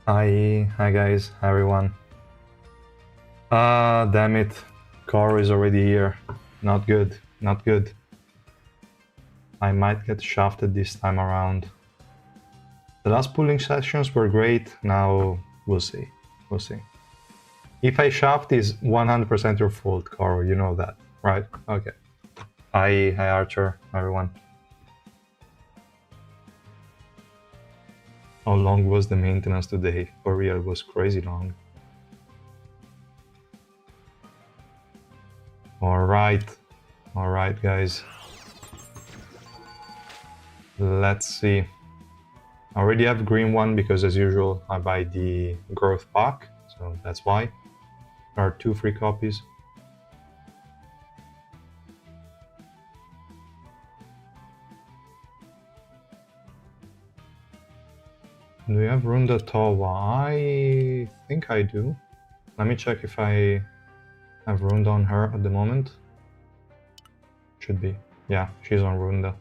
Hi guys, hi everyone. Ah, damn it. Car is already here. Not good, not good. I might get shafted this time around. The last pooling sessions were great, now we'll see. We'll see. If I shaft is 100% your fault, Caro, you know that, right? Okay. Hi Archer, everyone. How long was the maintenance today? For real, it was crazy long. Alright guys. Let's see. I already have green one because as usual I buy the growth pack, so that's why. There are 2 free copies. Do we have Runda Towa? I think I do. Let me check if I have Runda on her at the moment. Should be. Yeah, she's on Runda.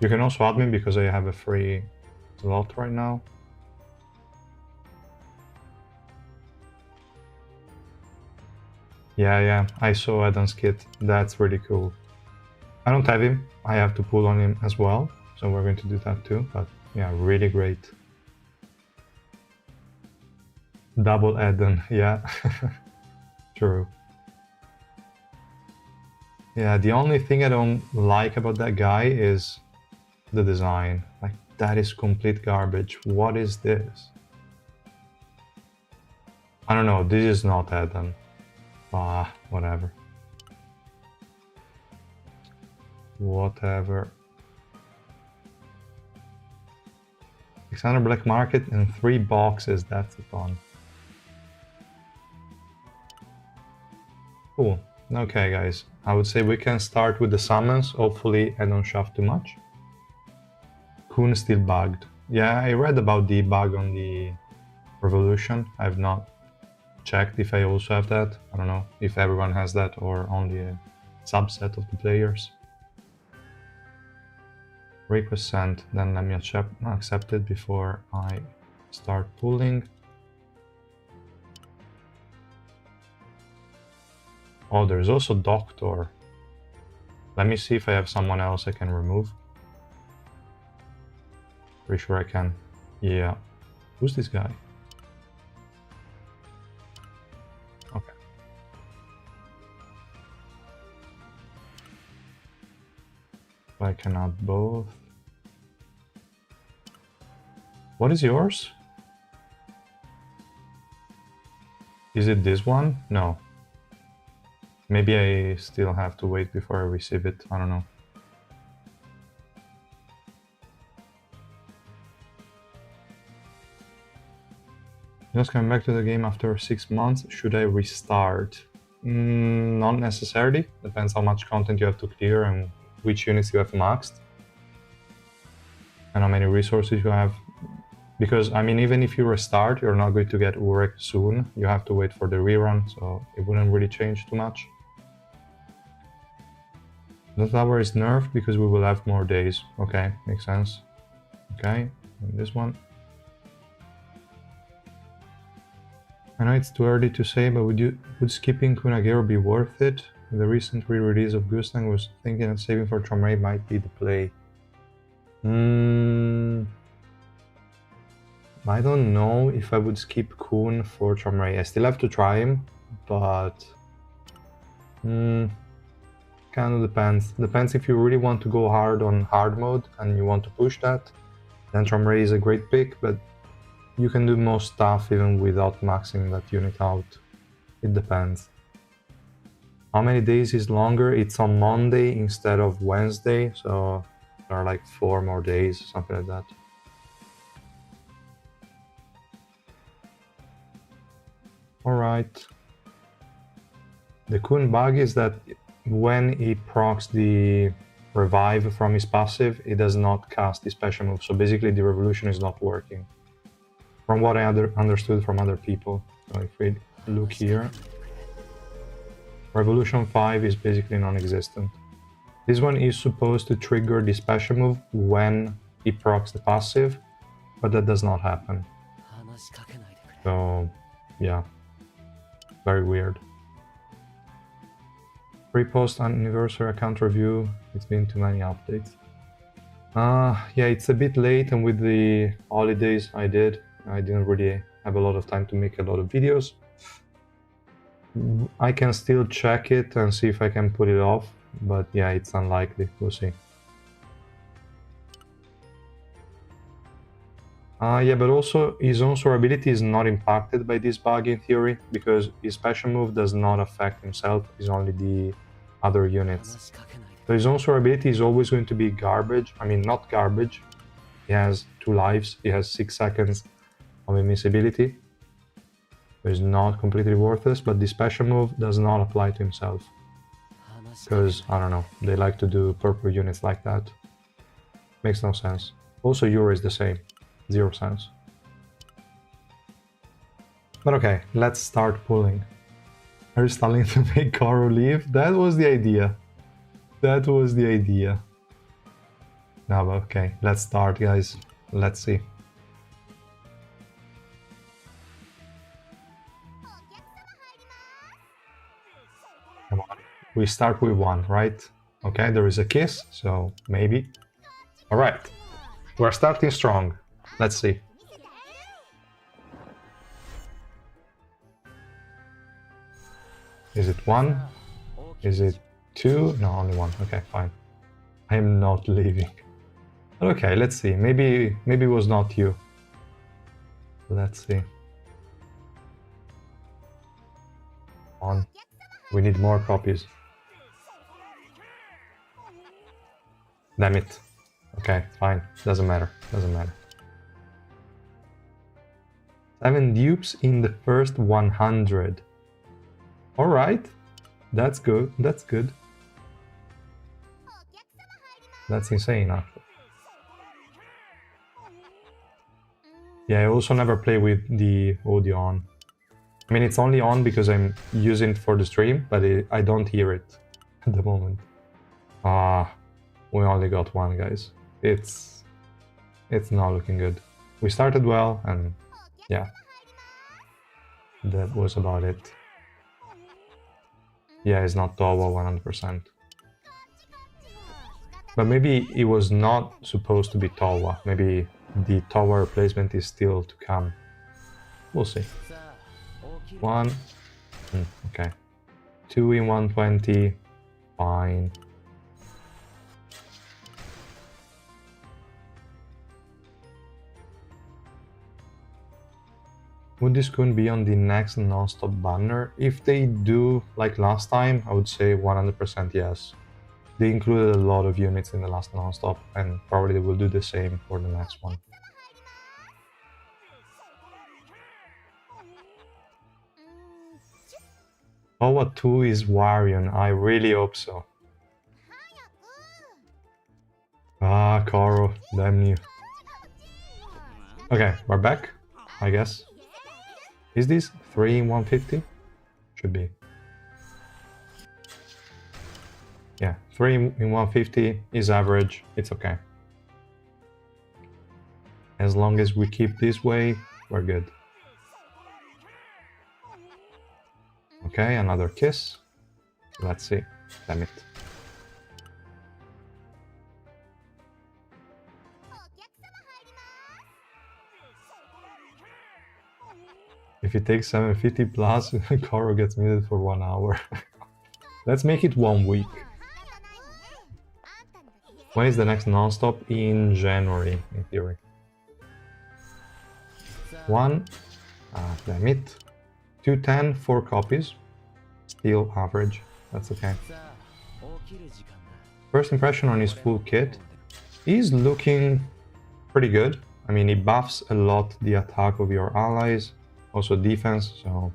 You can also add me because I have a free slot right now. Yeah, I saw Edahn's kit. That's really cool. I don't have him. I have to pull on him as well. So we're going to do that too. But yeah, really great. Double Edahn, yeah. True. Yeah, the only thing I don't like about that guy is the design. Like, that is complete garbage. What is this? I don't know, this is not Edahn. Ah, whatever. Whatever. 600 black market and 3 boxes, that's the fun. Cool. Okay, guys. I would say we can start with the summons. Hopefully I don't shove too much. Coon still bugged. Yeah, I read about the bug on the Revolution. I've not checked if I also have that. I don't know if everyone has that or only a subset of the players. Request sent. Then let me accept it before I start pulling. Oh, there's also Doctor. Let me see if I have someone else I can remove. Pretty sure I can. Yeah. Who's this guy? Okay. I can add both. What is yours? Is it this one? No. Maybe I still have to wait before I receive it. I don't know. Just coming back to the game after 6 months. Should I restart? Not necessarily. Depends how much content you have to clear and which units you have maxed. And how many resources you have. Because, I mean, even if you restart, you're not going to get Urek soon. You have to wait for the rerun, so it wouldn't really change too much. The tower is nerfed because we will have more days. Okay, makes sense. Okay, and this one. I know it's too early to say, but would skipping Kunagero be worth it? The recent re-release of Gustang was thinking that saving for Tromray might be the play. I don't know if I would skip Coon for Tromray. I still have to try him, but kind of depends. Depends if you really want to go hard on hard mode and you want to push that, then Tromray is a great pick, but you can do most stuff even without maxing that unit out. It depends. How many days is longer? It's on Monday instead of Wednesday, so there are like 4 more days, something like that. Alright. The Coon bug is that when he procs the revive from his passive, it does not cast the special move, so basically the revolution is not working. From what I understood from other people. So if we look here, Revolution 5 is basically non-existent. This one is supposed to trigger the special move when he procs the passive, but that does not happen. So, yeah, very weird. Pre-post anniversary account review. It's been too many updates. Yeah, it's a bit late, and with the holidays I didn't really have a lot of time to make a lot of videos. I can still check it and see if I can put it off, but yeah, it's unlikely. We'll see. Yeah, but also his own survivability is not impacted by this bug in theory, because his special move does not affect himself, it's only the other units. So his own survivability is always going to be garbage. I mean, not garbage. He has 2 lives, he has 6 seconds of invincibility. So it's not completely worthless, but the special move does not apply to himself. Because, I don't know, they like to do purple units like that. Makes no sense. Also, Euro is the same. 0 sense. But okay, let's start pulling. Are you starting to make Karo leave? That was the idea. That was the idea. No, but okay, let's start, guys. Let's see. Come on. We start with 1, right? Okay, there is a kiss, so maybe. Alright. We're starting strong. Let's see. Is it 1? Is it 2? No, only 1. Okay, fine. I am not leaving. Okay, let's see. Maybe it was not you. Let's see. On. We need more copies. Damn it. Okay, fine. Doesn't matter. Doesn't matter. 7 dupes in the first 100. Alright. That's good. That's good. That's insane, actually. Yeah, I also never play with the audio on. I mean, it's only on because I'm using it for the stream, but I don't hear it at the moment. We only got 1, guys. It's not looking good. We started well, and yeah, that was about it. Yeah, it's not Towa 100%. But maybe it was not supposed to be Towa. Maybe the Towa replacement is still to come. We'll see. 1. Okay. 2 in 120. Fine. Would this Coon be on the next non-stop banner? If they do, like last time, I would say 100% yes. They included a lot of units in the last non-stop, and probably they will do the same for the next one. Towa 2 is Warion, I really hope so. Ah, Koro, damn you. Okay, we're back, I guess. Is this 3 in 150? Should be. Yeah, 3 in 150 is average, it's okay. As long as we keep this way, we're good. Okay, another kiss. Let's see. Damn it. If it takes 750 plus, Koro gets muted for 1 hour. Let's make it 1 week. When is the next non-stop? In January, in theory. 1. Damn it. 210, 4 copies. Still average. That's okay. First impression on his full kit. He's looking pretty good. I mean, he buffs a lot the attack of your allies, also defense, so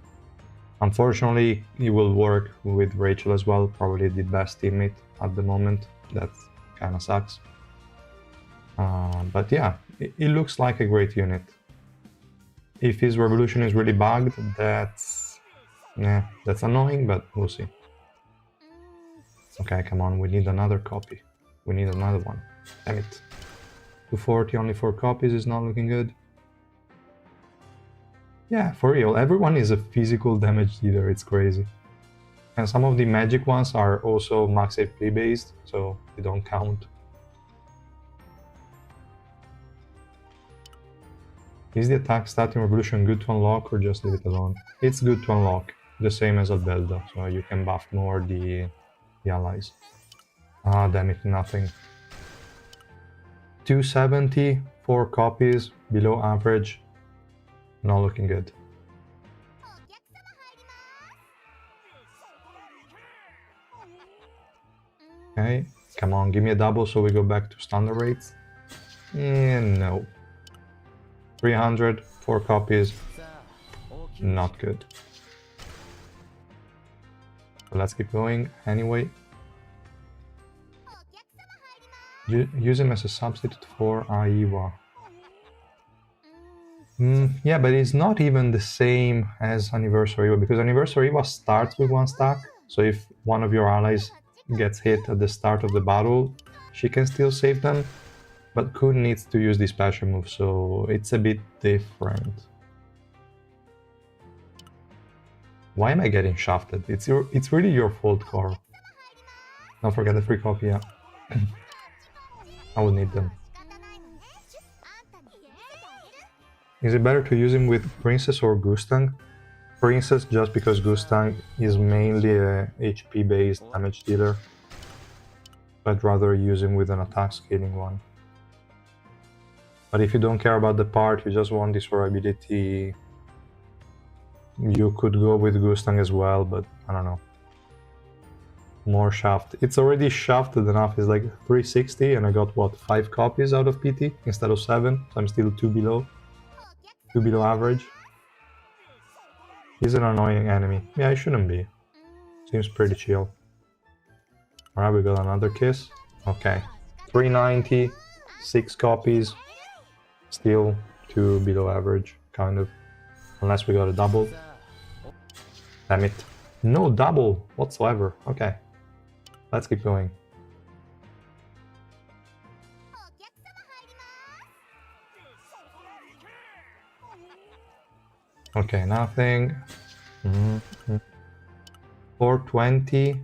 unfortunately he will work with Rachel as well, probably the best teammate at the moment. That kind of sucks. But yeah, it looks like a great unit. If his revolution is really bugged, that's annoying, but we'll see. Okay, come on, we need another copy. We need another one. Damn it. 240, only 4 copies is not looking good. Yeah, for real, everyone is a physical damage dealer, it's crazy. And some of the magic ones are also max AP based, so they don't count. Is the attack stat in Revolution good to unlock or just leave it alone? It's good to unlock, the same as Albedo, so you can buff more the allies. Ah, damn it, nothing. 270, 4 copies, below average. Not looking good. Okay, come on, give me a double so we go back to standard rates. No. 300, 4 copies. Not good. So let's keep going anyway. Use him as a substitute for Aiwa. Yeah, but it's not even the same as Anniversary Iwa, because Anniversary Iwa starts with 1 stack, so if one of your allies gets hit at the start of the battle, she can still save them, but Coon needs to use this special move, so it's a bit different. Why am I getting shafted? It's really your fault, Coral. Don't forget the free copy, yeah. I will need them. Is it better to use him with Princess or Gustang? Princess, just because Gustang is mainly a HP based damage dealer. I'd rather use him with an attack scaling one. But if you don't care about the part, you just want this viability, you could go with Gustang as well, but I don't know. More shaft. It's already shafted enough, it's like 360 and I got what, 5 copies out of PT instead of 7, so I'm still 2 below. 2 below average. He's an annoying enemy. Yeah, he shouldn't be. Seems pretty chill. Alright, we got another kiss. Okay. 390, 6 copies. Still 2 below average, kind of. Unless we got a double. Damn it. No double whatsoever. Okay. Let's keep going. Okay, nothing. 420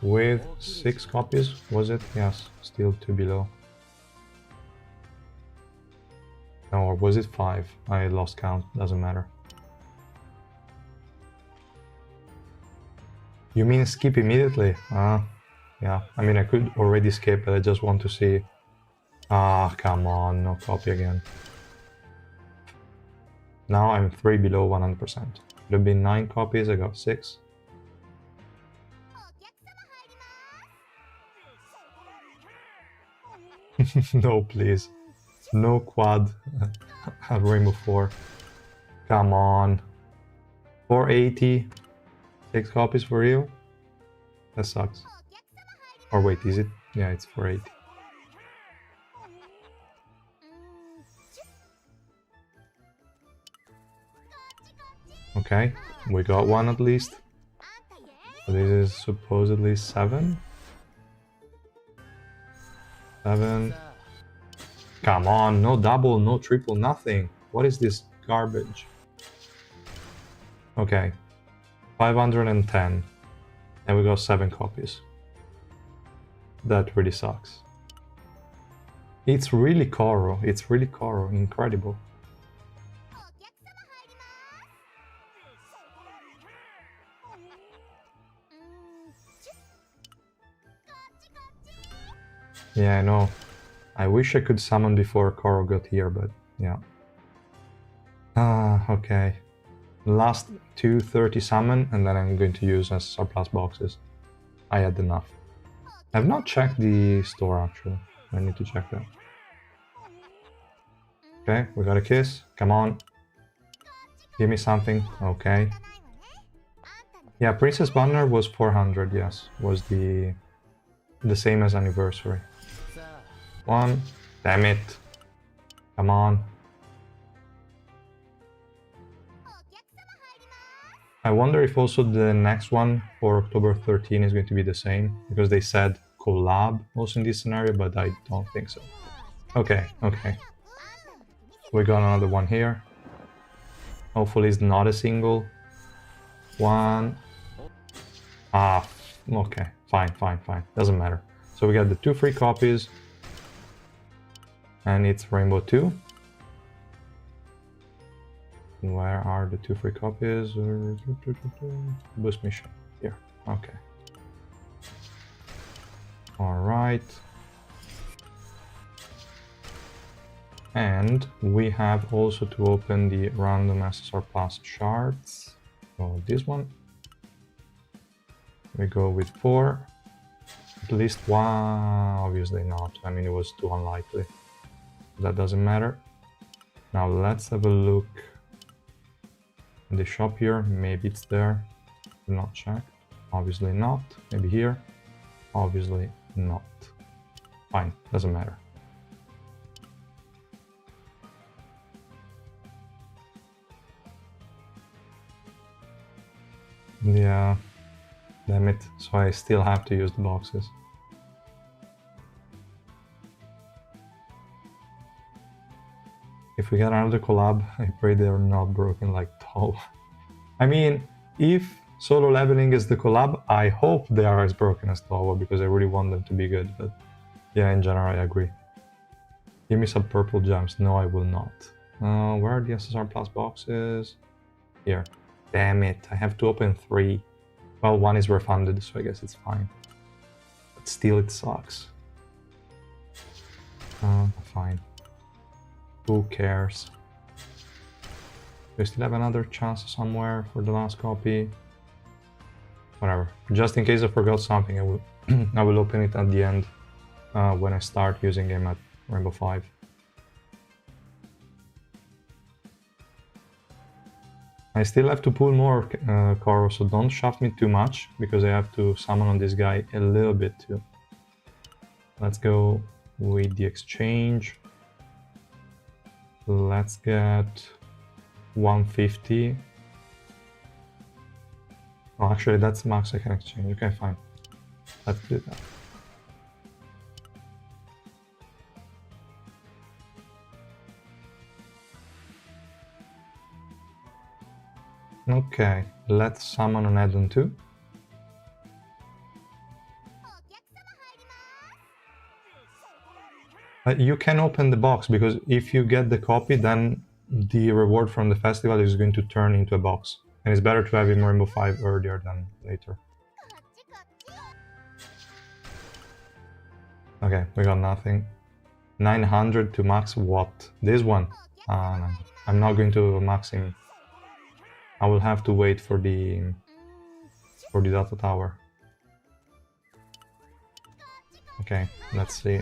with 6 copies, was it? Yes, still 2 below. No, or was it 5? I lost count, doesn't matter. You mean skip immediately? Yeah, I mean I could already skip, but I just want to see. Ah, come on, no copy again. Now I'm 3 below 100%. Should have been 9 copies, I got 6. No, please. No quad at Rainbow 4. Come on. 480. 6 copies for real? That sucks. Or wait, is it? Yeah, it's 480. Okay, we got one at least. So this is supposedly 7. 7. Come on, no double, no triple, nothing. What is this garbage? Okay, 510. And we got 7 copies. That really sucks. It's really Koro. It's really Koro. Incredible. Yeah, I know. I wish I could summon before Koro got here, but yeah. Okay. Last 230 summon, and then I'm going to use as surplus boxes. I had enough. I've not checked the store actually. I need to check that. Okay, we got a kiss. Come on. Give me something. Okay. Yeah, Princess Banner was 400, yes. Was the same as Anniversary. 1. Damn it. Come on. I wonder if also the next one for October 13 is going to be the same, because they said collab also in this scenario, but I don't think so. Okay, okay. We got another one here. Hopefully it's not a single one. Ah, okay. Fine, fine, fine. Doesn't matter. So we got the 2 free copies. And it's Rainbow 2. Where are the 2 free copies? Boost mission. Here. Okay. Alright. And we have also to open the random SSR Plus shards. So this one. We go with 4. At least one. Obviously not. I mean, it was too unlikely. That doesn't matter. Now let's have a look in the shop here. Maybe it's there. Not checked. Obviously not. Maybe here. Obviously not. Fine. Doesn't matter. Yeah. Damn it. So I still have to use the boxes. If we get another collab, I pray they're not broken like Tall. I mean, if solo leveling is the collab, I hope they are as broken as Tall, because I really want them to be good. But yeah, in general, I agree. Give me some purple gems. No, I will not. Where are the SSR Plus boxes? Here. Damn it, I have to open 3. Well, 1 is refunded, so I guess it's fine. But still, it sucks. Fine. Who cares? We still have another chance somewhere for the last copy. Whatever. Just in case I forgot something, I will I will open it at the end when I start using game at Rainbow 5. I still have to pull more Koro, so don't shove me too much, because I have to summon on this guy a little bit too. Let's go with the exchange. Let's get 150. Oh, actually, that's max I can exchange. Okay, fine. Let's do that. Okay, let's summon an Edahn too. You can open the box, because if you get the copy, then the reward from the festival is going to turn into a box. And it's better to have him Rainbow 5 earlier than later. Okay, we got nothing. 900 to max what? This one? No. I'm not going to max him. I will have to wait for the data tower. Okay, let's see.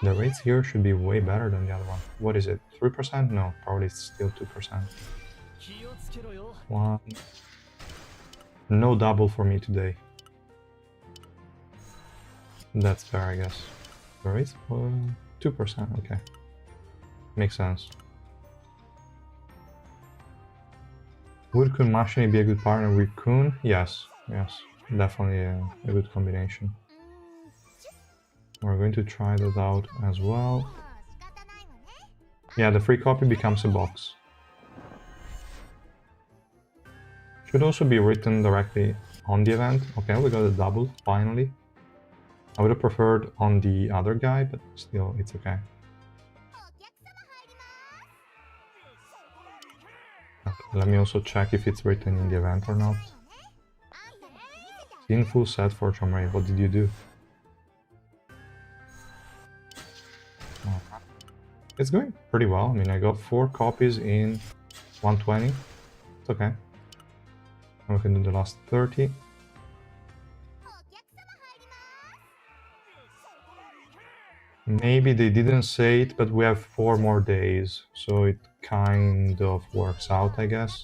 The rates here should be way better than the other one. What is it? 3%? No, probably it's still 2%. 1. No double for me today. That's fair, I guess. The rates? 2%, okay. Makes sense. Would Coon Machine be a good partner with Coon? Yes, yes. Definitely a good combination. We're going to try that out as well. Yeah, the free copy becomes a box. Should also be written directly on the event. Okay, we got a double, finally. I would have preferred on the other guy, but still, it's okay. Okay, let me also check if it's written in the event or not. Sinful set for Chomrei, what did you do? It's going pretty well. I mean, I got 4 copies in 120. It's okay. And we can do the last 30. Maybe they didn't say it, but we have 4 more days, so it kind of works out, I guess.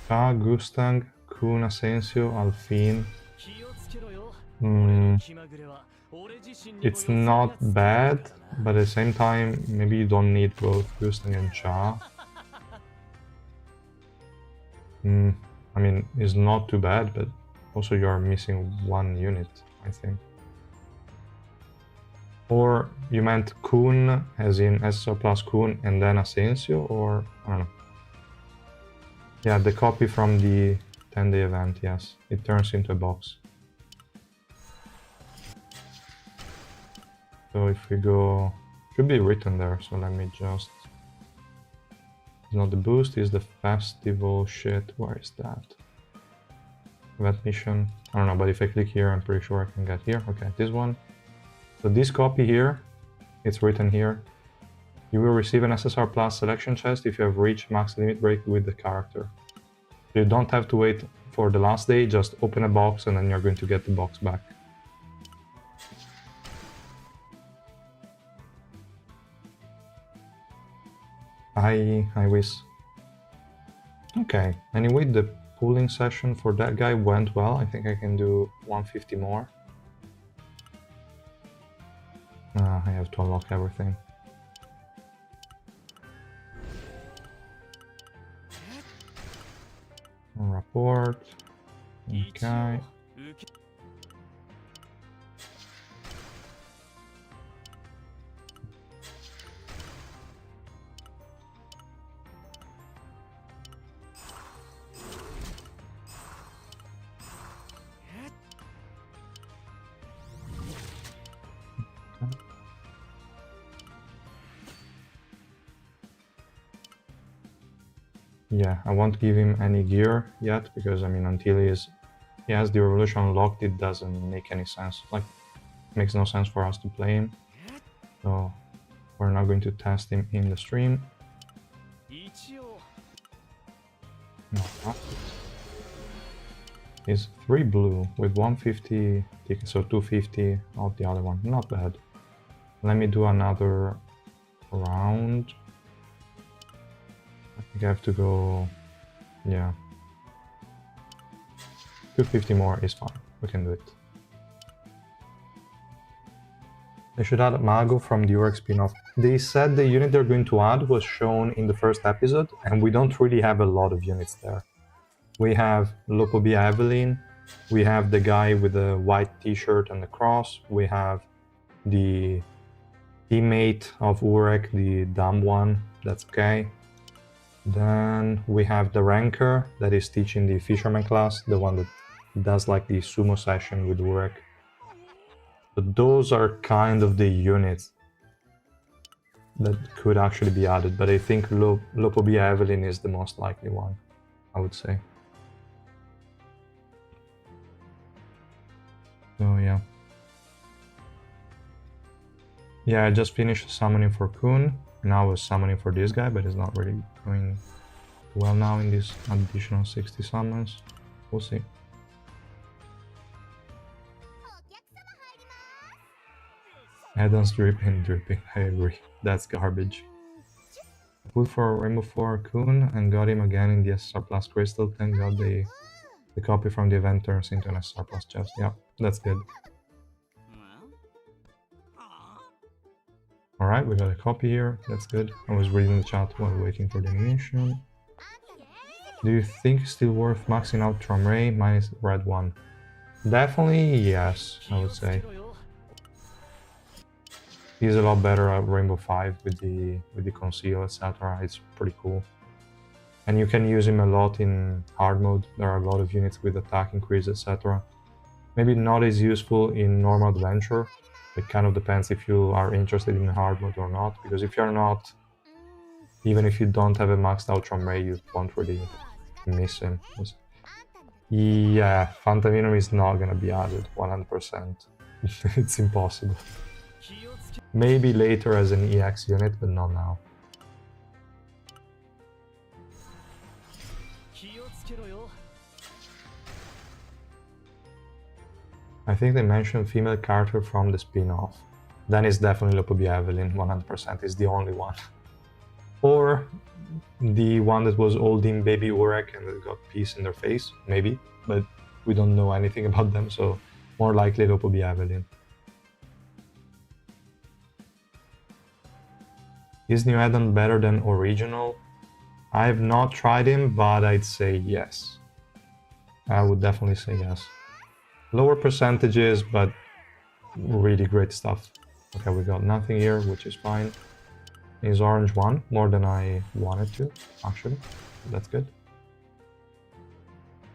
Ka, Gustang, Khun, Asensio, Alfin. It's not bad, but at the same time, maybe you don't need both Gustang and Cha. I mean, it's not too bad, but also you are missing one unit, I think. Or you meant Coon, as in SSR plus Coon and then Asensio, or I don't know. Yeah, the copy from the 10-day event, yes. It turns into a box. So if we go... should be written there, so let me just... It's not the boost, it's the festival shit. Where is that? Event mission. I don't know, but if I click here, I'm pretty sure I can get here. Okay, this one. So this copy here, it's written here. You will receive an SSR Plus selection chest if you have reached max limit break with the character. You don't have to wait for the last day, just open a box and then you're going to get the box back. I wish. Okay, anyway, the pooling session for that guy went well. I think I can do 150 more. I have to unlock everything. Report. Okay. Yeah, I won't give him any gear yet, because I mean, until he has the revolution unlocked, it doesn't make any sense. Like, it makes no sense for us to play him. So we're not going to test him in the stream. No, he's 3 blue with 150 tickets, so 250 of the other one. Not bad. Let me do another round. I think I have to go... yeah. 250 more is fine. We can do it. They should add Mago from the Urek spin-off. They said the unit they're going to add was shown in the first episode, and we don't really have a lot of units there. We have Lopobia Evelyn, we have the guy with the white t-shirt and the cross, we have the teammate of Urek, the dumb one, that's okay. Then we have the ranker that is teaching the fisherman class, the one that does like the sumo session with Urek. But those are kind of the units that could actually be added, but I think Lopobia Evelyn is the most likely one, I would say. So yeah. Yeah, I just finished summoning for Coon. Now I was summoning for this guy, but it's not really going well now in these additional 60 summons. We'll see. Edahn's dripping, I agree. That's garbage. I put for Rainbow 4 Coon and got him again in the SSR Plus crystal. Thank God the copy from the event turns into an SSR Plus chest. Yeah, that's good. Alright, we got a copy here. That's good. I was reading the chat while waiting for the animation. Do you think it's still worth maxing out Tramray minus red 1? Definitely yes, I would say. He's a lot better at Rainbow 5 with the conceal, etc. It's pretty cool. And you can use him a lot in hard mode. There are a lot of units with attack increase, etc. Maybe not as useful in normal adventure. It kind of depends if you are interested in hard mode or not. Because if you're not, even if you don't have a maxed out Tramray, you won't really miss him. Yeah, Phantom Venom is not gonna be added 100%. It's impossible. Maybe later as an EX unit, but not now. I think they mentioned female character from the spin-off. Then it's definitely Lopobia Evelyn, 100% is the only one. Or the one that was holding baby Urek and got peace in their face, maybe, but we don't know anything about them, so more likely Lopobia Evelyn. Is New Edahn better than original? I have not tried him, but I'd say yes. I would definitely say yes. Lower percentages, but really great stuff. Okay, we got nothing here, which is fine. Is orange 1 more than I wanted to, actually. That's good.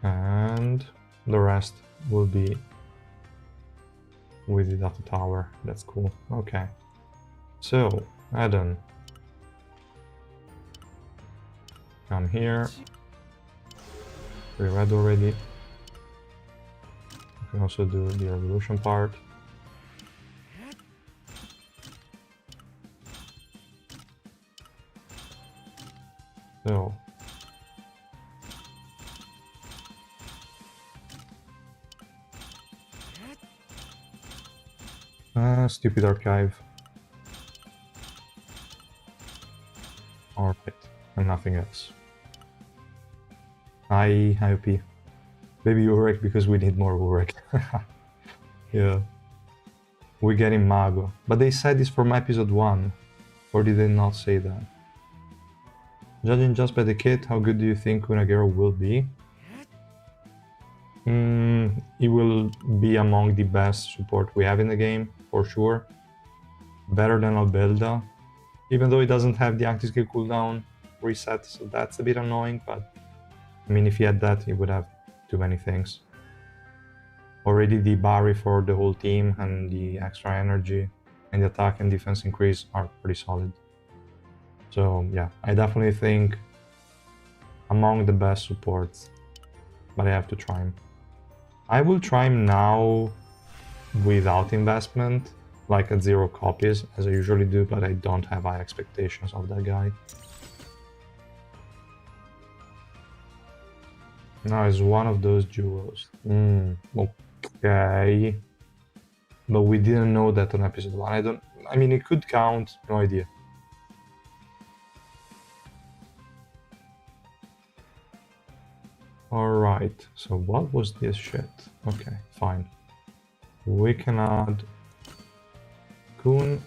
And the rest will be with the data tower. That's cool. Okay. So, Edahn. Come here. 3 red already. You can also do the evolution part. So. Stupid archive. Alright, and nothing else. Hi, IOP. Baby Urek because we need more Urek. Yeah. We're getting Mago. But they said this from episode 1. Or did they not say that? Judging just by the kit, how good do you think Kunagero will be? He will be among the best support we have in the game, for sure. Better than Albelda. Even though he doesn't have the active skill cooldown reset, so that's a bit annoying, but I mean, if he had that, he would have too many things. Already the Barry for the whole team and the extra energy and the attack and defense increase are pretty solid. So yeah, I definitely think among the best supports, but I have to try him. I will try him now without investment, like at 0 copies, as I usually do, but I don't have high expectations of that guy. Now it's one of those duos. Okay. But we didn't know that on episode 1. I mean, it could count, no idea. Alright, so what was this shit? Okay, fine. We can add Coon.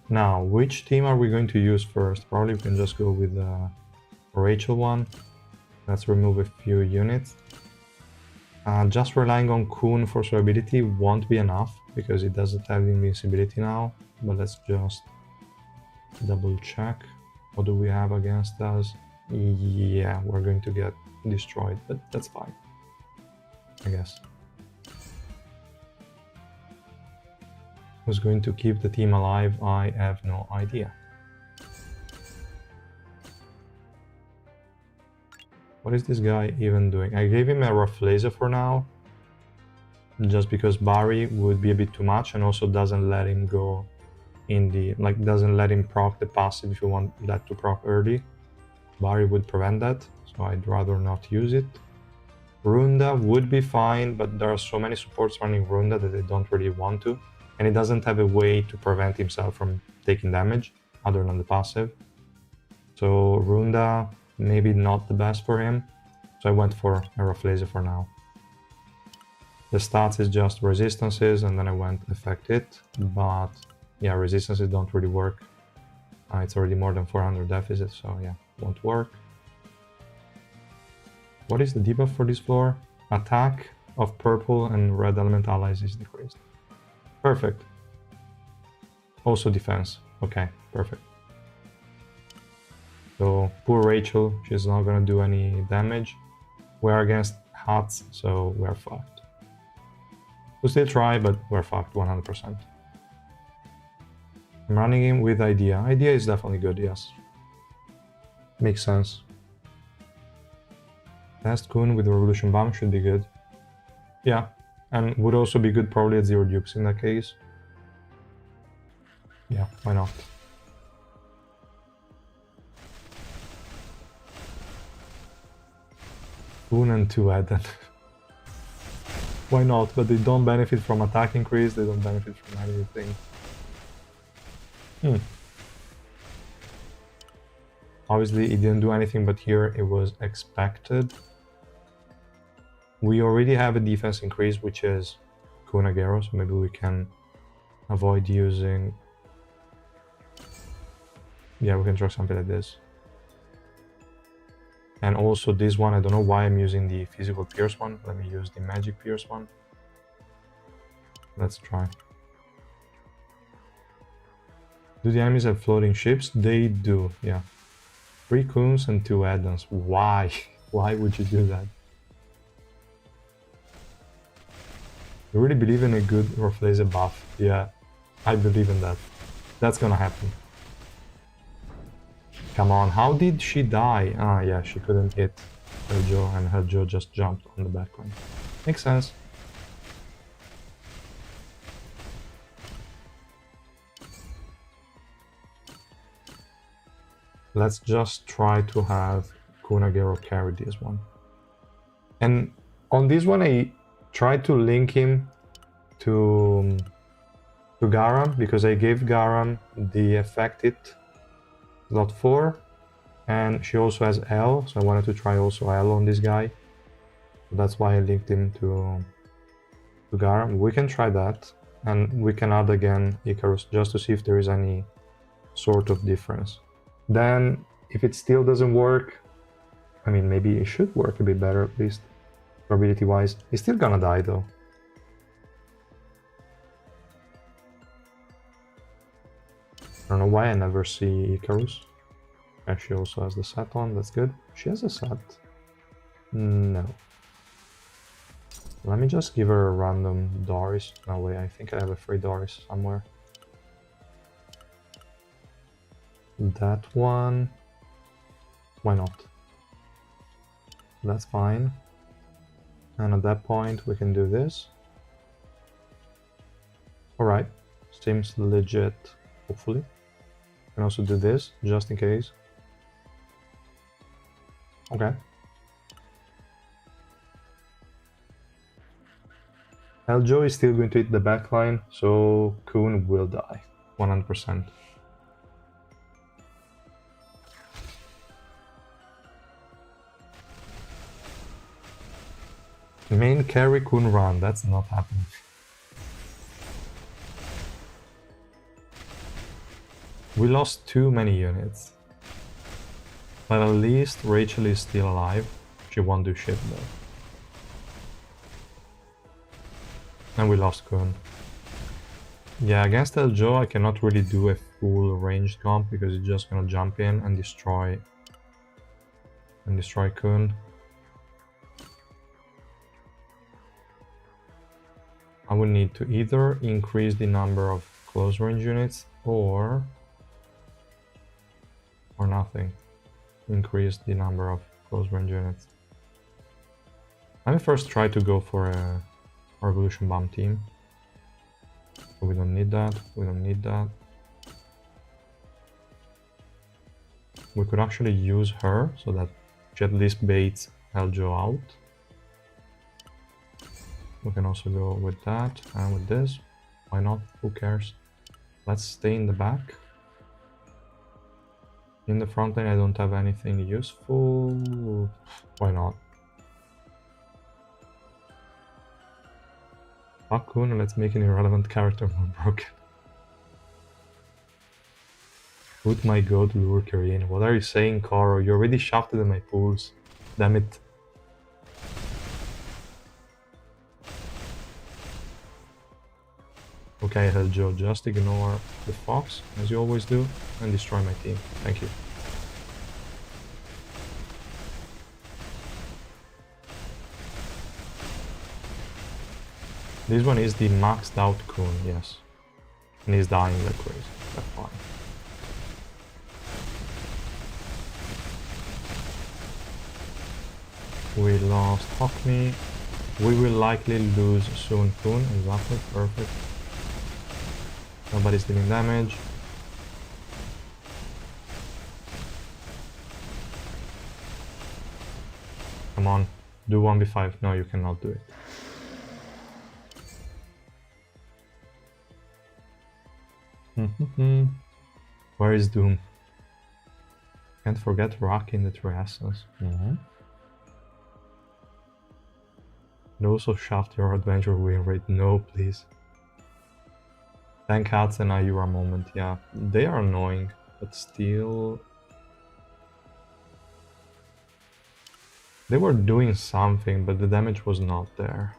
Now, which team are we going to use first? Probably we can just go with the Rachel one. Let's remove a few units. Just relying on Coon for survivability won't be enough because it doesn't have invincibility now. But let's just double check. What do we have against us? Yeah, we're going to get destroyed, but that's fine, I guess. Who's going to keep the team alive? I have no idea. What is this guy even doing? I gave him a rough laser for now, just because Barry would be a bit too much and also doesn't let him go in the, like, doesn't let him proc the passive if you want that to proc early. Barry would prevent that, so I'd rather not use it. Runda would be fine, but there are so many supports running Runda that I don't really want to. And he doesn't have a way to prevent himself from taking damage, other than the passive. So Runda, maybe not the best for him. So I went for a rough laser for now. The stats is just resistances, and then I went affect it. But yeah, resistances don't really work. It's already more than 400 deficit, so yeah, won't work. What is the debuff for this floor? Attack of purple and red element allies is decreased. Perfect. Also defense. Okay, perfect. So poor Rachel, she's not gonna do any damage. We're against Hats, so we're fucked. We'll still try, but we're fucked 100%. I'm running him with Idea. Idea is definitely good, yes. Makes sense. Test Coon with Revolution Bomb should be good. Yeah, and would also be good probably at 0 dupes in that case. Yeah, why not? Coon and 2 Edahn. Why not? But they don't benefit from attack increase, they don't benefit from anything. Obviously, it didn't do anything, but here it was expected. We already have a defense increase, which is Kunagero, so maybe we can avoid using... Yeah, we can try something like this. And also this one, I don't know why I'm using the physical pierce one. Let me use the magic pierce one. Let's try. Do the enemies have floating ships? They do, yeah. 3 Coons and 2 Edahns. Why? Why would you do that? You really believe in a good Roflaze buff? Yeah, I believe in that. That's gonna happen. Come on, how did she die? Ah, yeah, she couldn't hit her Joe, and her Joe just jumped on the backline. Makes sense. Let's just try to have Kunagero carry this one. And on this one, I tried to link him to Garam, because I gave Garam the affected slot 4, and she also has L, so I wanted to try also L on this guy. So that's why I linked him to Garam. We can try that, and we can add again Icarus just to see if there is any sort of difference. Then, if it still doesn't work, I mean, maybe it should work a bit better at least, probability-wise. He's still gonna die though. I don't know why I never see Icarus. And she also has the set on, that's good. She has a set. No. Let me just give her a random Doris. No way, I think I have a free Doris somewhere. That one... Why not? That's fine. And at that point we can do this. Alright, seems legit, hopefully. Can also do this, just in case. Okay. Eljo is still going to hit the backline, so Coon will die, 100%. Main carry Coon run, that's not happening. We lost too many units. But at least Rachel is still alive. She won't do shit though. And we lost Coon. Yeah, against Eljo I cannot really do a full ranged comp because it's just gonna jump in and destroy Coon. I would need to either increase the number of close range units or nothing. Increase the number of close range units. Let me first try to go for a Revolution Bomb team. So we don't need that, we don't need that. We could actually use her so that she at least baits Eljo out. We can also go with that and with this. Why not? Who cares? Let's stay in the back. In the front line I don't have anything useful. Why not? Fuck Coon, let's make an irrelevant character more broken. Put my god lurker in. What are you saying, Caro? You already shafted in my pools. Damn it. Okay, Heljo, just ignore the fox, as you always do, and destroy my team. Thank you. This one is the maxed out Coon, yes. And he's dying like crazy. That's fine. We lost Hockney. We will likely lose soon Coon. Exactly, perfect. Nobody's dealing damage. Come on, do 1v5. No, you cannot do it. Where is Doom? Can't forget Rock in the Triassas. And also shaft your adventure win rate. No, please. Thank Hats and Ayura moment. Yeah, they are annoying, but still. They were doing something, but the damage was not there.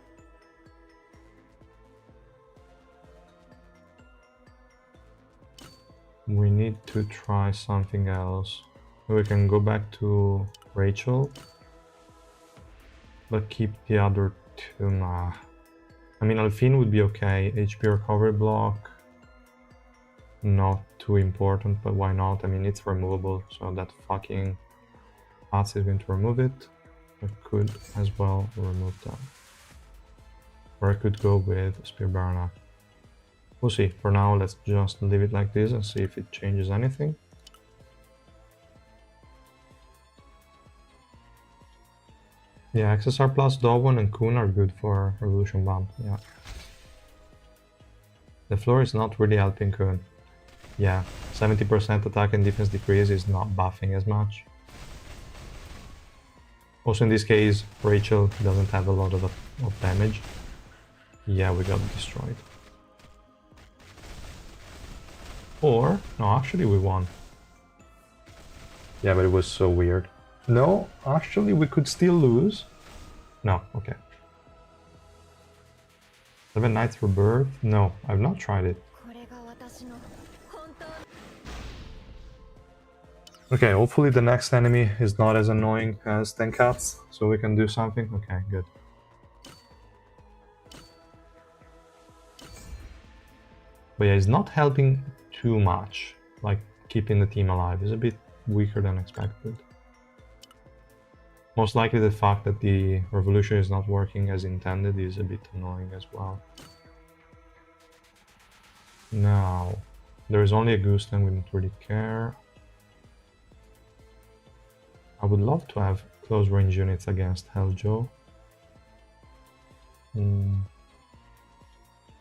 We need to try something else. We can go back to Rachel, but keep the other two. Nah. I mean, Alfine would be okay. HP recovery block. Not too important, but why not? I mean, it's removable, so that fucking Pats is going to remove it. I could as well remove that. Or I could go with Spear Baronet. We'll see. For now, let's just leave it like this and see if it changes anything. Yeah, XSR plus Dovon and Coon are good for Revolution Bomb. Yeah. The floor is not really helping Coon. Yeah, 70% attack and defense decrease is not buffing as much. Also in this case, Rachel doesn't have a lot of damage. Yeah, we got destroyed. Or, no, actually we won. Yeah, but it was so weird. No, actually we could still lose. No, okay. 7 Nights Rebirth? No, I've not tried it. Okay, hopefully the next enemy is not as annoying as Tenkats, so we can do something. Okay, good. But yeah, it's not helping too much, like keeping the team alive. It's a bit weaker than expected. Most likely the fact that the revolution is not working as intended is a bit annoying as well. Now, there is only a goose and we don't really care. I would love to have close range units against Helljoe.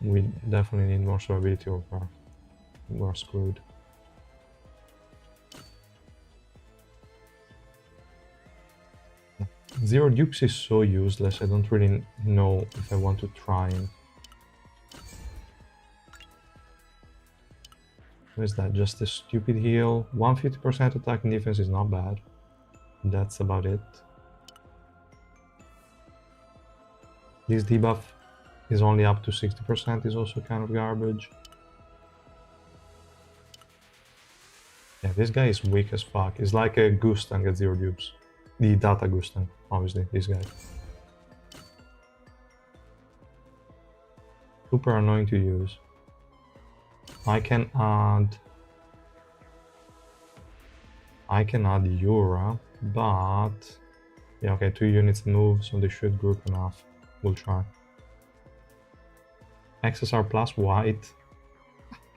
We definitely need more survivability or we're screwed. Zero dupes is so useless, I don't really know if I want to try it. What is that? Just a stupid heal. 150% attack and defense is not bad. That's about it. This debuff is only up to 60%, is also kind of garbage. Yeah, this guy is weak as fuck. It's like a Gustan at 0 dupes. The data Gustan, obviously, this guy. Super annoying to use. I can add Yura, but yeah, okay, 2 units move, so they should group enough. We'll try. XSR plus white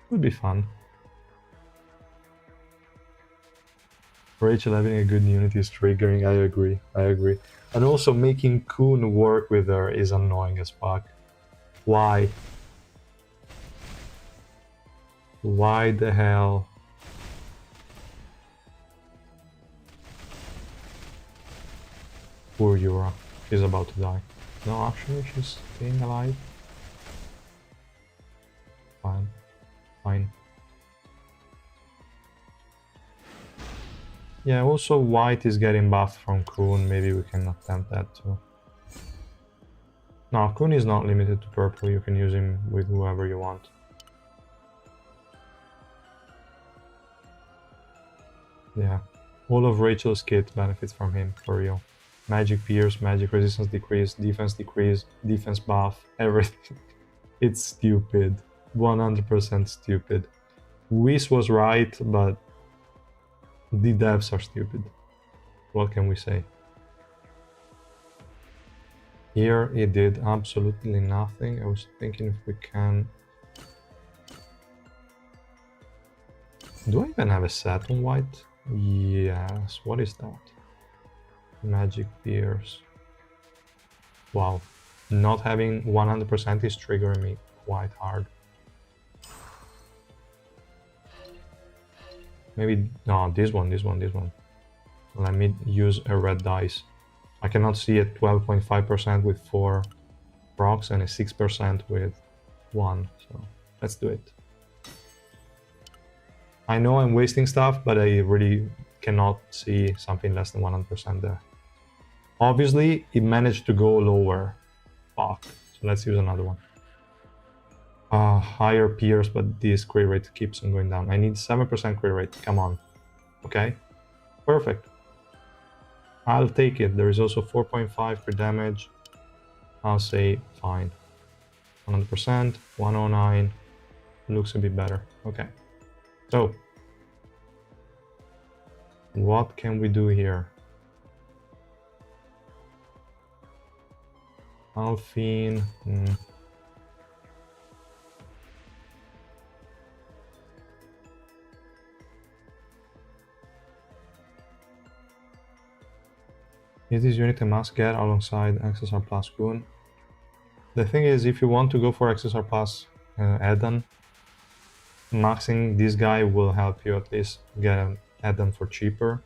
would be fun. Rachel having a good unit is triggering, I agree. And also making Coon work with her is annoying as fuck. Why? Why the hell? Poor Yura. She's about to die. No, actually, she's staying alive. Fine. Fine. Yeah, also white is getting buffed from Coon. Maybe we can attempt that too. No, Coon is not limited to purple. You can use him with whoever you want. Yeah. All of Rachel's kit benefits from him, for real. Magic Pierce, magic resistance decrease, defense buff, everything. It's stupid. 100% stupid. Whis was right, but the devs are stupid. What can we say? Here it did absolutely nothing. I was thinking if we can... Do I even have a set on white? Yes. What is that? Magic Pierce. Wow. Not having 100% is triggering me quite hard. Maybe... No, this one. Let me use a red dice. I cannot see a 12.5% with 4 procs and a 6% with 1, so let's do it. I know I'm wasting stuff, but I really cannot see something less than 100% there. Obviously, it managed to go lower. Fuck. So let's use another one. Higher Pierce, but this crit rate keeps on going down. I need 7% crit rate. Come on. Okay. Perfect. I'll take it. There is also 4.5 per damage. I'll say fine. 100%, 109. Looks a bit better. Okay. So, what can we do here? Alphine. Is this unit a must get alongside XSR plus Coon? The thing is, if you want to go for XSR plus Edahn, maxing this guy will help you at least get an Edahn for cheaper.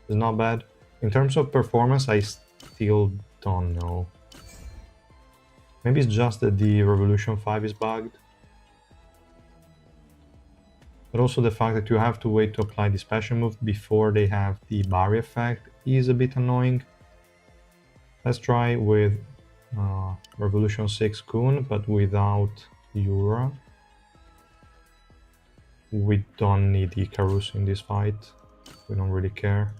It's not bad. In terms of performance, I still don't know. Maybe it's just that the Revolution 5 is bugged. But also the fact that you have to wait to apply the special move before they have the barrier effect is a bit annoying. Let's try with Revolution 6 Coon, but without Yura. We don't need Icarus in this fight. We don't really care.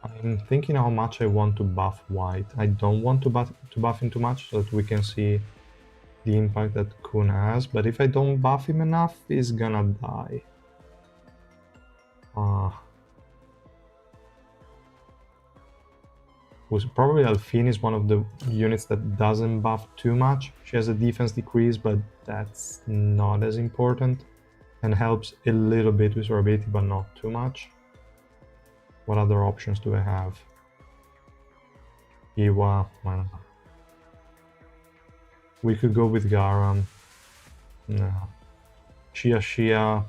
I'm thinking how much I want to buff white. I don't want to buff him too much so that we can see the impact that Khun has, but if I don't buff him enough, he's gonna die. Probably Alphine is one of the units that doesn't buff too much. She has a defense decrease, but that's not as important and helps a little bit with her ability, but not too much. What other options do I have? Iwa, well, we could go with Garam. No. Shia,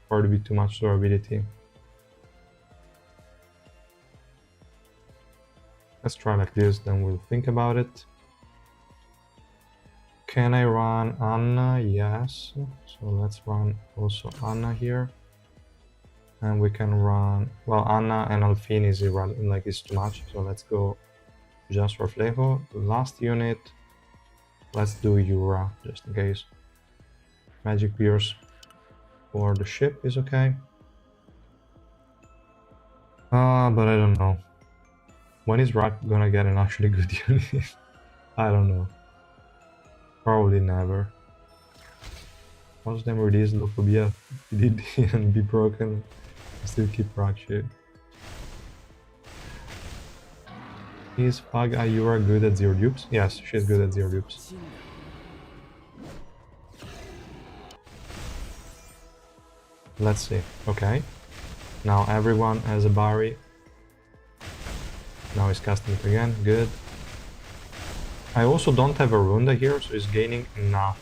probably be too much durability. Let's try like this, then we'll think about it. Can I run Anna? Yes. So let's run also Anna here. And we can run, well, Anna and Alphine is like it's too much, so let's go just Reflejo. Last unit, let's do Yura, just in case. Magic Pierce for the ship is okay. But I don't know. When is Rak gonna get an actually good unit? I don't know. Probably never. Once them release Lophobia, did and be broken, still keep Rak shit. Is Pag Ayura good at zero dupes? Yes, she's good at zero dupes. Let's see. Okay. Now everyone has a Barry. Now he's casting it again. Good. I also don't have a Runda here, so he's gaining enough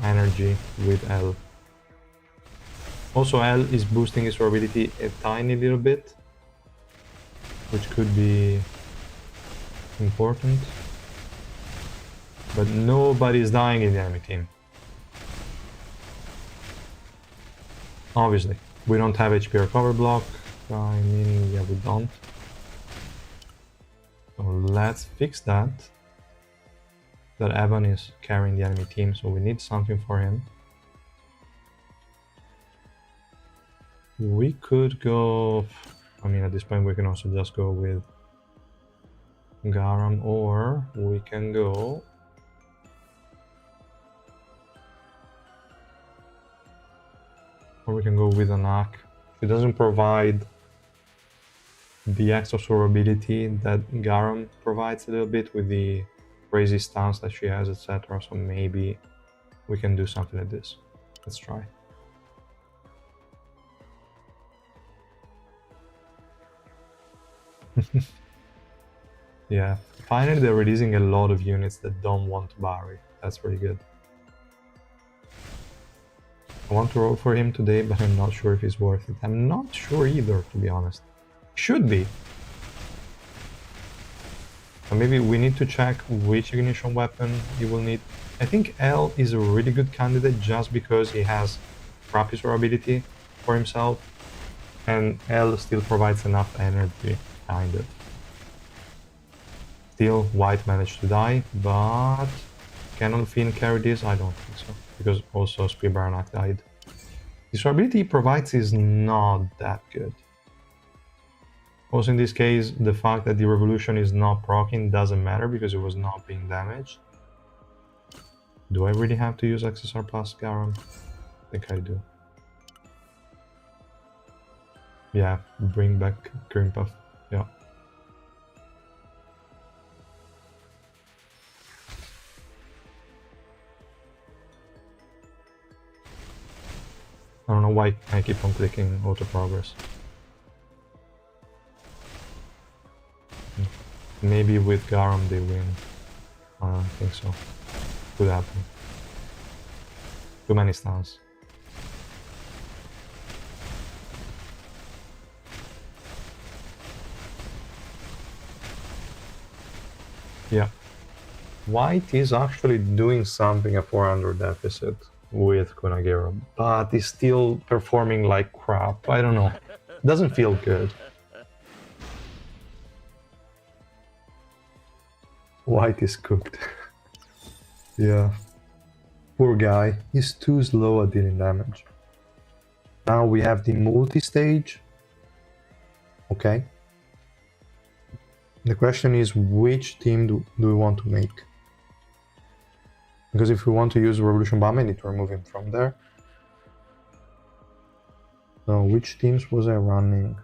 energy with L. Also, L is boosting his ability a tiny little bit, which could be important. But nobody is dying in the enemy team. Obviously, we don't have HP recover block. I mean, yeah, we don't. So let's fix that. That Edahn is carrying the enemy team, so we need something for him. We could go... I mean, at this point we can also just go with Garam, or we can go... Or we can go with Anak. It doesn't provide the extra ability that Garam provides a little bit with the crazy stance that she has, etc. So maybe we can do something like this. Let's try. Yeah, finally they're releasing a lot of units that don't want to Barry. That's pretty good. I want to roll for him today, but I'm not sure if he's worth it. I'm not sure either, to be honest. Should be. So maybe we need to check which ignition weapon he will need. I think L is a really good candidate just because he has crappy survivability for himself, and L still provides enough energy, kind of. Still, White managed to die, but can Finn carry this? I don't think so, because also Spear Baranak died. The survivability he provides is not that good. Also in this case, the fact that the Revolution is not proccing doesn't matter because it was not being damaged. Do I really have to use XSR plus Garam? I think I do. Yeah, bring back Grimpuff. Yeah. I don't know why I keep on clicking auto progress. Maybe with Garam they win. I don't think so. Could happen. Too many stuns. Yeah. White is actually doing something at 400 deficit with Kunagera, but is still performing like crap. I don't know. Doesn't feel good. White is cooked. Yeah. Poor guy. He's too slow at dealing damage. Now we have the multi-stage. Okay. The question is, which team do we want to make? Because if we want to use Revolution Bomb, I need to remove him from there. So which teams was I running?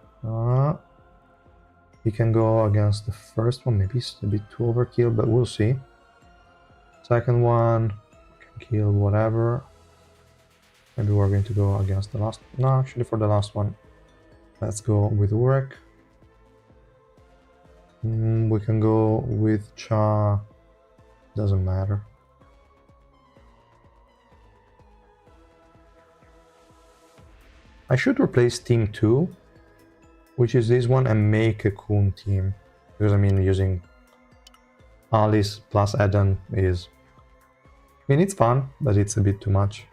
He can go against the first one. Maybe it's a bit too overkill, but we'll see. Second one, can kill whatever. Maybe we're going to go against the last. No, actually for the last one, let's go with Urek. We can go with Cha. Doesn't matter. I should replace team 2, which is this one, and make a Coon team. Because I mean, using Alice plus Edahn is... I mean, it's fun, but it's a bit too much.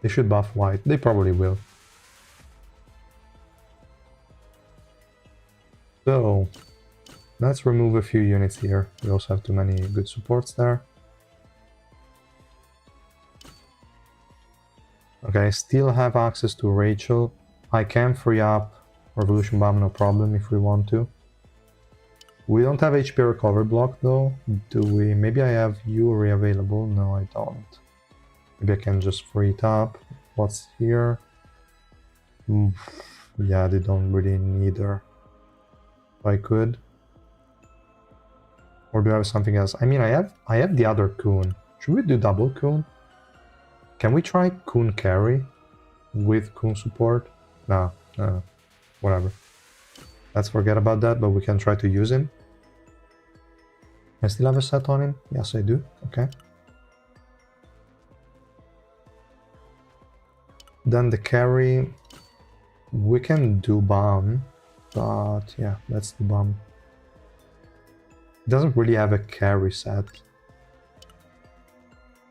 They should buff White. They probably will. So, let's remove a few units here. We also have too many good supports there. Okay, I still have access to Rachel. I can free up Revolution Bomb, no problem, if we want to. We don't have HP recovery block though, do we? Maybe I have Yuri available. No, I don't. Maybe I can just free it up. What's here? Yeah, they don't really need her. I could. Or do I have something else? I mean, I have the other Coon. Should we do double Coon? Can we try Coon carry with Coon support? No, whatever. Let's forget about that, but we can try to use him. I still have a set on him? Yes, I do. Okay. Then the carry, we can do bomb, but yeah, let's do bomb. It doesn't really have a carry set.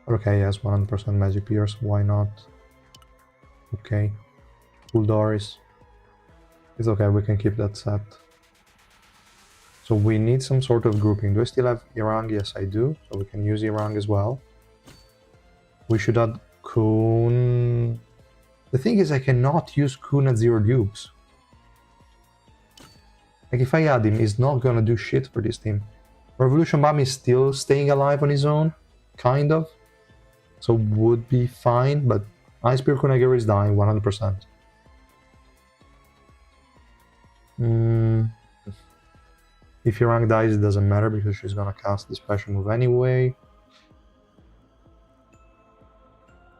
Okay, yes, 100% magic pierce, why not? Okay. Full Doris. It's okay, we can keep that set. So we need some sort of grouping. Do I still have Irang? Yes, I do. So we can use Irang as well. We should add Coon. The thing is, I cannot use Coon at 0 dupes. Like, if I add him, he's not gonna do shit for this team. Revolution Bomb is still staying alive on his own, kind of. So would be fine, but Ice Spear Kunagiri is dying 100%. If Irang dies, it doesn't matter because she's gonna cast the special move anyway.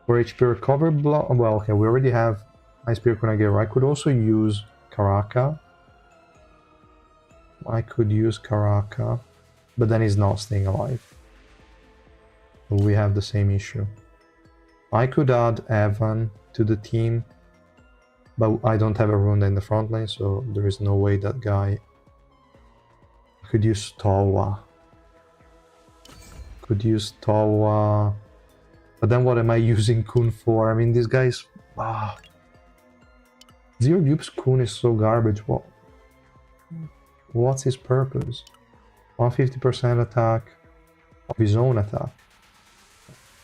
For HP recovery block, well, okay, we already have Ice Spear Kunagiri. I could also use Karaka. But then he's not staying alive. We have the same issue. I could add Evan to the team, but I don't have a Runda in the front lane, so there is no way that guy... I could use Towa. But then what am I using Coon for? I mean, these guys... Ah. Zero dupes Coon is so garbage. What's his purpose? 150% attack of his own attack.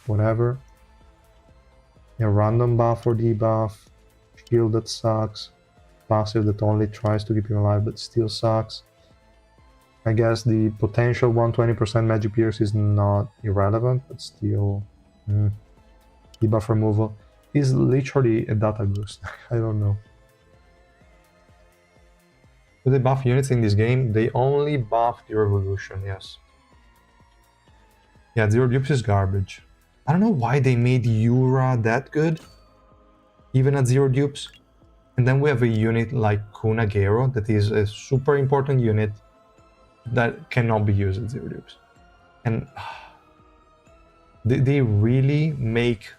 Whatever. A random buff or debuff. Shield that sucks. Passive that only tries to keep you alive but still sucks. I guess the potential 120% magic pierce is not irrelevant, but still... Debuff removal is literally a data boost. I don't know. Do they buff units in this game? They only buff the revolution, yes. Yeah, zero dupes is garbage. I don't know why they made Yura that good, even at zero dupes. And then we have a unit like Kunagero that is a super important unit that cannot be used at zero dupes. And they really make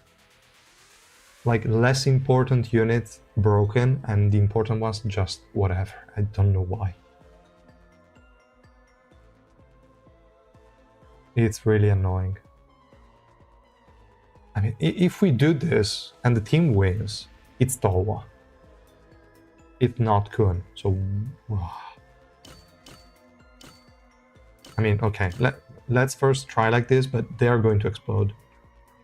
like less important units broken and the important ones just whatever. I don't know why. It's really annoying. I mean, if we do this and the team wins, it's Towa. It's not Khun. So, I mean, okay, let's first try like this, but they are going to explode.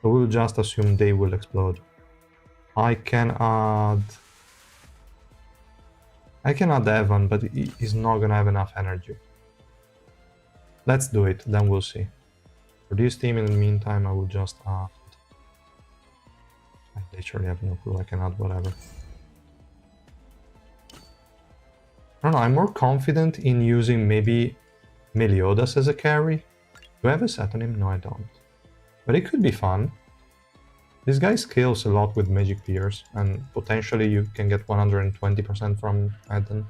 So we'll just assume they will explode. I can add Edahn, but he's not gonna have enough energy. Let's do it, then we'll see. For this team, in the meantime, I will just add... I literally have no clue, I can add whatever. I don't know, I'm more confident in using maybe Meliodas as a carry. Do I have a set on him? No, I don't. But it could be fun. This guy scales a lot with Magic Pierce, and potentially you can get 120% from Edahn.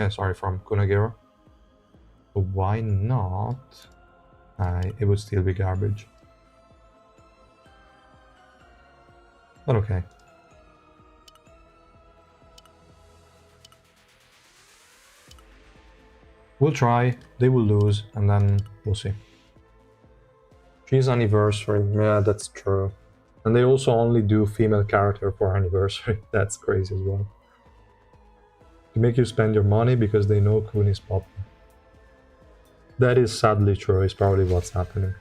Sorry, from Kunagero. So why not? It would still be garbage. But okay. We'll try, they will lose, and then we'll see. She's anniversary, yeah, that's true. And they also only do female character for anniversary. That's crazy as well. To make you spend your money because they know Coon is popular. That is sadly true, is probably what's happening.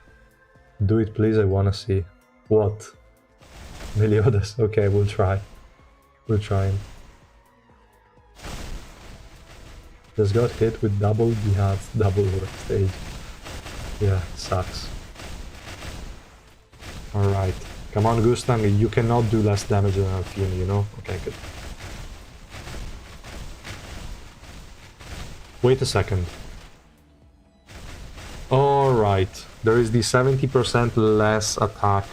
Do it please, I wanna see. What? Meliodas, okay, we'll try. We'll try him. Just got hit with double Jihad's double work stage. Yeah, sucks. Alright. Come on, Gustang, you cannot do less damage than Alfine, you know? Okay, good. Wait a second. Alright, there is the 70% less attack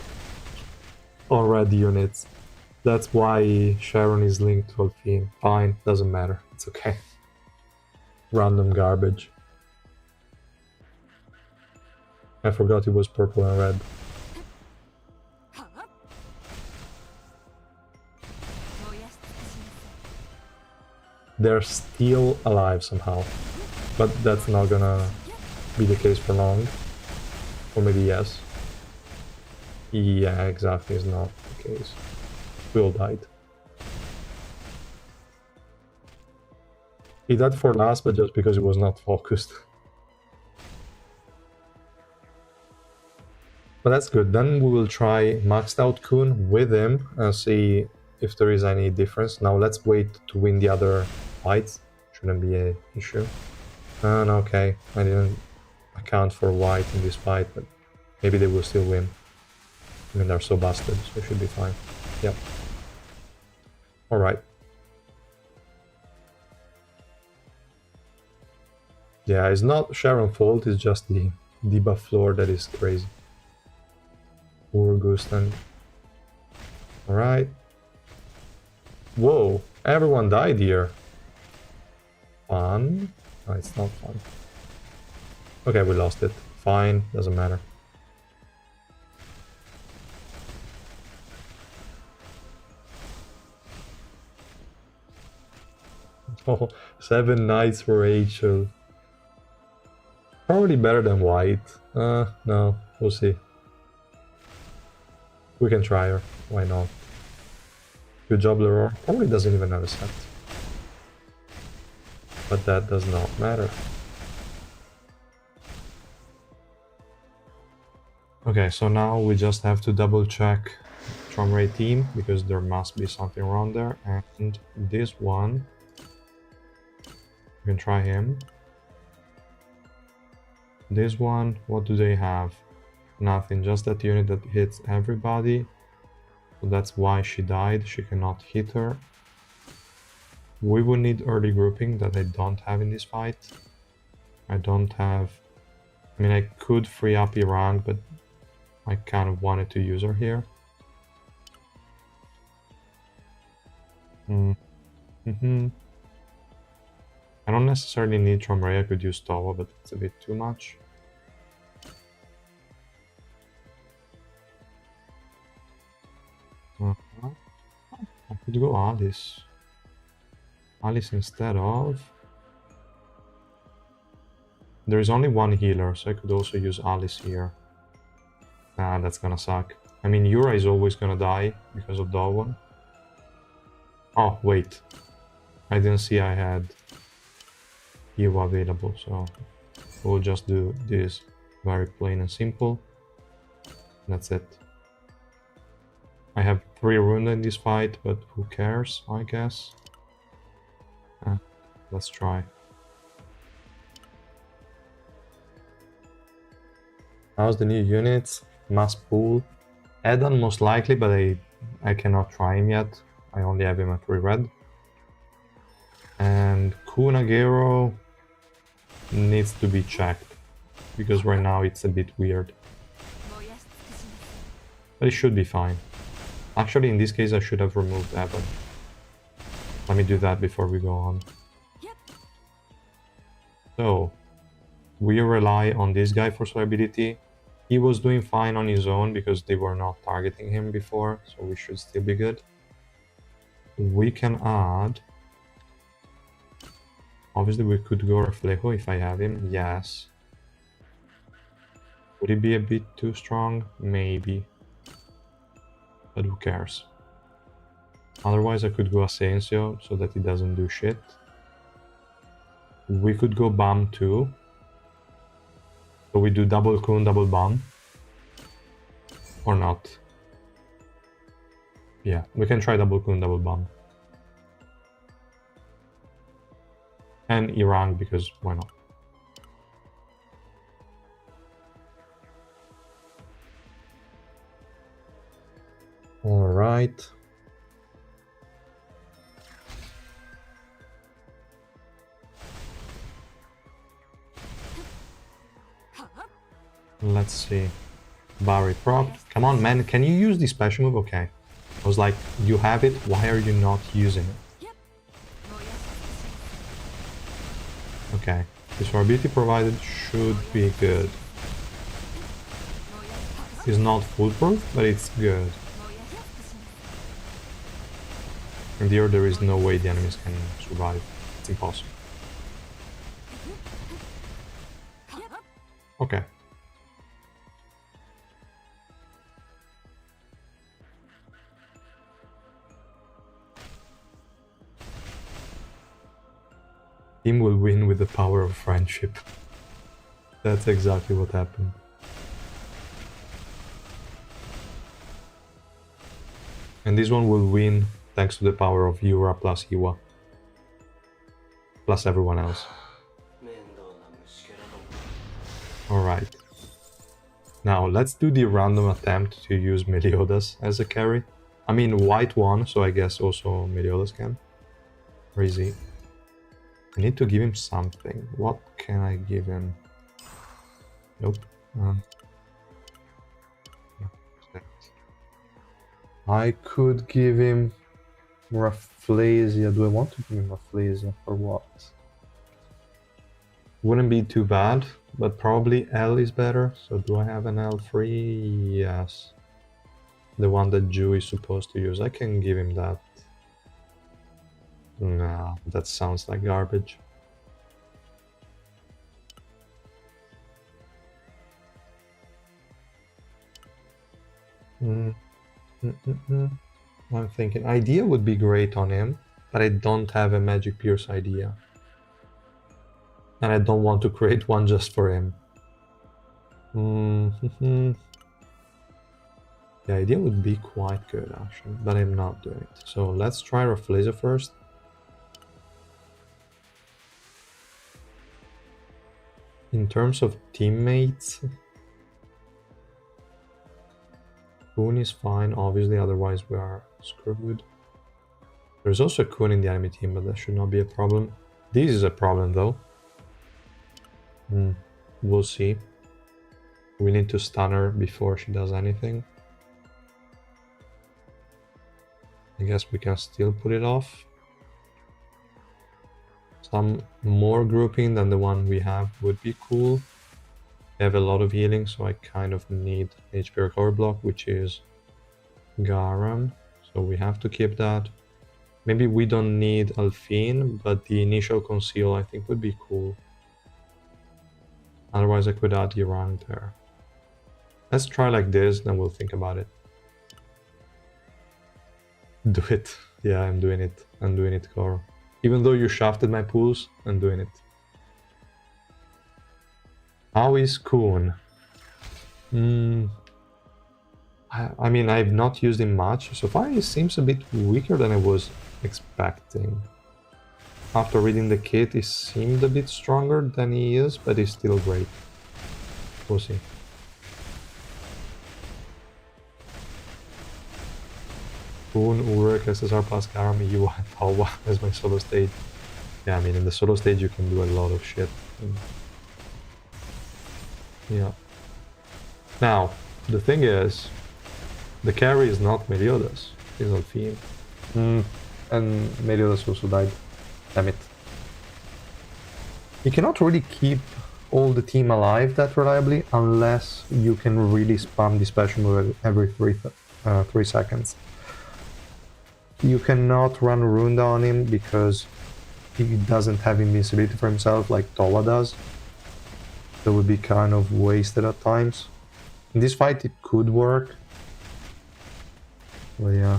on red units. That's why Sharon is linked to Alfine. Fine, doesn't matter, it's okay. Random garbage. I forgot it was purple and red. They're still alive somehow, but that's not gonna be the case for long. Or maybe yes. Yeah, exactly, is not the case. We all died. He died for last, but just because he was not focused. But that's good. Then we will try maxed out Coon with him and see if there is any difference. Now let's wait to win the other fights. Shouldn't be an issue. And okay, I didn't account for white in this fight, but maybe they will still win. I mean, they're so busted, so it should be fine. Yep. Alright. Yeah, it's not Sharon's fault, it's just the debuff floor that is crazy. Poor Gustang. Alright. Whoa, everyone died here. Fun? No, it's not fun. Okay, we lost it. Fine, doesn't matter. Oh, 7 knights for Rachel. Probably better than white. No, we'll see. We can try her. Why not? Good job, Leroy. Probably doesn't even have a set. But that does not matter. Okay, so now we just have to double check Tromray team, because there must be something wrong there. And this one, we can try him. This one, what do they have? Nothing, just that unit that hits everybody. So that's why she died, she cannot hit her. We will need early grouping that I don't have in this fight. I don't have... I mean, I could free up Iran, but I kind of wanted to use her here. I don't necessarily need Tromray, I could use Towa, but it's a bit too much. I could go Alice. Alice instead of... There is only one healer, so I could also use Alice here. Nah, that's gonna suck. I mean, Yura is always gonna die because of that one. Oh, wait. I didn't see I had Ewa available, so we'll just do this very plain and simple. That's it. I have 3 Runda in this fight, but who cares, I guess. Let's try. How's the new units? Mass pool. Edahn most likely, but I cannot try him yet. I only have him at 3 red. And Khun needs to be checked, because right now it's a bit weird. But it should be fine. Actually, in this case, I should have removed Edahn. Let me do that before we go on. So, we rely on this guy for viability. He was doing fine on his own because they were not targeting him before, so we should still be good. We can add... Obviously, we could go Reflejo if I have him, yes. Would it be a bit too strong? Maybe. But who cares? Otherwise, I could go Asensio so that he doesn't do shit. We could go Bam too. So we do double Coon, double Bam. Or not. Yeah, we can try double Coon, double Bam. And Iran, because why not? Alright. Let's see. Barry prop. Come on, man. Can you use the special move? Okay. I was like, you have it. Why are you not using it? Okay. This viability provided should be good. It's not foolproof, but it's good. And here there is no way the enemies can survive. It's impossible. Okay. Team will win with the power of friendship. That's exactly what happened. And this one will win thanks to the power of Yura plus Iwa. Plus everyone else. Alright. Now let's do the random attempt to use Meliodas as a carry. I mean, white won, so I guess also Meliodas can. Where is he? I need to give him something. What can I give him? Nope. I could give him Rafflesia. Do I want to give him Rafflesia for what? Wouldn't be too bad, but probably L is better. So do I have an L free? Yes. The one that Ju is supposed to use. I can give him that. Nah, that sounds like garbage. I'm thinking idea would be great on him, but I don't have a magic pierce idea. And I don't want to create one just for him. The idea would be quite good actually, but I'm not doing it. So let's try Rafflesia first. In terms of teammates, Coon is fine, obviously, otherwise we are screwed. There's also a Coon in the enemy team, but that should not be a problem. This is a problem though. We'll see. We need to stun her before she does anything. I guess we can still put it off. Some more grouping than the one we have would be cool. I have a lot of healing, so I kind of need HP recovery block, which is Garam. So we have to keep that. Maybe we don't need Alfine, but the initial conceal I think would be cool. Otherwise I could add Yerang there. Let's try like this, then we'll think about it. Do it. Yeah, I'm doing it. I'm doing it, Koro. Even though you shafted my pools, I'm doing it. How is Coon? I mean, I've not used him much. So far he seems a bit weaker than I was expecting. After reading the kit, he seemed a bit stronger than he is, but he's still great. We'll see. Coon, Uruk, SSR plus Garam, EU, Tawa as my solo stage. Yeah, I mean, in the solo stage you can do a lot of shit. Yeah. Now, the thing is, the carry is not Meliodas, it's Alfine. And Meliodas also died. Damn it. You cannot really keep all the team alive that reliably unless you can really spam the special move every 3 seconds. You cannot run Runda on him because he doesn't have invincibility for himself like Towa does. That would be kind of wasted at times. In this fight it could work. But yeah.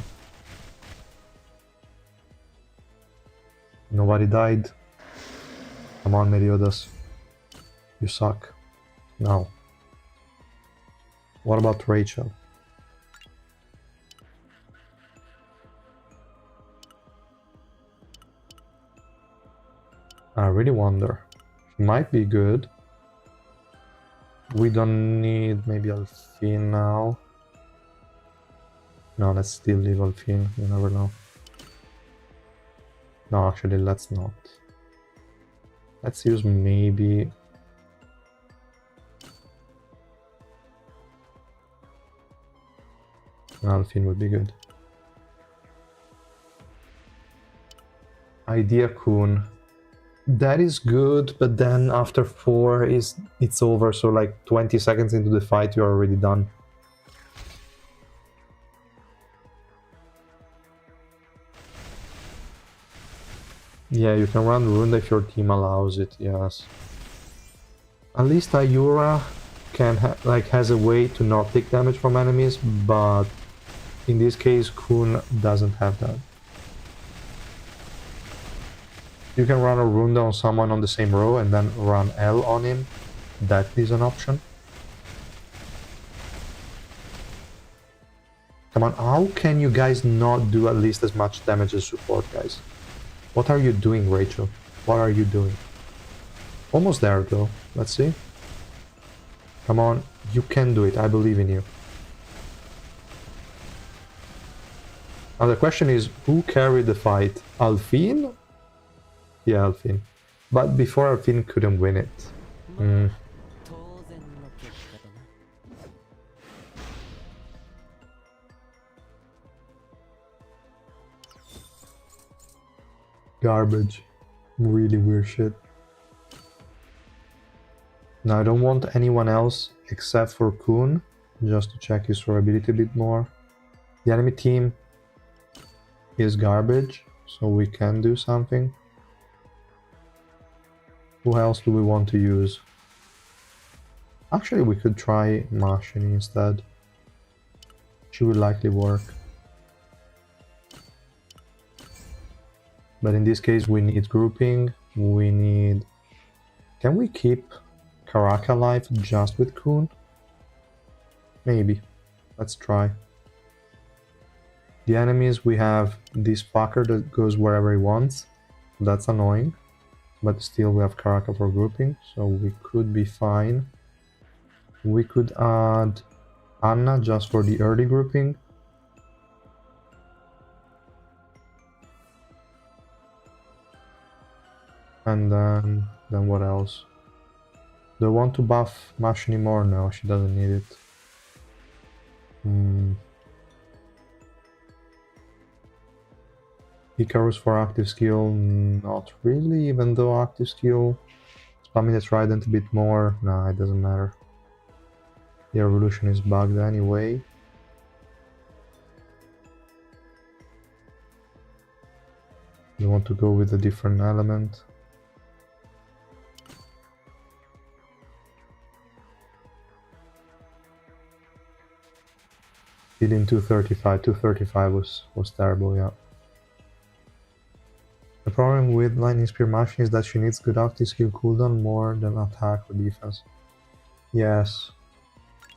Nobody died. Come on, Meliodas. You suck. Now. What about Rachel? I really wonder. She might be good. We don't need maybe Alfine now. No, let's still leave Alfine. You never know. No, actually, let's not. Let's use maybe... Alfine would be good. Idea Coon. That is good, but then after 4 it's over, so like 20 seconds into the fight you're already done. Yeah, you can run Runda if your team allows it, yes. At least Ayura can has a way to not take damage from enemies, but in this case Khun doesn't have that. You can run a Runda on someone on the same row and then run L on him. That is an option. Come on, how can you guys not do at least as much damage as support, guys? What are you doing, Rachel? What are you doing? Almost there, though. Let's see. Come on, you can do it. I believe in you. Now the question is, who carried the fight? Alfine? Yeah, Alfine. But before Alfine couldn't win it. Garbage. Really weird shit. Now I don't want anyone else except for Coon, just to check his durability a bit more. The enemy team is garbage, so we can do something. Who else do we want to use? Actually, we could try Mashini instead. She would likely work. But in this case, we need grouping. We need... Can we keep Karaka alive just with Coon? Maybe. Let's try. The enemies, we have this fucker that goes wherever he wants. That's annoying. But still we have Karaka for grouping, so we could be fine. We could add Anna just for the early grouping. And then what else? Do I want to buff Mash anymore? No, she doesn't need it. Icarus for active skill? Not really, even though active skill... Spamming the trident a bit more? Nah, it doesn't matter. The evolution is bugged anyway. You want to go with a different element. Healing 235. 235 was terrible, yeah. The problem with Lightning Spear Mashing is that she needs good active skill cooldown more than attack or defense. Yes.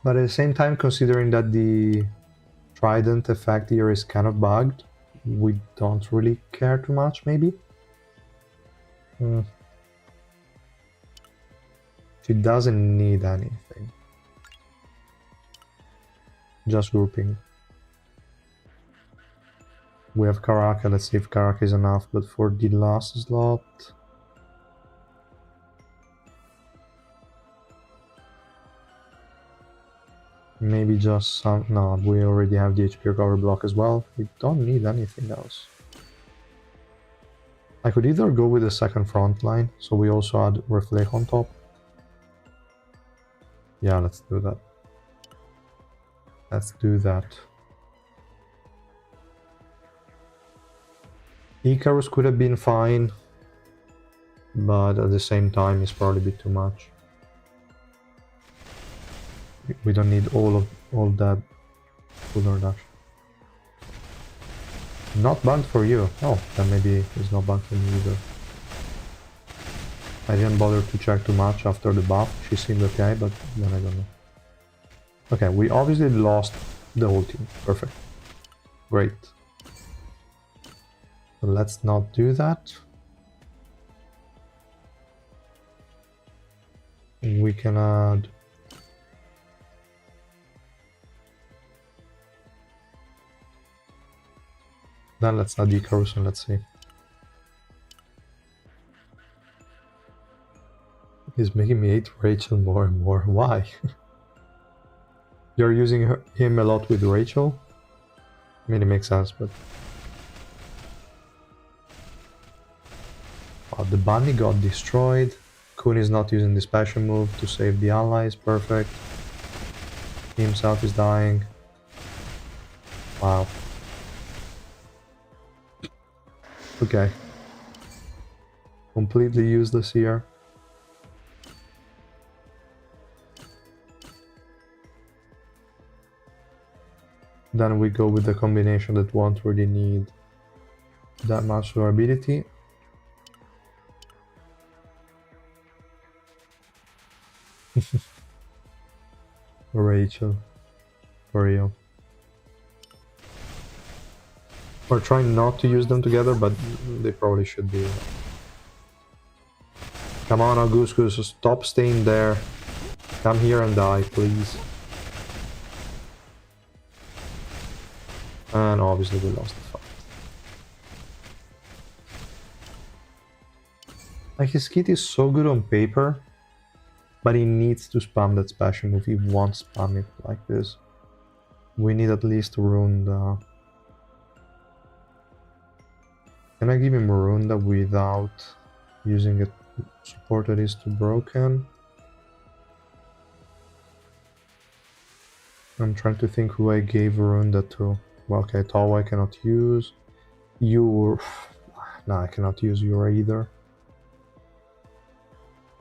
But at the same time, considering that the Trident effect here is kind of bugged, we don't really care too much, maybe? She doesn't need anything. Just grouping. We have Karaka, let's see if Karaka is enough, but for the last slot... Maybe just some... No, we already have the HP recovery block as well. We don't need anything else. I could either go with the second front line, so we also add Reflect on top. Yeah, let's do that. Let's do that. Icarus could have been fine, but at the same time it's probably a bit too much. We don't need all that full reduction. Not bugged for you. Oh, then maybe it's not bugged for me either. I didn't bother to check too much after the buff. She seemed okay, but then I don't know. Okay, we obviously lost the whole team. Perfect. Great. So let's not do that. We can add... Then let's add Icarus and let's see. He's making me hate Rachel more and more. Why? You're using him a lot with Rachel? I mean, it makes sense, but... Oh, the bunny got destroyed. Coon is not using the special move to save the allies. Perfect. He himself is dying. Wow. Okay. Completely useless here. Then we go with the combination that won't really need that much durability. Rachel. For real. We're trying not to use them together, but they probably should be. Come on, Augustus, stop staying there. Come here and die, please. And obviously we lost the fight. Like, his kit is so good on paper, but he needs to spam that special move. He won't spam it like this. We need at least Runda. Can I give him Runda without using a support that is too broken? I'm trying to think who I gave Runda to. Well, okay, Tawa I cannot use. Yor... No, I cannot use Yor either.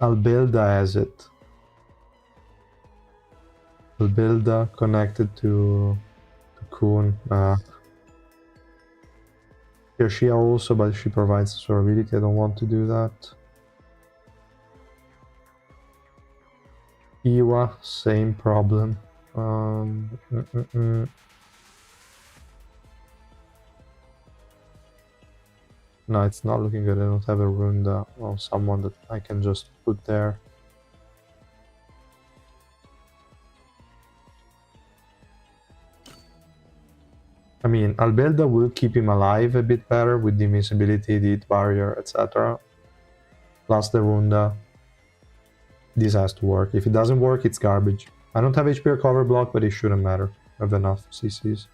Albelda has it. Albelda connected to Coon. Here, Shia also, but she provides survivability. I don't want to do that. Iwa, same problem. No, it's not looking good. I don't have a Runda or someone that I can just put there. I mean, Albelda will keep him alive a bit better with the invincibility, the hit barrier, etc. Plus the Runda. This has to work. If it doesn't work, it's garbage. I don't have HP or cover block, but it shouldn't matter. I have enough CCs.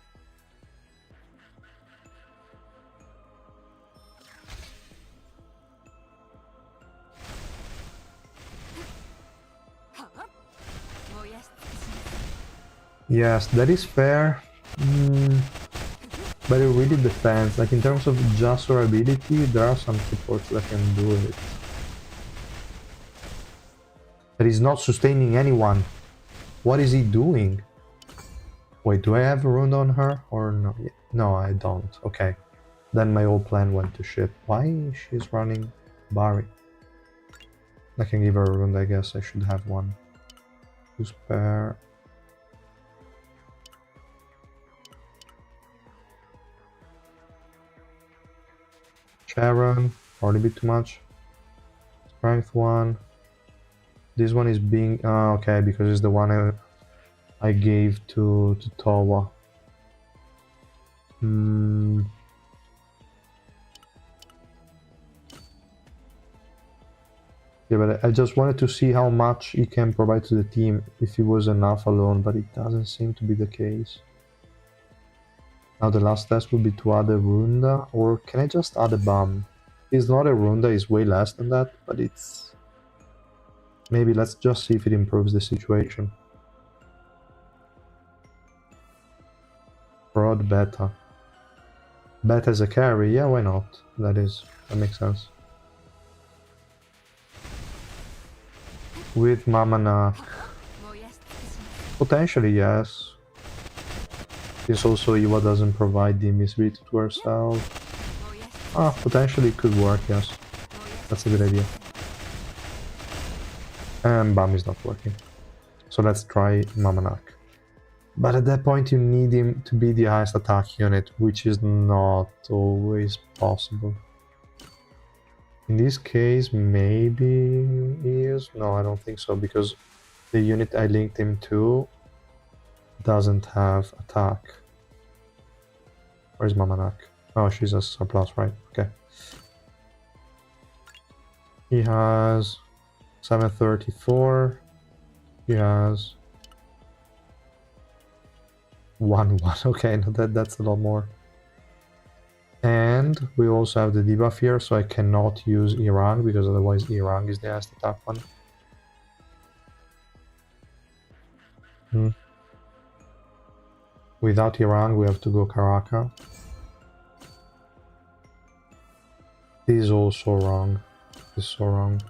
Yes, that is fair. But it really depends. Like in terms of just survivability, there are some supports that can do it. But he's not sustaining anyone. What is he doing? Wait, do I have a rune on her or no? No, I don't. Okay. Then my whole plan went to shit. Why she's running Barry? I can give her a rune, I guess. I should have one. To spare. Sharon, already a bit too much. Strength 1. This one is being... okay, because it's the one I gave to Towa. Yeah, but I just wanted to see how much he can provide to the team if he was enough alone, but it doesn't seem to be the case. Now the last test would be to add a Runda, or can I just add a bomb? It's not a Runda, it's way less than that, but it's... Maybe let's just see if it improves the situation. Broad beta. Beta as a carry, yeah, why not? That makes sense. With Mamana. Potentially, yes. Since also Iwa doesn't provide the invisibility to herself. Potentially it could work, yes. That's a good idea. And Bam is not working. So let's try Mamanak. But at that point you need him to be the highest attack unit, which is not always possible. In this case, maybe he is? No, I don't think so, because the unit I linked him to doesn't have attack. Where's Mamanak? Oh, she's a surplus, right? Okay. He has 734. He has 1-1. Okay, no, that's a lot more. And we also have the debuff here, so I cannot use Irang, because otherwise Irang is the highest attack one. Without Irang, we have to go Karaka. This is also wrong. This is so wrong.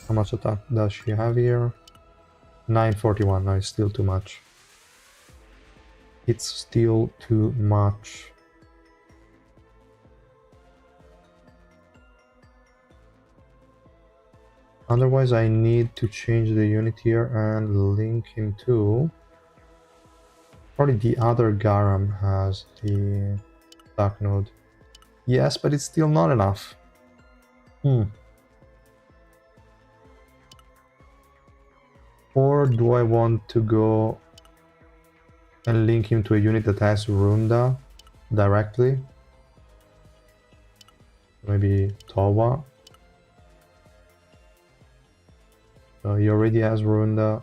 How much attack does she have here? 941. No, it's still too much. It's still too much. Otherwise, I need to change the unit here and link him to... Probably the other Garam has the attack node. Yes, but it's still not enough. Or do I want to go and link him to a unit that has Runda directly? Maybe Towa. So he already has Runda.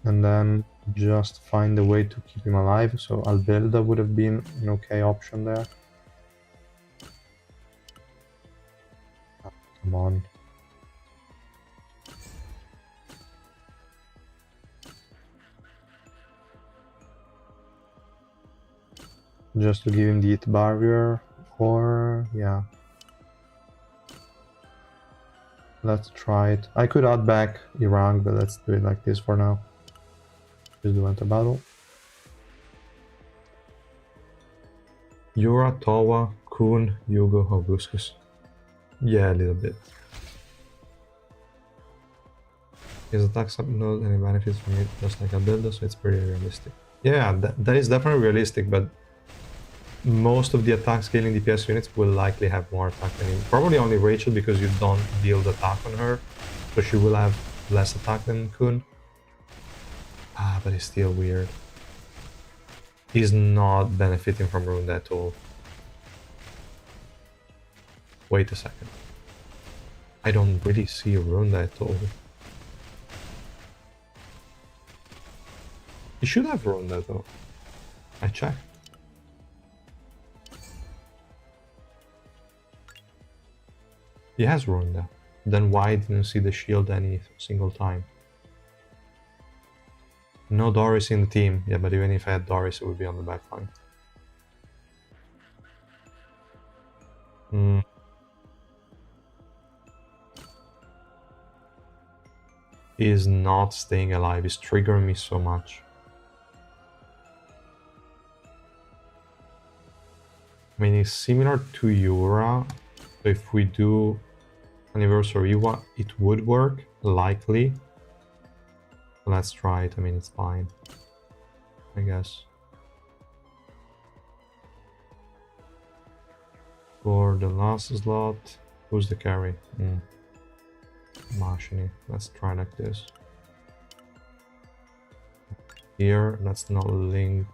And then just find a way to keep him alive. So Albelda would have been an okay option there. Oh, come on. Just to give him the hit barrier, or yeah. Let's try it. I could add back Irang, but let's do it like this for now. Just do enter battle. Yura, Towa, Coon, Yugo, Augustus. Yeah, a little bit. His attacks have not any benefits from it, just like a builder, so it's pretty realistic. Yeah, that is definitely realistic, but most of the attack scaling DPS units will likely have more attack than you. Probably only Rachel because you don't build attack on her, so she will have less attack than Khun. Ah, but it's still weird. He's not benefiting from Rune at all. Wait a second. I don't really see Rune at all. He should have Rune though. I checked. He has Rune. Then why didn't you see the shield any single time? No Doris in the team. Yeah, but even if I had Doris, it would be on the back line. He is not staying alive. He's triggering me so much. I mean, it's similar to Yura. So if we do Anniversary Iwa, it would work, likely. Let's try it. I mean, it's fine, I guess. For the last slot, who's the carry? Mashini. Let's try like this. Here, let's not link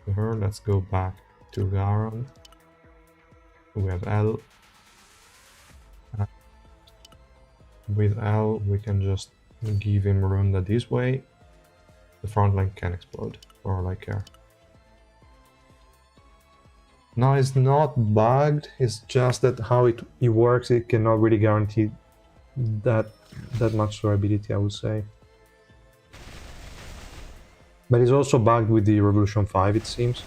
to her. Let's go back to Garan. We have L. With L, we can just give him Runda this way. The front line can explode, for all I care. No, it's not bugged. It's just that how it works, it cannot really guarantee that much durability, I would say. But it's also bugged with the Revolution 5, it seems.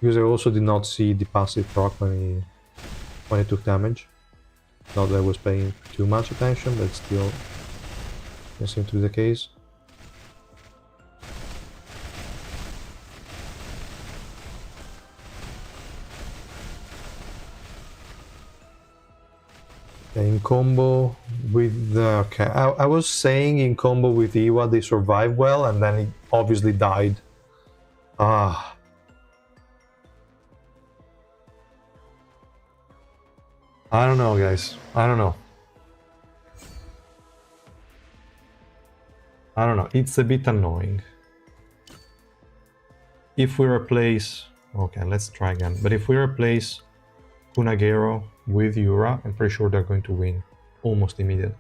Because I also did not see the passive proc when he took damage. Not that I was paying too much attention, but still it seemed to be the case. In combo with the... Okay, I was saying in combo with Iwa they survived well, and then he obviously died. Ah. I don't know, guys. I don't know. It's a bit annoying. If we replace... Okay, let's try again. But if we replace Kunagero with Yura, I'm pretty sure they're going to win almost immediately.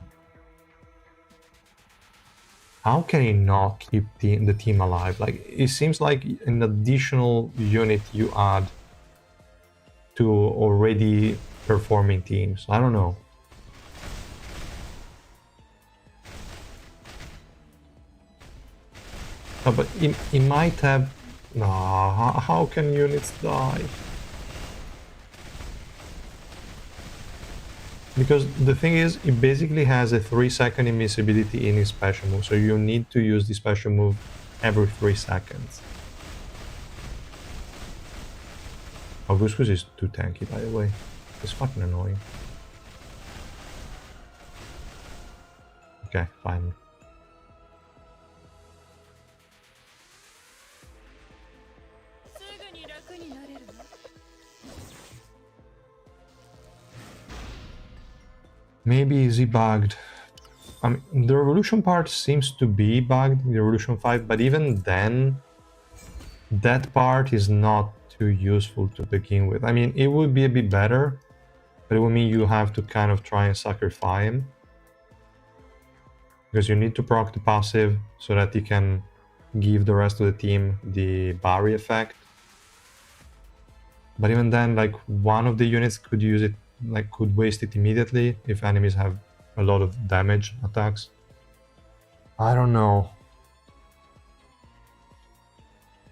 How can he not keep the team alive? Like, it seems like an additional unit you add to already performing teams. I don't know. Oh, but he might have... No, how can units die? Because the thing is, it basically has a 3-second invincibility in his special move, so you need to use the special move every 3 seconds. Augustus is too tanky, by the way. It's fucking annoying. Okay, fine. Maybe is he bugged? I mean, the Revolution part seems to be bugged in the Revolution 5, but even then, that part is not too useful to begin with. I mean, it would be a bit better, but it would mean you have to kind of try and sacrifice him. Because you need to proc the passive so that he can give the rest of the team the Barry effect. But even then, like, one of the units could use it, like, could waste it immediately if enemies have a lot of damage attacks. I don't know.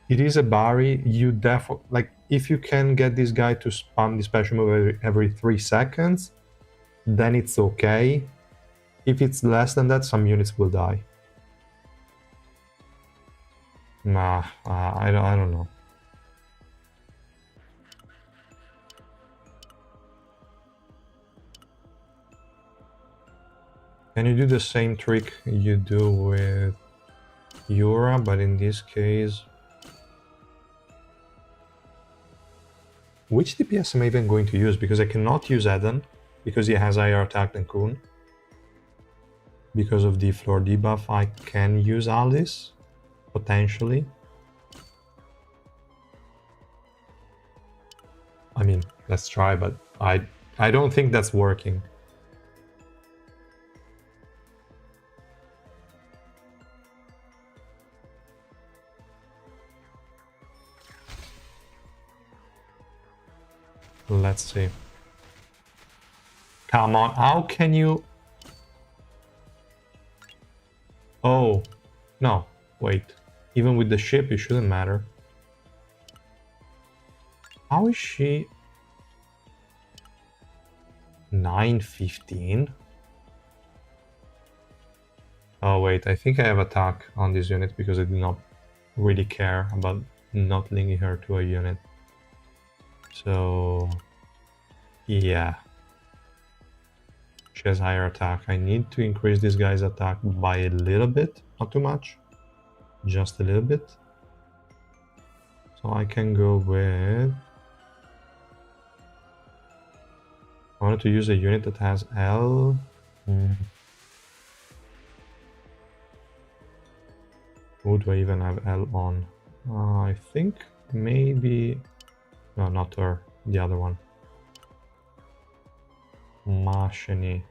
It is a Barry. You definitely, like, if you can get this guy to spam the special move every 3 seconds, then it's okay. If it's less than that, some units will die. Nah, I don't know. Can you do the same trick you do with Yura, but in this case... Which DPS am I even going to use? Because I cannot use Edahn, because he has higher attack than Coon. Because of the floor debuff, I can use Alice, potentially. I mean, let's try, but I don't think that's working. Let's see. Come on, how can you... Oh, no, wait. Even with the ship, it shouldn't matter. How is she... 915? Oh wait, I think I have attack on this unit because I did not really care about not linking her to a unit. So... yeah. She has higher attack. I need to increase this guy's attack by a little bit, not too much. Just a little bit. So I can go with... I wanted to use a unit that has L. Who do I even have L on? I think maybe... No, not her. The other one. Machini.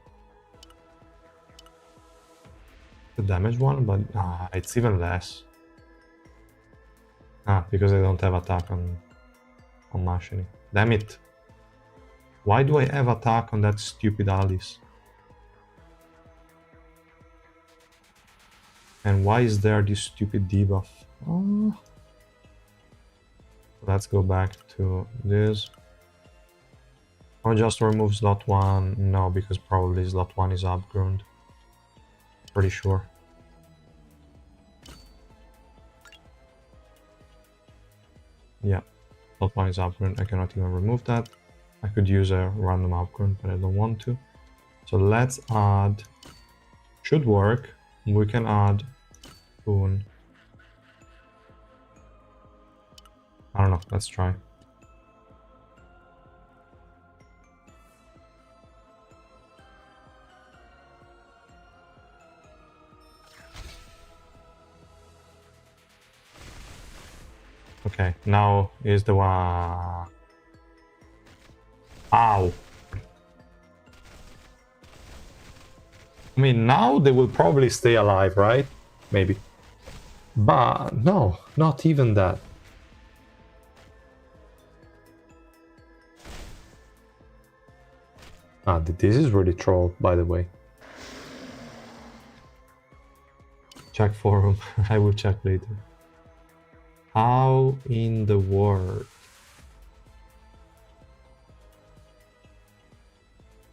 The damage one, but it's even less. Because I don't have attack on Machini. Damn it! Why do I have attack on that stupid Alice? And why is there this stupid debuff? Let's go back to this. Or just remove slot 1. No, because probably slot 1 is upgrown. Pretty sure. Yeah, slot 1 is upgrown. I cannot even remove that. I could use a random upgrown, but I don't want to. So let's add... Should work. We can add Coon. I don't know, let's try. Okay, now is the one. Ow. I mean, now they will probably stay alive, right? Maybe. But no, not even that. This is really troll, by the way. Check forum. I will check later. How in the world?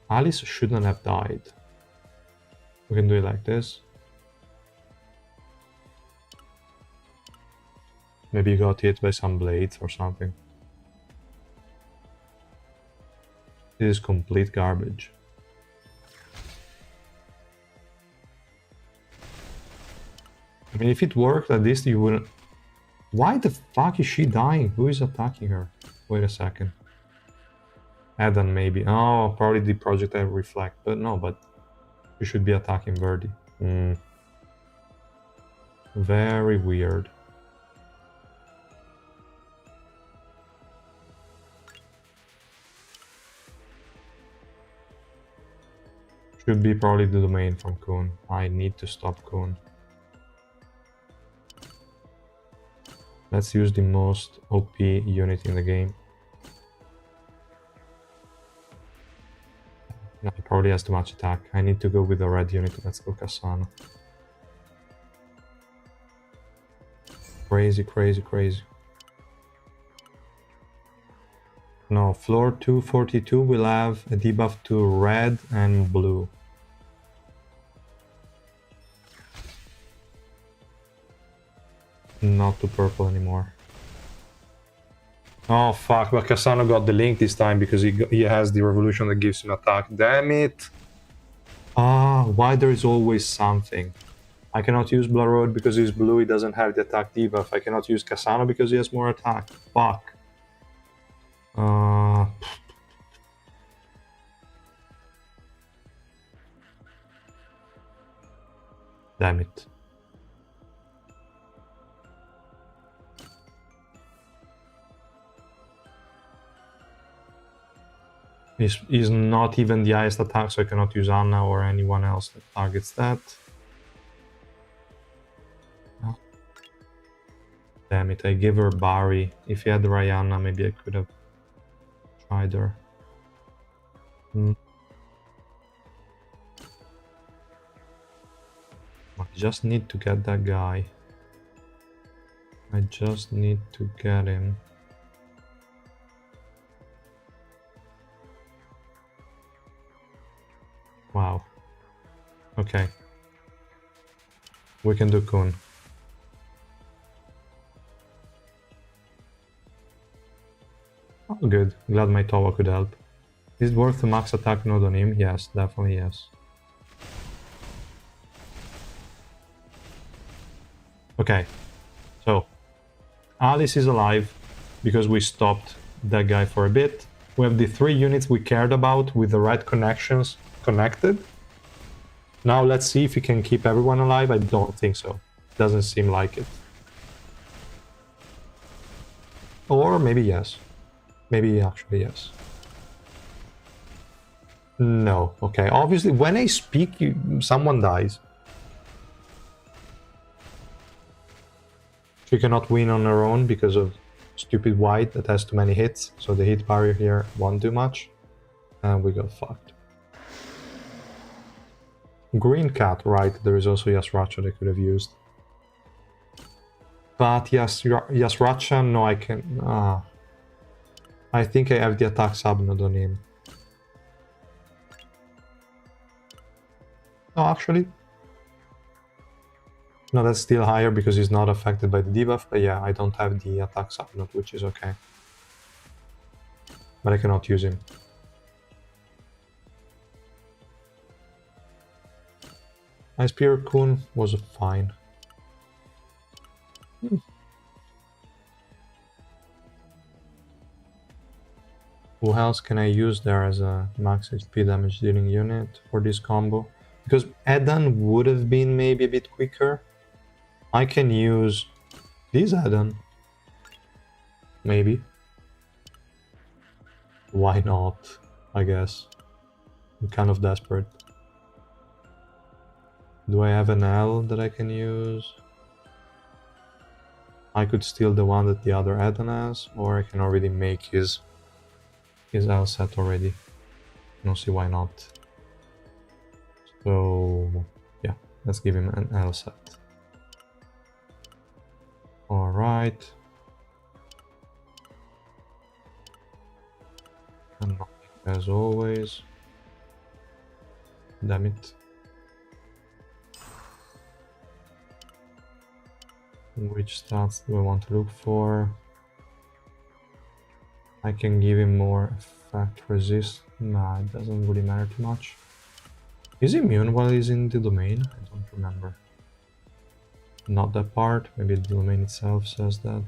Alice shouldn't have died. We can do it like this. Maybe you got hit by some blades or something. This is complete garbage. I mean, if it worked at least you wouldn't... Why the fuck is she dying? Who is attacking her? Wait a second. Edahn maybe. Oh, probably the projectile reflect. But no, but you should be attacking Verdi. Very weird. Should be probably the domain from Coon. I need to stop Coon. Let's use the most OP unit in the game. No, it probably has too much attack. I need to go with the red unit. Let's go Kasana. Crazy, crazy, crazy. No, floor 242 will have a debuff to red and blue. Not to purple anymore. Oh fuck, but Kasano got the link this time because he has the revolution that gives him attack. Damn it! Ah, why there is always something. I cannot use Blood because he's blue, he doesn't have the attack debuff. I cannot use Kasano because he has more attack. Fuck. Uh, damn it. He's not even the highest attack, so I cannot use Anna or anyone else that targets that. Oh. Damn it, I gave her Barry. If he had Rayana, maybe I could have tried her. I just need to get that guy. I just need to get him. Wow. Okay. We can do Coon. Oh, good. Glad my Towa could help. Is it worth the max attack node on him? Yes, definitely yes. Okay. So, Alice is alive because we stopped that guy for a bit. We have the 3 units we cared about with the right connections connected. Now let's see if we can keep everyone alive. I don't think so. Doesn't seem like it. Or maybe yes. Maybe actually yes. No. Okay. Obviously, when I speak, someone dies. She cannot win on her own because of stupid white that has too many hits. So the hit barrier here won't do much. And we got fucked. Green cat, right. There is also Yasracha they could have used. But Yasracha, no, I can... I think I have the attack subnode on him. No, actually. No, that's still higher because he's not affected by the debuff. But yeah, I don't have the attack subnode, which is okay. But I cannot use him. My Spear Coon was fine. Who else can I use there as a max HP damage dealing unit for this combo? Because Edahn would have been maybe a bit quicker. I can use this Edahn. Maybe. Why not? I guess. I'm kind of desperate. Do I have an L that I can use? I could steal the one that the other Edahn has, or I can already make his L set already. I don't see why not. So yeah, let's give him an L set. Alright. And as always. Damn it. Which stats do I want to look for? I can give him more effect resist. Nah, it doesn't really matter too much. Is he immune while he's in the domain? I don't remember. Not that part. Maybe the domain itself says that.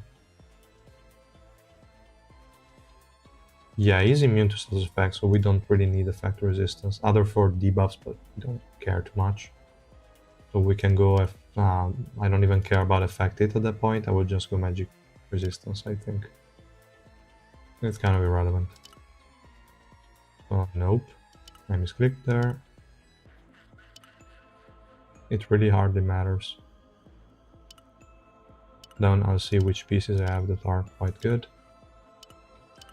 Yeah, he's immune to status effects, so we don't really need effect resistance. Other for debuffs, but we don't care too much. So we can go if I don't even care about effect hit at that point. I would just go magic resistance, I think. It's kind of irrelevant. Oh, nope. I misclicked there. It really hardly matters. Then I'll see which pieces I have that are quite good.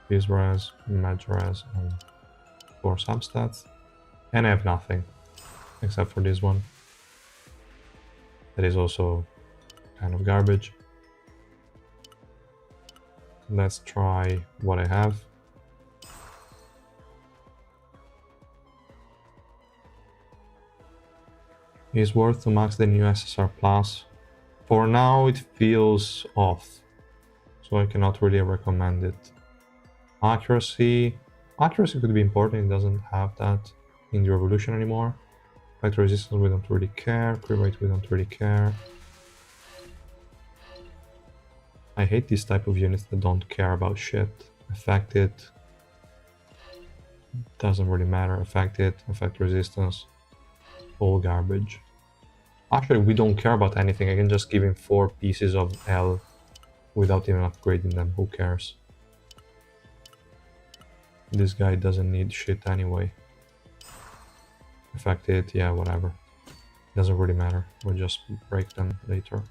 Peace res, Mage res, and 4 substats. And I have nothing, except for this one. That is also kind of garbage. Let's try what I have. Is worth to max the new SSR plus. For now it feels off, so I cannot really recommend it. Accuracy could be important, it doesn't have that in the Revolution anymore. Fight resistance, we don't really care. Crit rate, we don't really care. I hate these type of units that don't care about shit. Affect it. Doesn't really matter. Affect it. Affect resistance. All garbage. Actually, we don't care about anything. I can just give him 4 pieces of L without even upgrading them. Who cares? This guy doesn't need shit anyway. Affect it. Yeah, whatever. Doesn't really matter. We'll just break them later.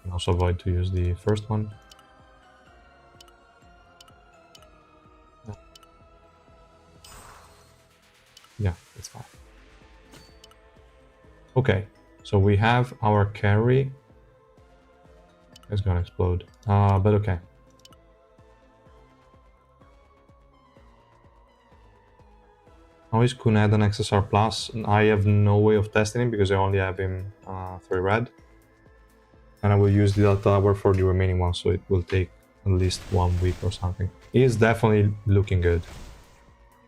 And also avoid to use the first one. Yeah, it's fine. Okay, so we have our carry. It's gonna explode. But okay. How is Khun Edahn XSR Plus? I have no way of testing him because I only have him 3 red. And I will use the Delta Tower for the remaining one, so it will take at least 1 week or something. He is definitely looking good.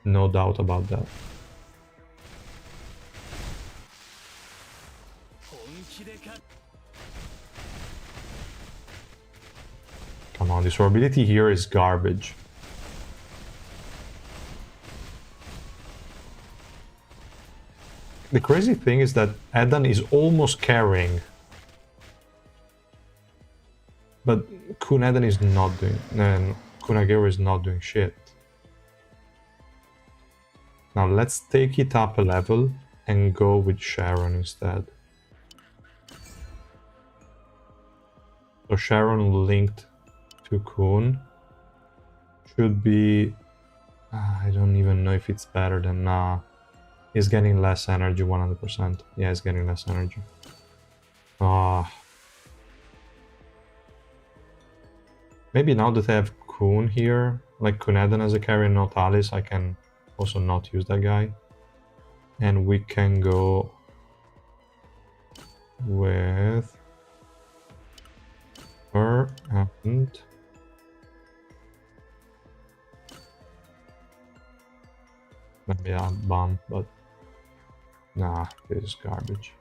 No doubt about that. Come on, this durability here is garbage. The crazy thing is that Edahn is almost carrying. But Khun Edahn is not doing, and Khun is not doing shit. Now let's take it up a level and go with Sharon instead. So Sharon linked to Coon should be... I don't even know if it's better than... he's getting less energy, 100%. Yeah, he's getting less energy. Maybe now that I have Coon here, like Khun Edahn as a carry and not Alice, I can also not use that guy. And we can go with her and maybe a bomb, but nah, this is garbage.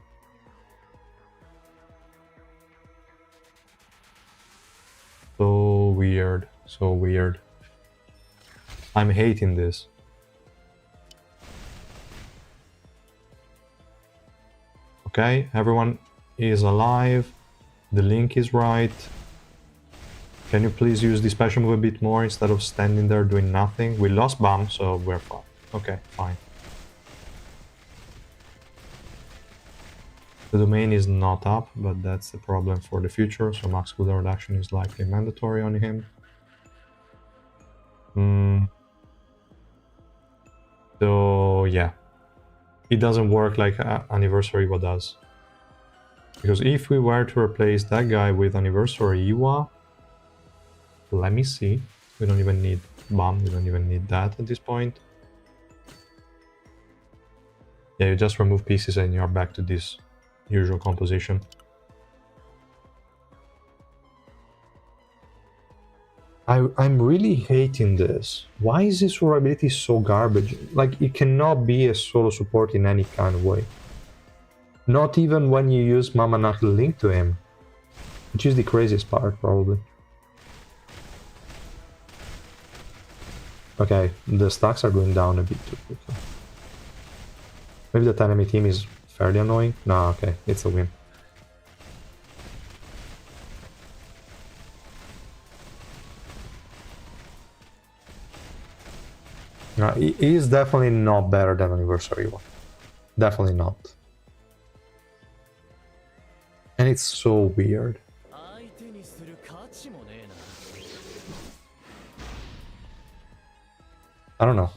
So weird, so weird. I'm hating this. Okay, everyone is alive. The link is right. Can you please use the special move a bit more instead of standing there doing nothing? We lost bomb, so we're fine. Okay, fine. The domain is not up, but that's a problem for the future, so max cooldown reduction is likely mandatory on him. So yeah, it doesn't work like Anniversary Iwa does. Because if we were to replace that guy with Anniversary Iwa, let me see, we don't even need bomb, we don't even need that at this point. Yeah, you just remove pieces and you're back to this usual composition. I'm really hating this. Why is this durability so garbage? Like, it cannot be a solo support in any kind of way. Not even when you use Mama Knuckle link to him. Which is the craziest part, probably. Okay, the stacks are going down a bit too quickly. Maybe that enemy team is fairly annoying. No, okay, it's a win. It is definitely not better than Anniversary one. Definitely not. And it's so weird. I don't know.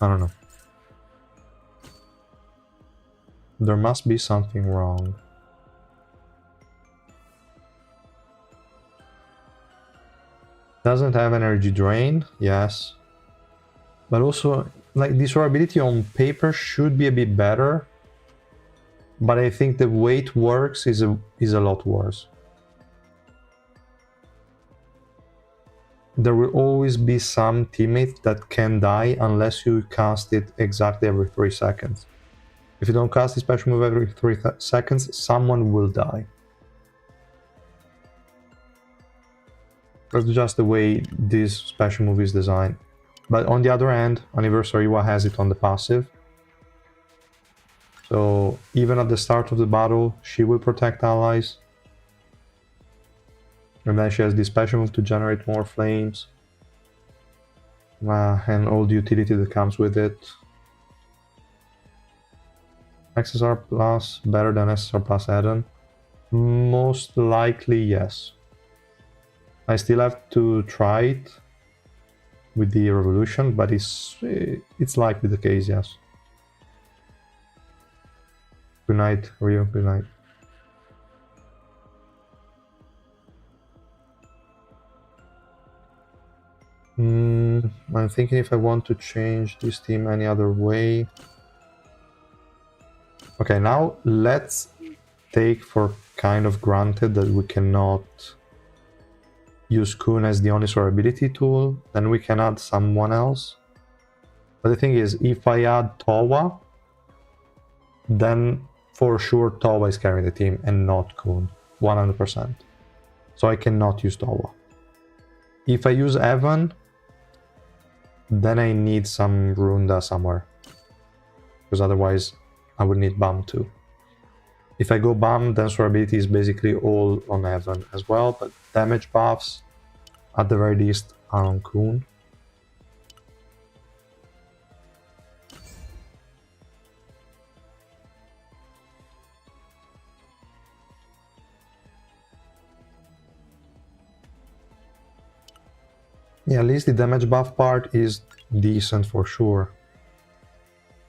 I don't know. There must be something wrong. Doesn't have energy drain, yes. But also, like, this durability on paper should be a bit better. But I think the way it works is a lot worse. there will always be some teammate that can die unless you cast it exactly every 3 seconds. If you don't cast the special move every 3 seconds, someone will die. That's just the way this special move is designed. But on the other hand, Anniversary Iwa has it on the passive. So even at the start of the battle, she will protect allies. And then she has the special move to generate more flames. And all the utility that comes with it. XSR plus better than SSR plus Edahn? Most likely yes. I still have to try it with the Revolution, but it's likely the case, yes. Good night, Rio, good night. I'm thinking if I want to change this team any other way. Okay, now let's take for kind of granted that we cannot use Coon as the only survivability tool, then we can add someone else. But the thing is, if I add Towa, then for sure Towa is carrying the team and not Coon, 100%. So I cannot use Towa. If I use Edahn, then I need some Runda somewhere, because otherwise I would need BAM too. If I go BAM, then survivability is basically all on Edahn as well, but damage buffs, at the very least, are on Coon. Yeah, at least the damage buff part is decent for sure.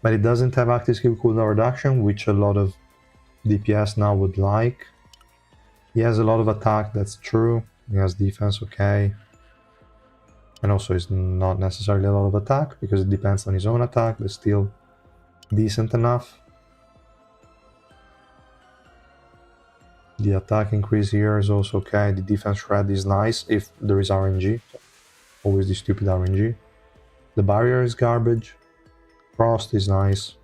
But it doesn't have active skill cooldown reduction, which a lot of DPS now would like. He has a lot of attack, that's true. He has defense, okay. And also it's not necessarily a lot of attack, because it depends on his own attack, but still decent enough. The attack increase here is also okay. The defense shred is nice if there is RNG. Always the stupid RNG. The barrier is garbage. Frost is nice.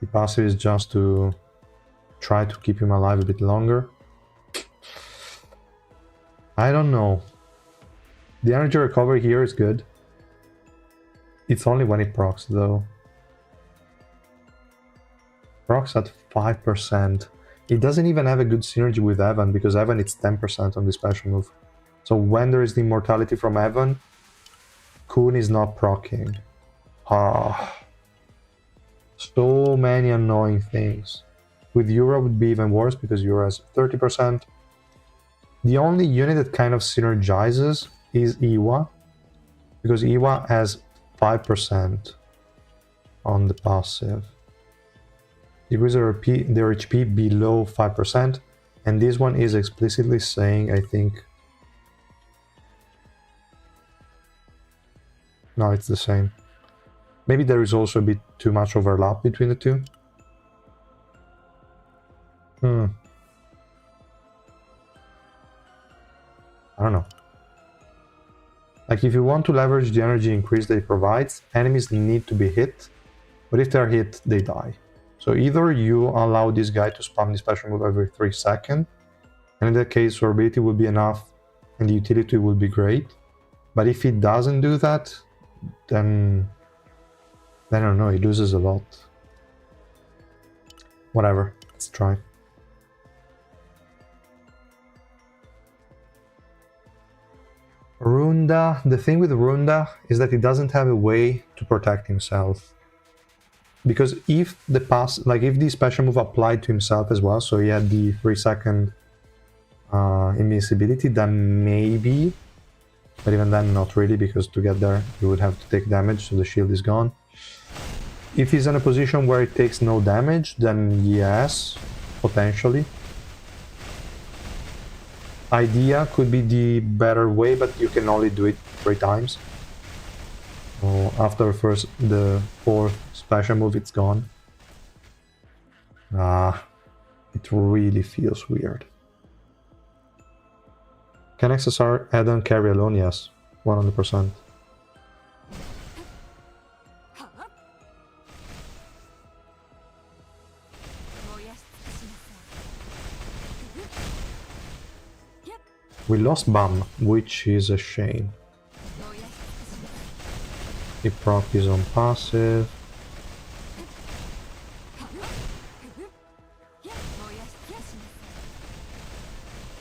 The passive is just to try to keep him alive a bit longer. I don't know. The energy recovery here is good. It's only when it procs though. Procs at 5%. It doesn't even have a good synergy with Edahn, because Edahn it's 10% on the special move. So when there is the immortality from Edahn, Coon is not proccing. Ah. So many annoying things. With Yura would be even worse, because Yura has 30%. The only unit that kind of synergizes is Iwa, because Iwa has 5% on the passive. Decrease their HP below 5%, and this one is explicitly saying, I think... No, it's the same. Maybe there is also a bit too much overlap between the two. I don't know. Like, if you want to leverage the energy increase that it provides, enemies need to be hit, but if they're hit, they die. So either you allow this guy to spam the special move every 3 seconds, and in that case, survivability will be enough and the utility will be great. But if he doesn't do that, then I don't know, he loses a lot. Whatever, let's try. Runda, the thing with Runda is that he doesn't have a way to protect himself. Because if if the special move applied to himself as well, so he had the 3-second invincibility, then maybe, but even then not really, because to get there you would have to take damage, so the shield is gone. If he's in a position where it takes no damage, then yes, potentially. Idea could be the better way, but you can only do it 3 times. So after the 4th special move, it's gone. It really feels weird. Can XSR Edahn carry alone? Yes, 100%. We lost Bam, which is a shame. He proc his own passive.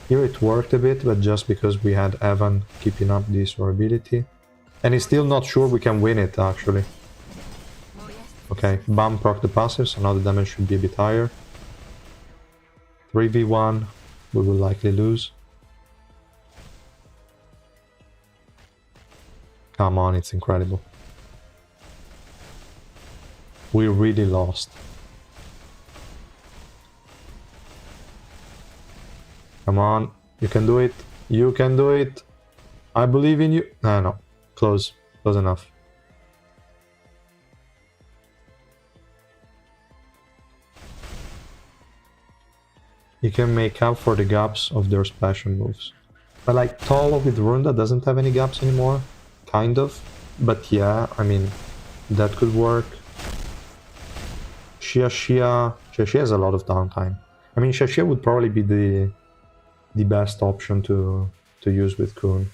Here it worked a bit, but just because we had Edahn keeping up this ability. And he's still not sure we can win it, actually. Okay, Bam proc the passive, so now the damage should be a bit higher. 3v1, we will likely lose. Come on, it's incredible. We really lost. Come on, you can do it. You can do it. I believe in you. No, close. Close enough. You can make up for the gaps of their special moves. But like Tall with Runda doesn't have any gaps anymore. Kind of. But yeah, I mean, that could work. Xia has a lot of downtime. I mean, Xia would probably be the best option to use with Coon.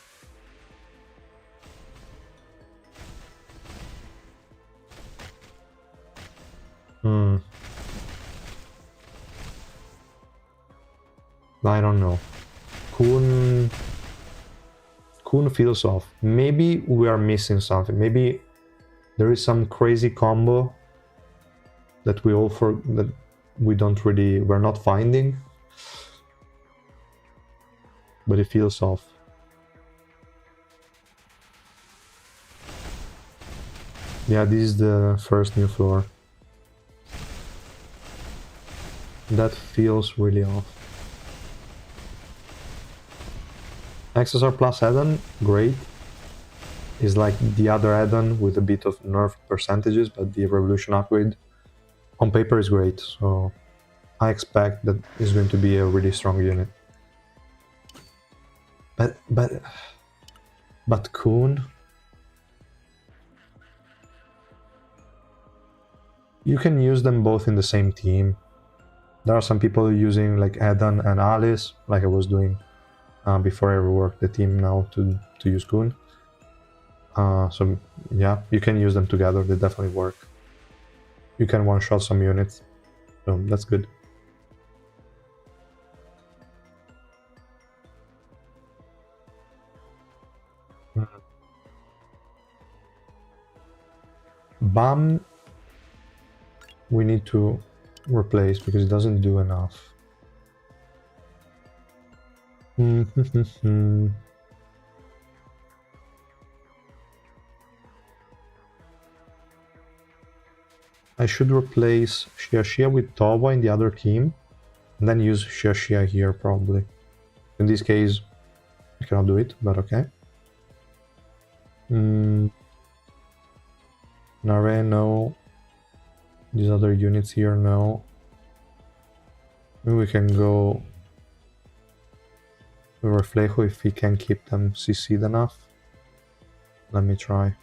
I don't know. Coon feels off. Maybe we are missing something. Maybe there is some crazy combo that we're not finding. But it feels off. Yeah, this is the first new floor. That feels really off. XSR plus Edahn, great. Is like the other Edahn with a bit of nerf percentages, but the Revolution upgrade on paper is great, so I expect that it's going to be a really strong unit. But Coon? You can use them both in the same team. There are some people using like Edahn and Alice, like I was doing before I reworked the team now to use Coon. So yeah, you can use them together, they definitely work. You can one-shot some units, so that's good. Bam, we need to replace because it doesn't do enough. I should replace Xia with Toba in the other team, and then use Xia here probably. In this case, I cannot do it, but okay. Nare, no. These other units here, no. Maybe we can go with Reflejo if we can keep them CC'd enough. Let me try.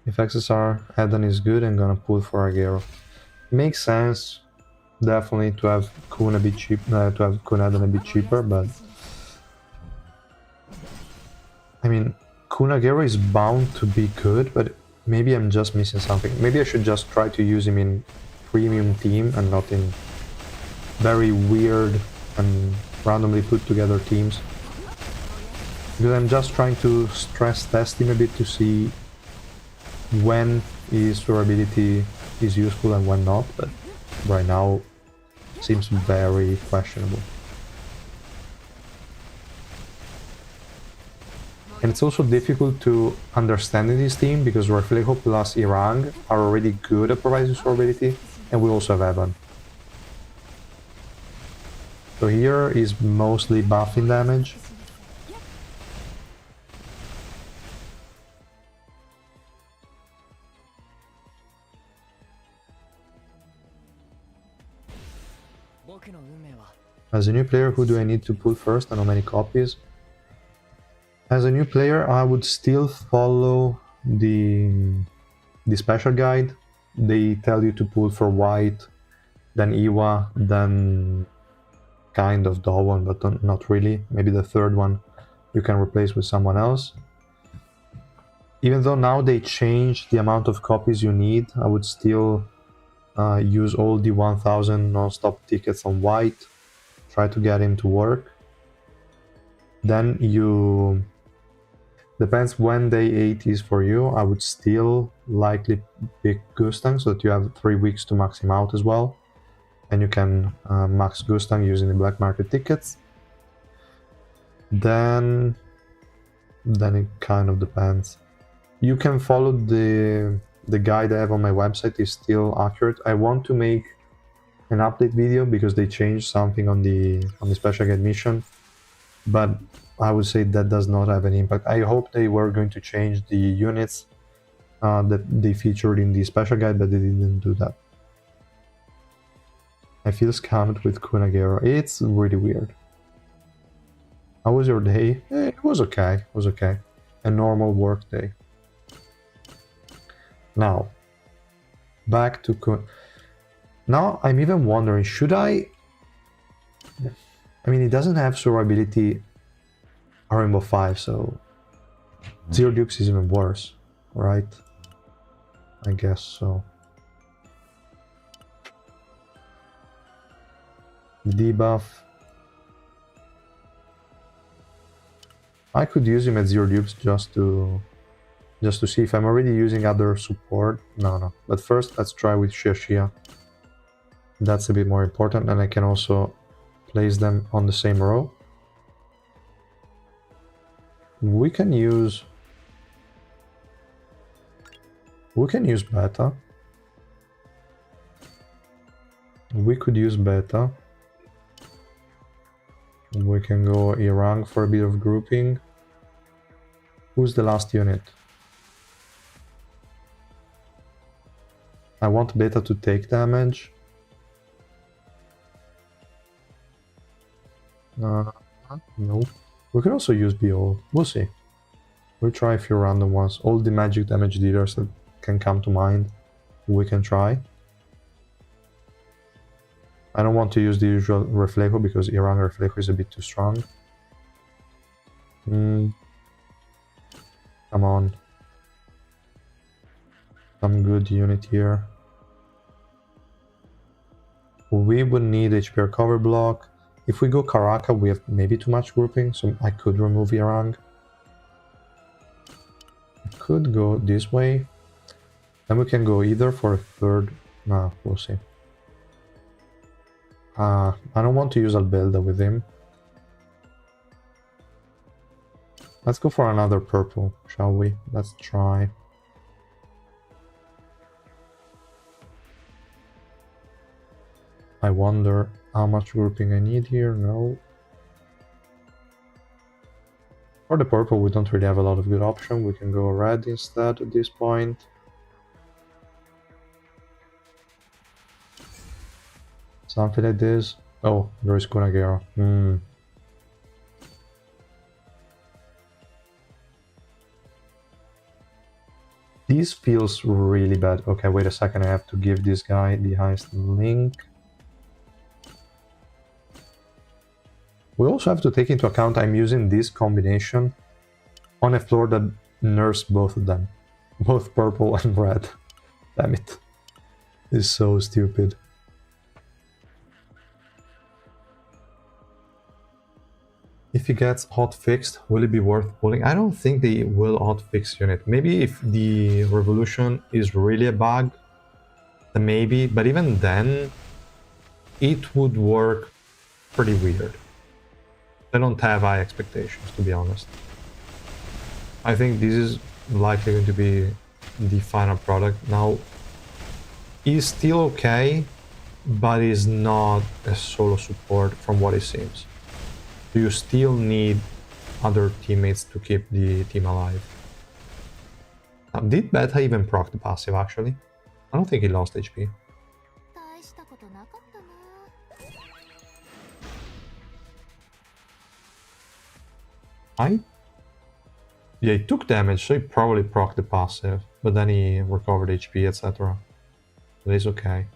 If XSR Edahn is good, I'm gonna pull for Agero. Makes sense, definitely, to have Coon a bit cheap, to have Coon Edahn a bit cheaper, but I mean, Coon Agero is bound to be good, but maybe I'm just missing something. Maybe I should just try to use him in premium team and not in very weird and randomly put together teams. Because I'm just trying to stress test him a bit to see when his durability is useful and when not, but right now seems very questionable. And it's also difficult to understand in this team because Reflejo plus Irang are already good at providing durability, and we also have Edahn. So here is mostly buffing damage. As a new player, who do I need to pull first and how many copies? As a new player, I would still follow the special guide. They tell you to pull for white, then Iwa, then kind of Dawon, but not really. Maybe the third one you can replace with someone else. Even though now they changed the amount of copies you need, I would still use all the 1000 non-stop tickets on white, try to get him to work. Then you... Depends when day 8 is for you, I would still likely pick Gustang so that you have 3 weeks to max him out as well. And you can max Gustang using the black market tickets. Then it kind of depends. You can follow the guide I have on my website, is still accurate. I want to make an update video because they changed something on the special guide mission, but I would say that does not have an impact. I hope they were going to change the units that they featured in the special guide, but they didn't do that. I feel scammed with Kunagero. It's really weird. How was your day? It was okay. It was okay. A normal work day. Now, back to Coon. Now I'm even wondering, should I... I mean, it doesn't have survivability Rainbow 5, so Zero Dukes is even worse, right? I guess so. Debuff. I could use him at Zero Dukes just to see if I'm already using other support. No. But first, let's try with Shia. That's a bit more important, and I can also place them on the same row. We can use Beta. We could use Beta. We can go Irang for a bit of grouping. Who's the last unit? I want Beta to take damage. No. We could also use BO. We'll see. We'll try a few random ones. All the magic damage dealers that can come to mind, we can try. I don't want to use the usual Reflejo because Irang Reflejo is a bit too strong. Come on. Some good unit here. We would need HPR cover block. If we go Karaka, we have maybe too much grouping, so I could remove Irang. I could go this way. Then we can go either for a third... No, we'll see. I don't want to use Albelda with him. Let's go for another purple, shall we? Let's try. I wonder how much grouping I need here. No. For the purple, we don't really have a lot of good option. We can go red instead at this point. Something like this. Oh, there is Kunagero. This feels really bad. Okay, wait a second. I have to give this guy the highest link. We also have to take into account I'm using this combination on a floor that nerfs both of them. Both purple and red. Damn it. It's so stupid. If he gets hot fixed, will it be worth pulling? I don't think they will hot fix unit. Maybe if the revolution is really a bug, then maybe, but even then, it would work pretty weird. I don't have high expectations, to be honest. I think this is likely going to be the final product. Now, it's still okay, but it's not a solo support from what it seems. You still need other teammates to keep the team alive. Now, did Beta even proc the passive, actually? I don't think he lost HP. Yeah, he took damage, so he probably procced the passive, but then he recovered HP, etc. But it's okay.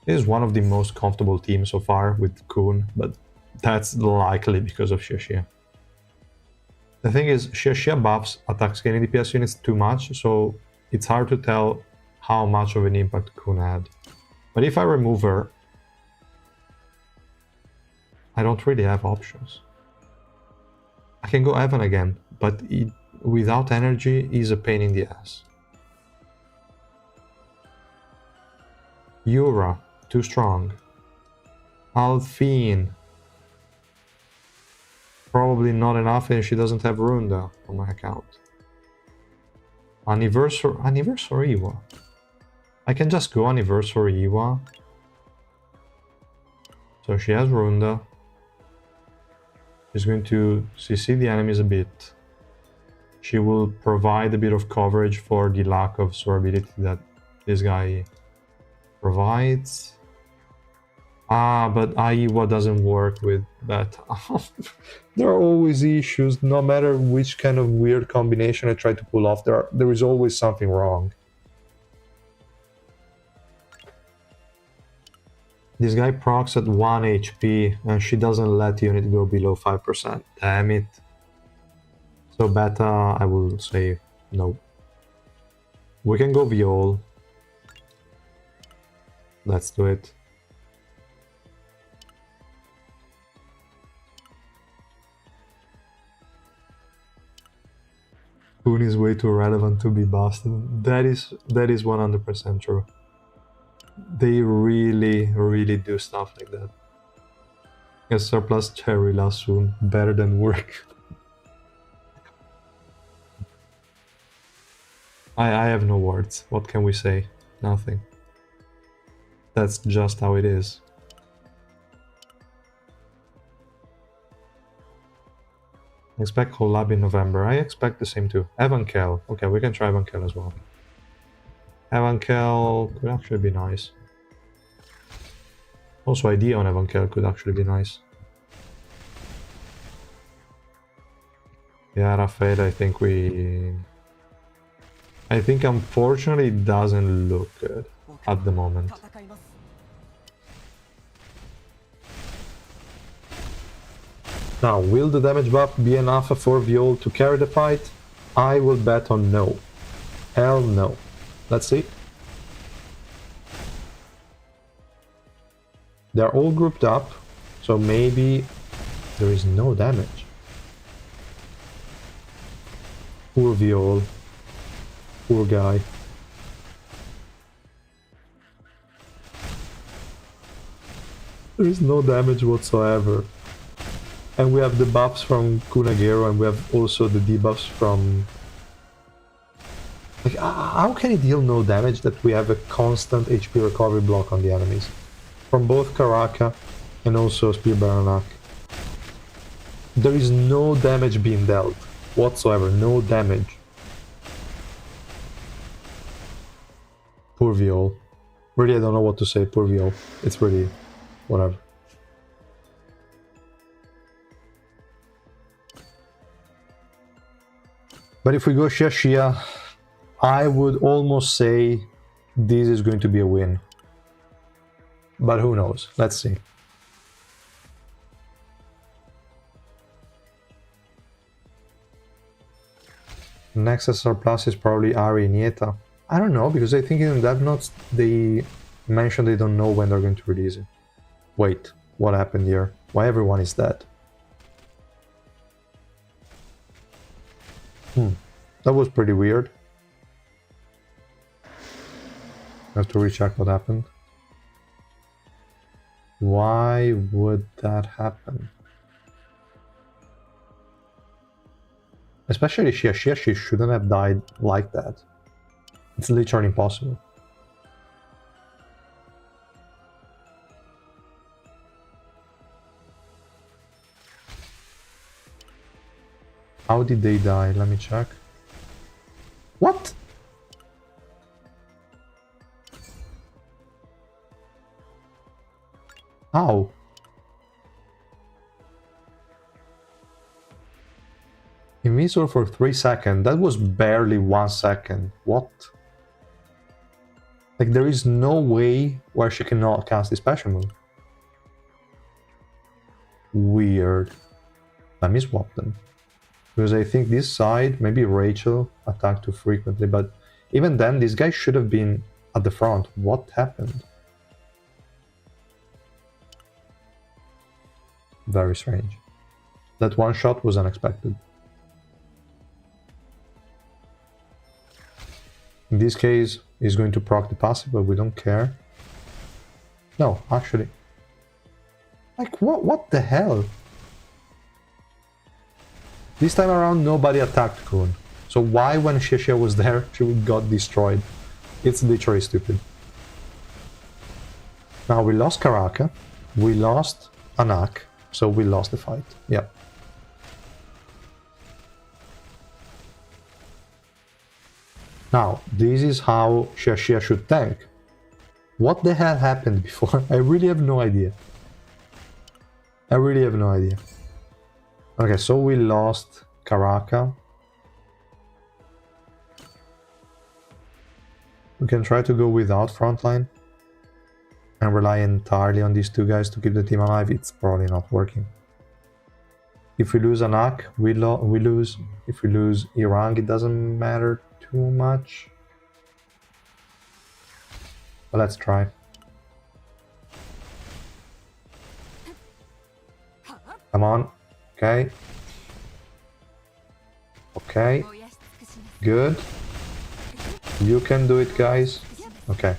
It is one of the most comfortable teams so far with Coon, but that's likely because of Xia. The thing is, Xia buffs attack scaling DPS units too much, so it's hard to tell how much of an impact Coon had. But if I remove her, I don't really have options. I can go Edahn again, but without energy is a pain in the ass. Yura, too strong. Alphine. Probably not enough, and she doesn't have Runda on my account. Anniversary Iwa. I can just go Anniversary Iwa. So she has Runda. She's going to CC the enemies a bit. She will provide a bit of coverage for the lack of survivability that this guy provides. But Aiwa doesn't work with that. There are always issues, no matter which kind of weird combination I try to pull off, there is always something wrong. This guy procs at 1 HP, and she doesn't let unit go below 5%. Damn it. So beta, I will say no. We can go Viol. Let's do it. Coon is way too relevant to be busted. That is 100% true. They really do stuff like that. A surplus cherry last soon. Better than work. I have no words. What can we say? Nothing. That's just how it is. I expect collab in November. I expect the same too. Evankel. Okay, we can try Evankel as well. Evankel could actually be nice. Also, idea on Evankel could actually be nice. Yeah, Rafael, I think unfortunately it doesn't look good at the moment. Now, will the damage buff be enough for Viol to carry the fight? I will bet on no. Hell no. Let's see. They're all grouped up, so maybe there is no damage. Poor Viol. Poor guy. There is no damage whatsoever. And we have the buffs from Kunagero, and we have also the debuffs from... Like, how can it deal no damage that we have a constant HP recovery block on the enemies? From both Karaka and also Spear Baranak. There is no damage being dealt whatsoever, no damage. Poor Viol. Really, I don't know what to say, poor Viol. It's really... whatever. But if we go Xia, I would almost say this is going to be a win. But who knows? Let's see. Next SR Plus is probably Ari Nieta. I don't know, because I think in Dev Notes they mentioned they don't know when they're going to release it. Wait, what happened here? Why everyone is dead? That was pretty weird. I have to recheck what happened. Why would that happen? Especially Xia, she shouldn't have died like that. It's literally impossible. How did they die? Let me check. What? How? Invisible for 3 seconds. That was barely 1 second. What? Like, there is no way where she cannot cast the special move. Weird. Let me swap them. Because I think this side, maybe Rachel attacked too frequently, but even then, this guy should have been at the front. What happened? Very strange. That one shot was unexpected. In this case, he's going to proc the passive, but we don't care. No, actually. Like, what the hell? This time around, nobody attacked Coon. So why, when Shishia was there, she got destroyed? It's literally stupid. Now, we lost Karaka. We lost Anak. So we lost the fight. Yeah. Now, this is how Shishia should tank. What the hell happened before? I really have no idea. I really have no idea. Okay, so we lost Karaka. We can try to go without frontline and rely entirely on these two guys to keep the team alive. It's probably not working. If we lose Anak, we lose. If we lose Irang, it doesn't matter too much. But let's try. Come on. Okay. Okay. Good. You can do it, guys. Okay.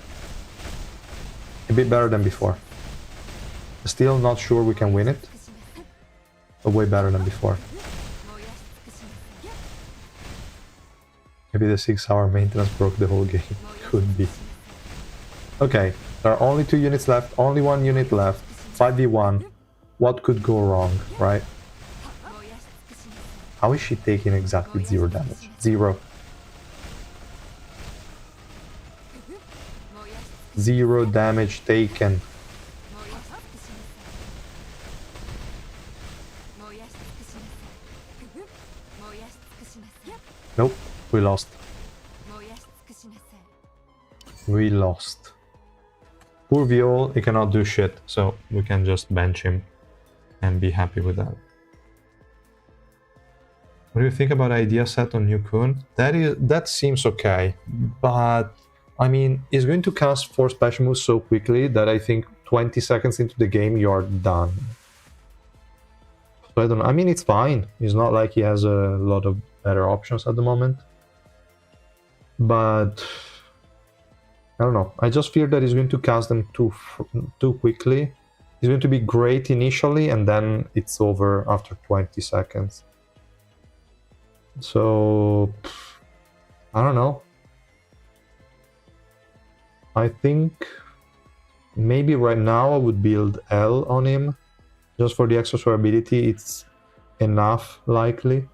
A bit better than before. Still not sure we can win it, but way better than before. Maybe the 6-hour maintenance broke the whole game. Could be. Okay, there are only 2 units left, only 1 unit left. 5v1. What could go wrong, right? How is she taking exactly 0 damage? 0. 0 damage taken. Nope, we lost. We lost. Poor Viol, he cannot do shit, so we can just bench him and be happy with that. What do you think about idea set on new Coon? That seems okay, but I mean, he's going to cast 4 special moves so quickly that I think 20 seconds into the game you're done. So I don't know. I mean, it's fine. It's not like he has a lot of better options at the moment. But I don't know. I just fear that he's going to cast them too quickly. He's going to be great initially, and then it's over after 20 seconds. So I don't know. I think maybe right now I would build L on him. Just for the extra survivability, it's enough likely.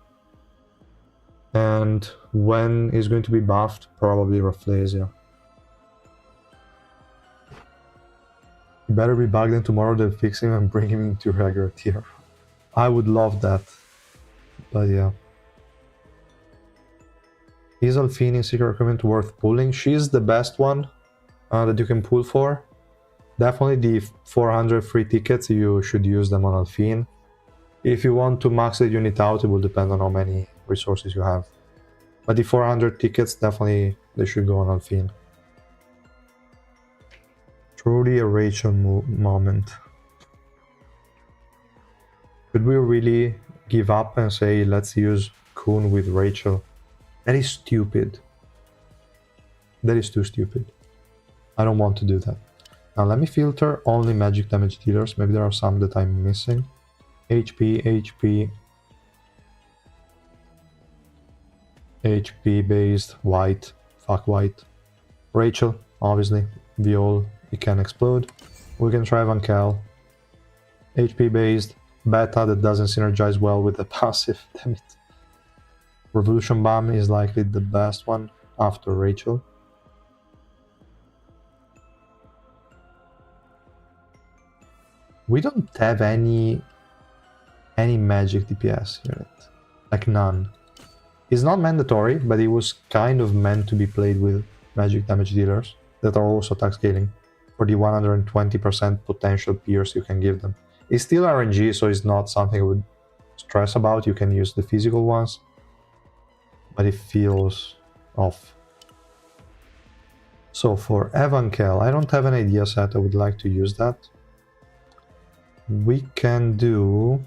And when he's going to be buffed, probably Rafflesia. Better be bugged in tomorrow than fix him and bring him into regular tier. I would love that. But yeah. Is Alfini secret equipment worth pulling? She's the best one that you can pull for. Definitely the 400 free tickets, you should use them on Alfine. If you want to max the unit out, it will depend on how many resources you have. But the 400 tickets, definitely they should go on Alfine. Truly a Rachel moment. Could we really give up and say, let's use Coon with Rachel? That is stupid. That is too stupid. I don't want to do that. Now let me filter only magic damage dealers. Maybe there are some that I'm missing. HP, HP. HP based, white, fuck white. Rachel, obviously. Viol, it can explode. We can try Van Kel. HP based, beta that doesn't synergize well with the passive, damn it. Revolution Bomb is likely the best one after Rachel. We don't have any magic DPS unit, like none. It's not mandatory, but it was kind of meant to be played with magic damage dealers that are also attack scaling for the 120% potential pierce you can give them. It's still RNG, so it's not something I would stress about. You can use the physical ones, but it feels off. So for Evankel, I don't have an idea set. I would like to use that. We can do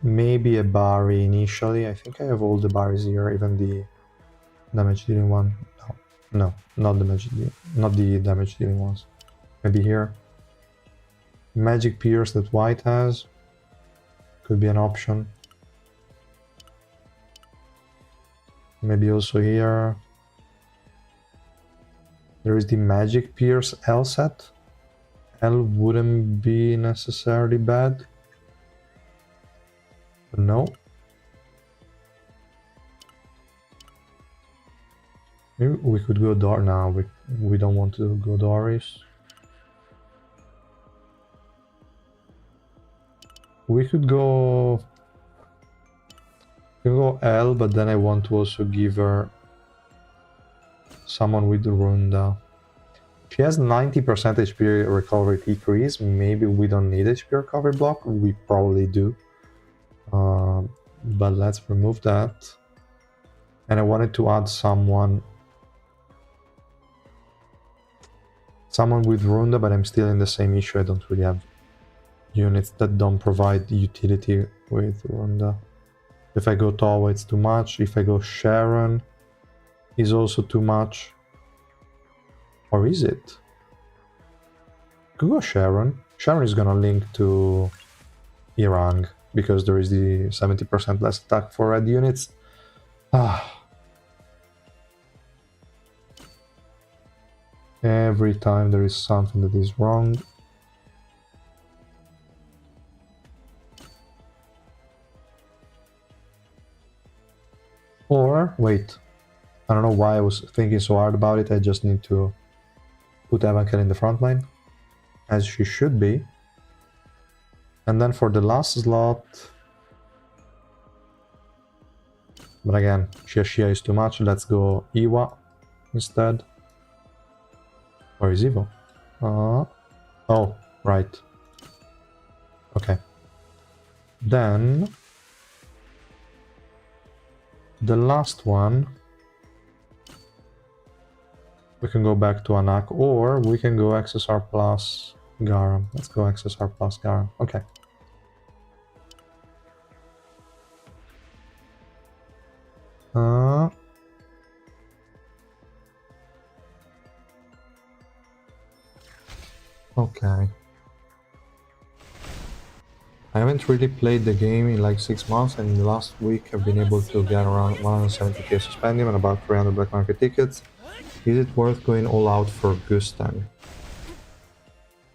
maybe a Barry initially. I think I have all the Barries here, even the damage dealing one. No, not the damage dealing ones. Maybe here. Magic Pierce that white has could be an option. Maybe also here. There is the Magic Pierce L set. L wouldn't be necessarily bad. But no. Maybe we could go Dor. Now we don't want to go Doris. We could go L, but then I want to also give her someone with Runda. She has 90% HP recovery decrease. Maybe we don't need HP recovery block. We probably do. But let's remove that. And I wanted to add someone with Runda, but I'm still in the same issue. I don't really have units that don't provide utility with Runda. If I go Tawa, it's too much. If I go Sharon, is also too much. Or is it? Could go Sharon. Sharon is gonna link to Irang because there is the 70% less attack for red units. Every time there is something that is wrong. Or, wait, I don't know why I was thinking so hard about it. I just need to put Evankel in the front line, as she should be. And then for the last slot... But again, Shia is too much. Let's go Iwa instead. Where is Evo? Oh, right. Okay. Then... the last one... we can go back to Anak, or we can go XSR plus Garam. Let's go XSR plus Garam. Okay. Okay. I haven't really played the game in like 6 months, and in the last week I've been able to get around 170k suspendium and about 300 black market tickets. Is it worth going all out for Gustan?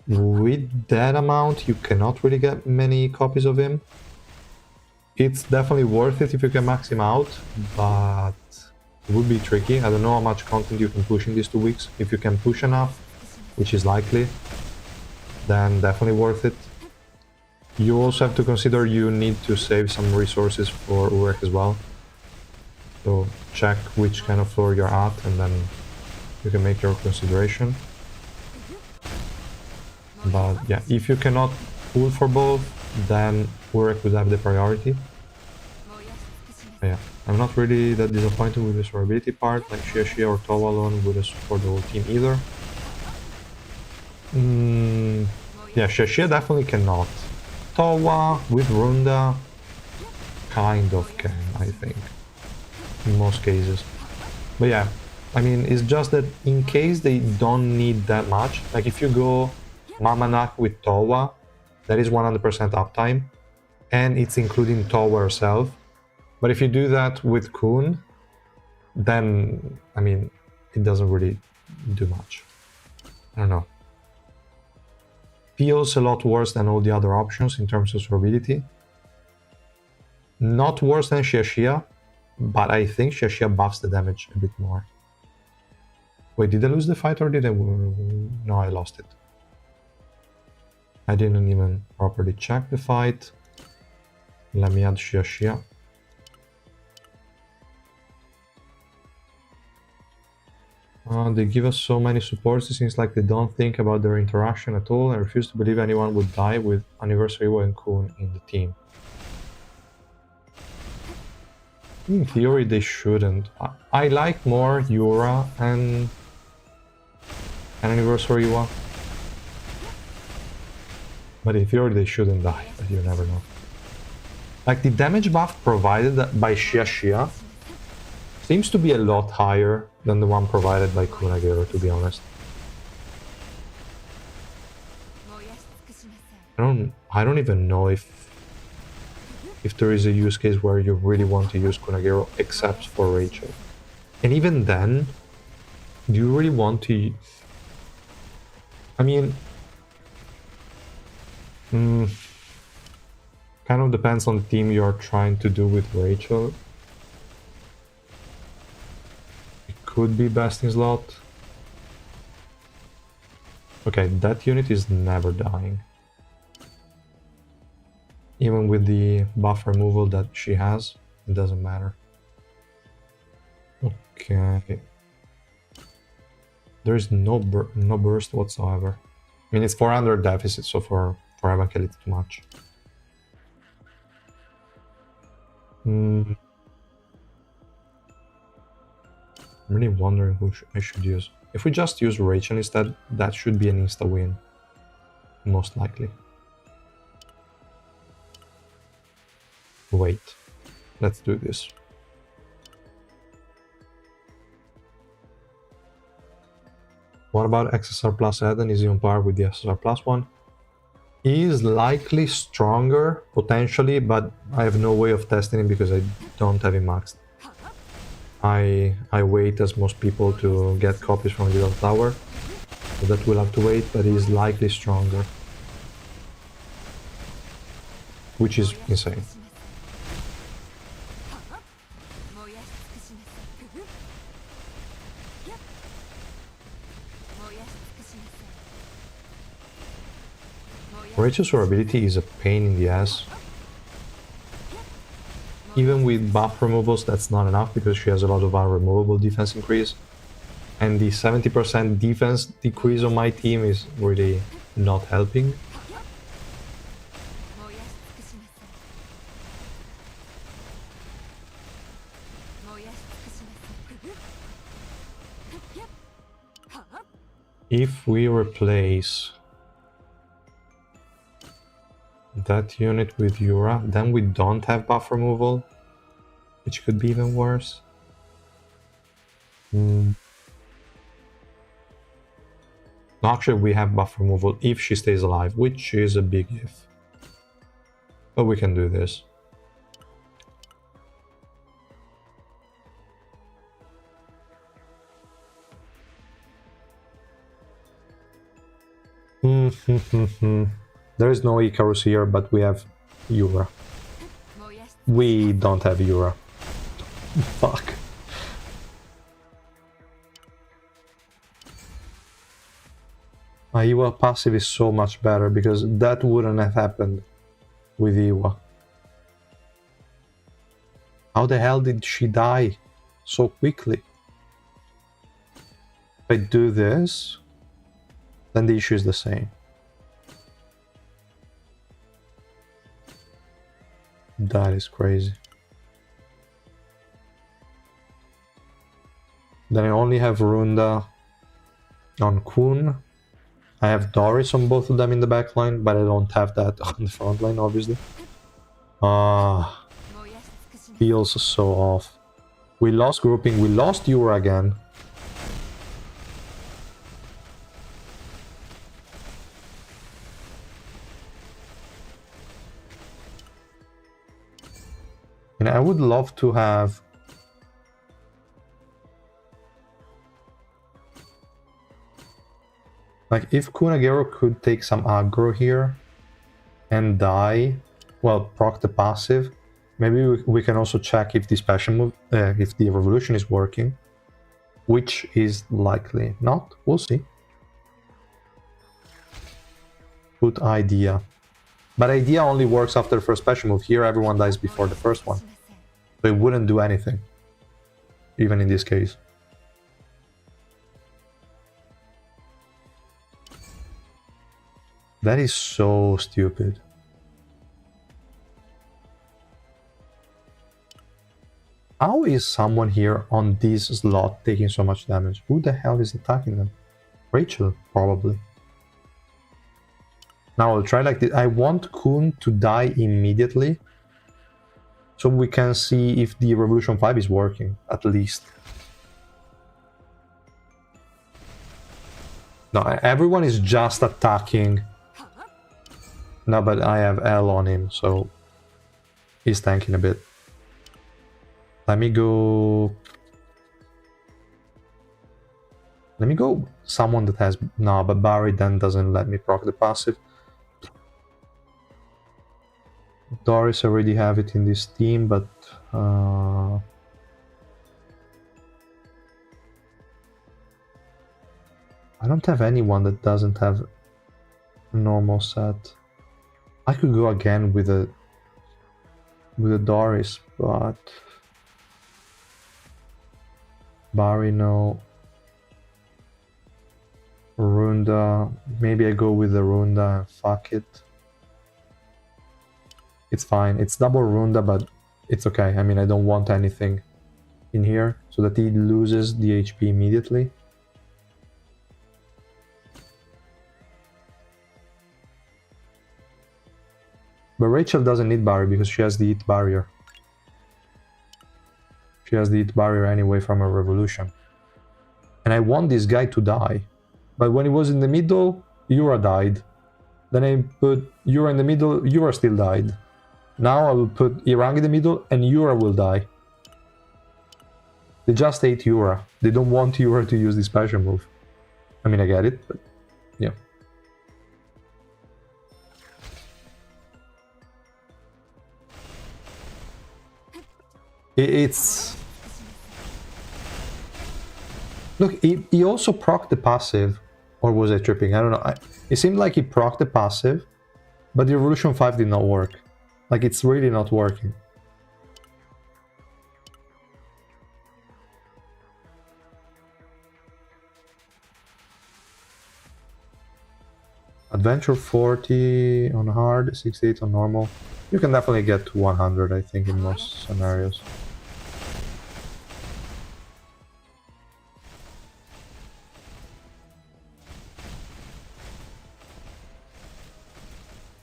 With that amount, you cannot really get many copies of him. It's definitely worth it if you can max him out, but it would be tricky. I don't know how much content you can push in these 2 weeks. If you can push enough, which is likely, then definitely worth it. You also have to consider you need to save some resources for Urek as well. So check which kind of floor you're at, and then you can make your consideration. But yeah, if you cannot pull for both, then Urek would have the priority. But yeah, I'm not really that disappointed with the survivability part, like Shia or Towa alone wouldn't support the whole team either. Yeah, Shia definitely cannot. Towa with Runda kind of can, I think, in most cases. But yeah, I mean, it's just that in case they don't need that much, like if you go Mamanak with Towa, that is 100% uptime, and it's including Towa herself. But if you do that with Coon, then, I mean, it doesn't really do much. I don't know. Feels a lot worse than all the other options in terms of survivability. Not worse than Shia, but I think Shia buffs the damage a bit more. Wait, did I lose the fight or did I... No, I lost it. I didn't even properly check the fight. Let me add Shia. They give us so many supports, it seems like they don't think about their interaction at all and refuse to believe anyone would die with Anniversary and Coon in the team. In theory, they shouldn't. I like more Yura and Anniversary Iwa. But in theory, they shouldn't die, but you never know. Like, the damage buff provided by Shia seems to be a lot higher than the one provided by Kunagero, to be honest. I don't even know if there is a use case where you really want to use Kunagero except for Rachel. And even then, do you really want to... I mean... kind of depends on the team you're trying to do with Rachel. It could be best in slot. Okay, that unit is never dying. Even with the buff removal that she has, it doesn't matter. Okay. There is no burst whatsoever. I mean, it's 400 deficit, so for Edahn kill it's too much. I'm really wondering who I should use. If we just use Rachel instead, that should be an insta-win. Most likely. Wait. Let's do this. What about XSR plus Edahn? Is he on par with the SSR plus one? He is likely stronger, potentially, but I have no way of testing him because I don't have him maxed. I wait, as most people, to get copies from the other tower, so that will have to wait, but he's likely stronger. Which is insane. Rachel's durability is a pain in the ass. Even with buff removals, that's not enough because she has a lot of unremovable defense increase. And the 70% defense decrease on my team is really not helping. If we replace that unit with Yura, then we don't have buff removal, which could be even worse. No, actually, we have buff removal if she stays alive, which is a big if. But we can do this. There is no Icarus here, but we have Yura. We don't have Yura. Fuck. My Iwa passive is so much better because that wouldn't have happened with Iwa. How the hell did she die so quickly? If I do this, then the issue is the same. That is crazy. Then I only have Runda on Coon. I have Doris on both of them in the back line, but I don't have that on the front line, obviously. Feels so off. We lost grouping, we lost Yura again. And I would love to have... Like, if Kunagero could take some aggro here and die, well, proc the passive, maybe we can also check if the special move, if the revolution is working, which is likely not. We'll see. Put idea. But idea only works after the first special move. Here everyone dies before the first one. So it wouldn't do anything. Even in this case. That is so stupid. How is someone here on this slot taking so much damage? Who the hell is attacking them? Rachel, probably. Now I'll try like this. I want Coon to die immediately, so we can see if the Revolution 5 is working, at least. No, everyone is just attacking. No, but I have L on him, so he's tanking a bit. Let me go someone that has... No, but Barry then doesn't let me proc the passive. Doris already have it in this team, but... I don't have anyone that doesn't have a normal set. I could go again with a Doris, but... Barry, no. Runda. Maybe I go with the Runda and fuck it. It's fine. It's double Runda, but it's okay. I mean, I don't want anything in here so that he loses the HP immediately. But Rachel doesn't need Barry because she has the hit barrier. She has the hit barrier anyway from her revolution. And I want this guy to die. But when he was in the middle, Yura died. Then I put Yura in the middle, Yura still died. Now I will put Irang in the middle and Yura will die. They just hate Yura. They don't want Yura to use the special move. I mean, I get it, but yeah. It's... Look, he also procced the passive, or was I tripping? I don't know. It seemed like he procced the passive, but the Revolution 5 did not work. Like, it's really not working. Adventure 40 on hard, 68 on normal. You can definitely get to 100, I think, in most scenarios.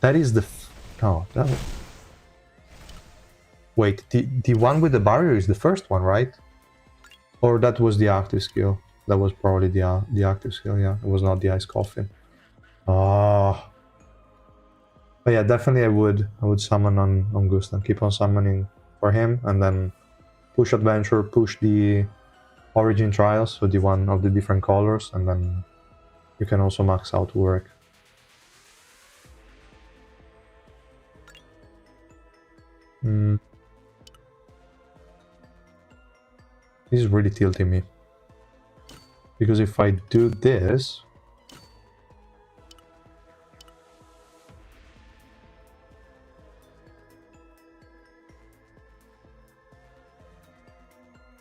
That is the... No, that... Wait, the one with the barrier is the first one, right? Or that was the active skill. That was probably the active skill, yeah. It was not the ice coffin. Oh. But yeah, definitely I would summon on Gustan. Keep on summoning for him, and then push Adventure, push the Origin Trials, so the one of the different colors, and then you can also max out work. This is really tilting me. Because if I do this...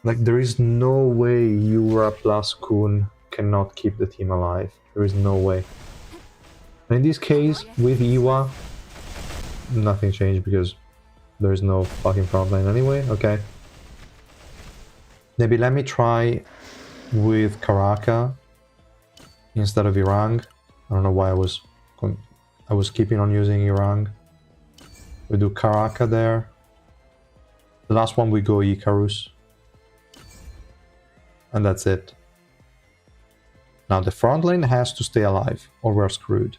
Like, there is no way Yura plus Coon cannot keep the team alive. There is no way. And in this case, with Iwa, nothing changed because there is no fucking frontline anyway. Okay. Maybe let me try with Karaka instead of Irang. I don't know why I was keeping on using Irang. We do Karaka there. The last one we go Icarus. And that's it. Now the front lane has to stay alive or we're screwed.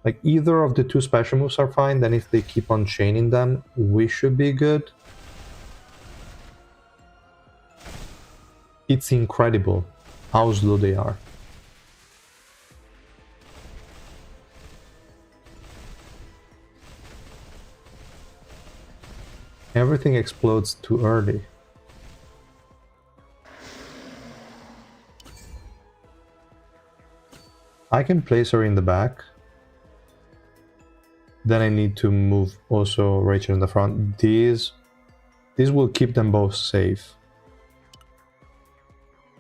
Like, either of the two special moves are fine, then if they keep on chaining them, we should be good. It's incredible how slow they are. Everything explodes too early. I can place her in the back. Then I need to move also Rachel in the front. These will keep them both safe.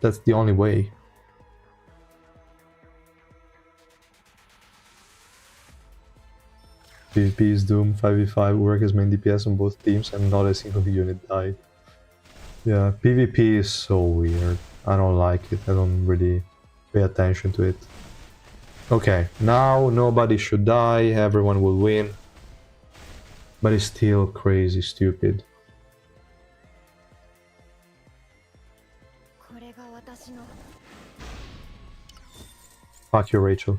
That's the only way. PvP is doomed, 5v5, work as main DPS on both teams and not a single unit died. Yeah, PvP is so weird. I don't like it, I don't really pay attention to it. Okay, now nobody should die, everyone will win. But it's still crazy stupid. Fuck you, Rachel.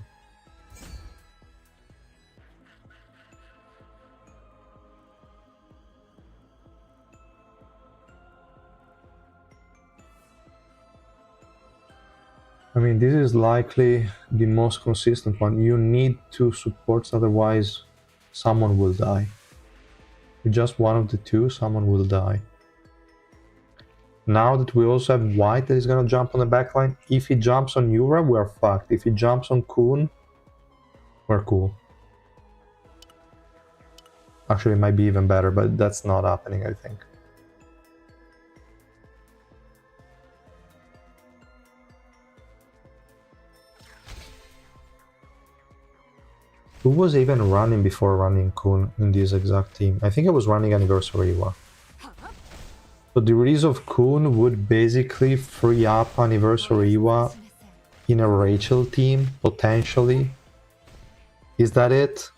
I mean, this is likely the most consistent one. You need two supports, otherwise someone will die. With just one of the two, someone will die. Now that we also have White that is gonna jump on the backline, if he jumps on Yura, we're fucked. If he jumps on Coon, we're cool. Actually, it might be even better, but that's not happening, I think. Who was even running before running Coon in this exact team? I think I was running Anniversary Iwa. So the release of Coon would basically free up Anniversary Iwa in a Rachel team, potentially. Is that it?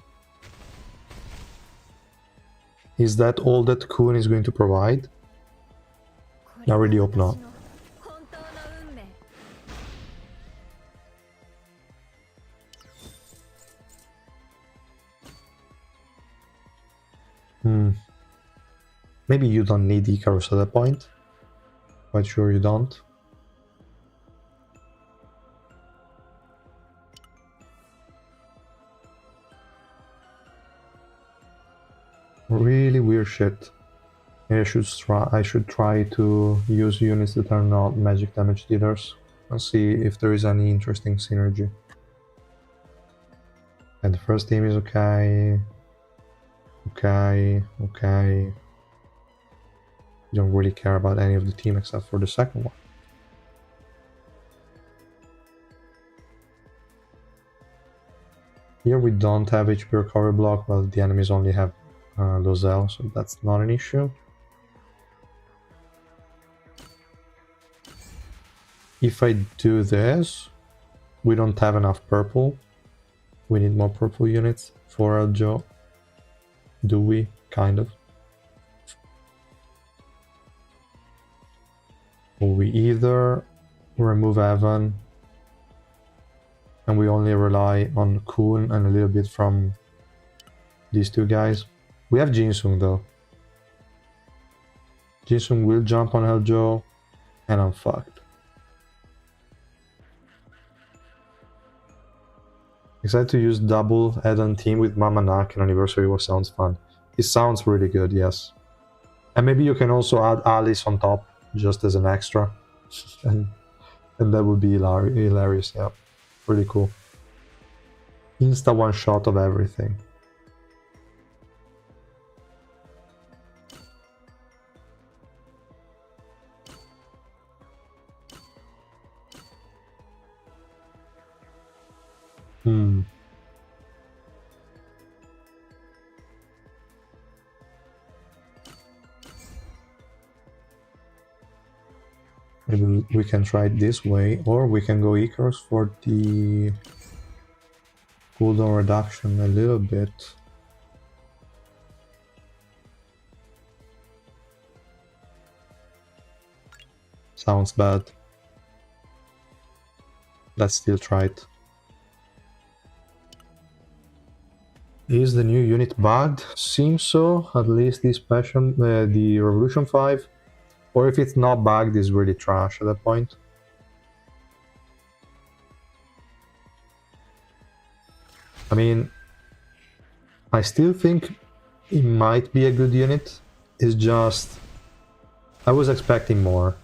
Is that all that Coon is going to provide? I really hope not. Maybe you don't need Icarus at that point. Quite sure you don't. Really weird shit. I should try to use units that are not magic damage dealers and see if there is any interesting synergy. And the first team is okay. Okay. Don't really care about any of the team except for the second one. Here we don't have HP recovery block, but the enemies only have Lozelle, so that's not an issue. If I do this, we don't have enough purple. We need more purple units for Eljo. Do we? Kind of. Or we either remove Edahn and we only rely on Coon and a little bit from these two guys. We have Jinsung though. Jinsung will jump on Eljo and I'm fucked. Excited to use double Edahn team with Mama Nak and Anniversary War sounds fun. It sounds really good, yes. And maybe you can also add Alice on top, just as an extra. and that would be hilarious, yeah. Really cool. Insta one shot of everything. Maybe we can try it this way, or we can go Icarus for the cooldown reduction a little bit. Sounds bad. Let's still try it. Is the new unit bugged? Seems so, at least this passion, the Revolution 5. Or if it's not bugged, it's really trash at that point. I mean, I still think it might be a good unit. It's just, I was expecting more,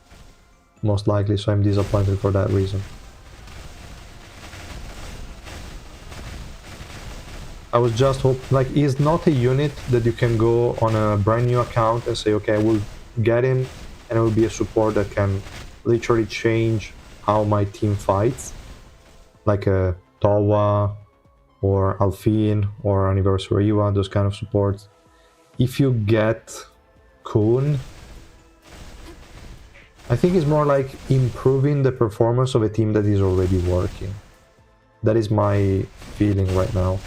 most likely, so I'm disappointed for that reason. I was just hoping, like, it's not a unit that you can go on a brand new account and say, okay, I will get him and it will be a support that can literally change how my team fights, like a Tawa or Alfin or Anniversary Iwa, those kind of supports. If you get Coon, I think it's more like improving the performance of a team that is already working. That is my feeling right now.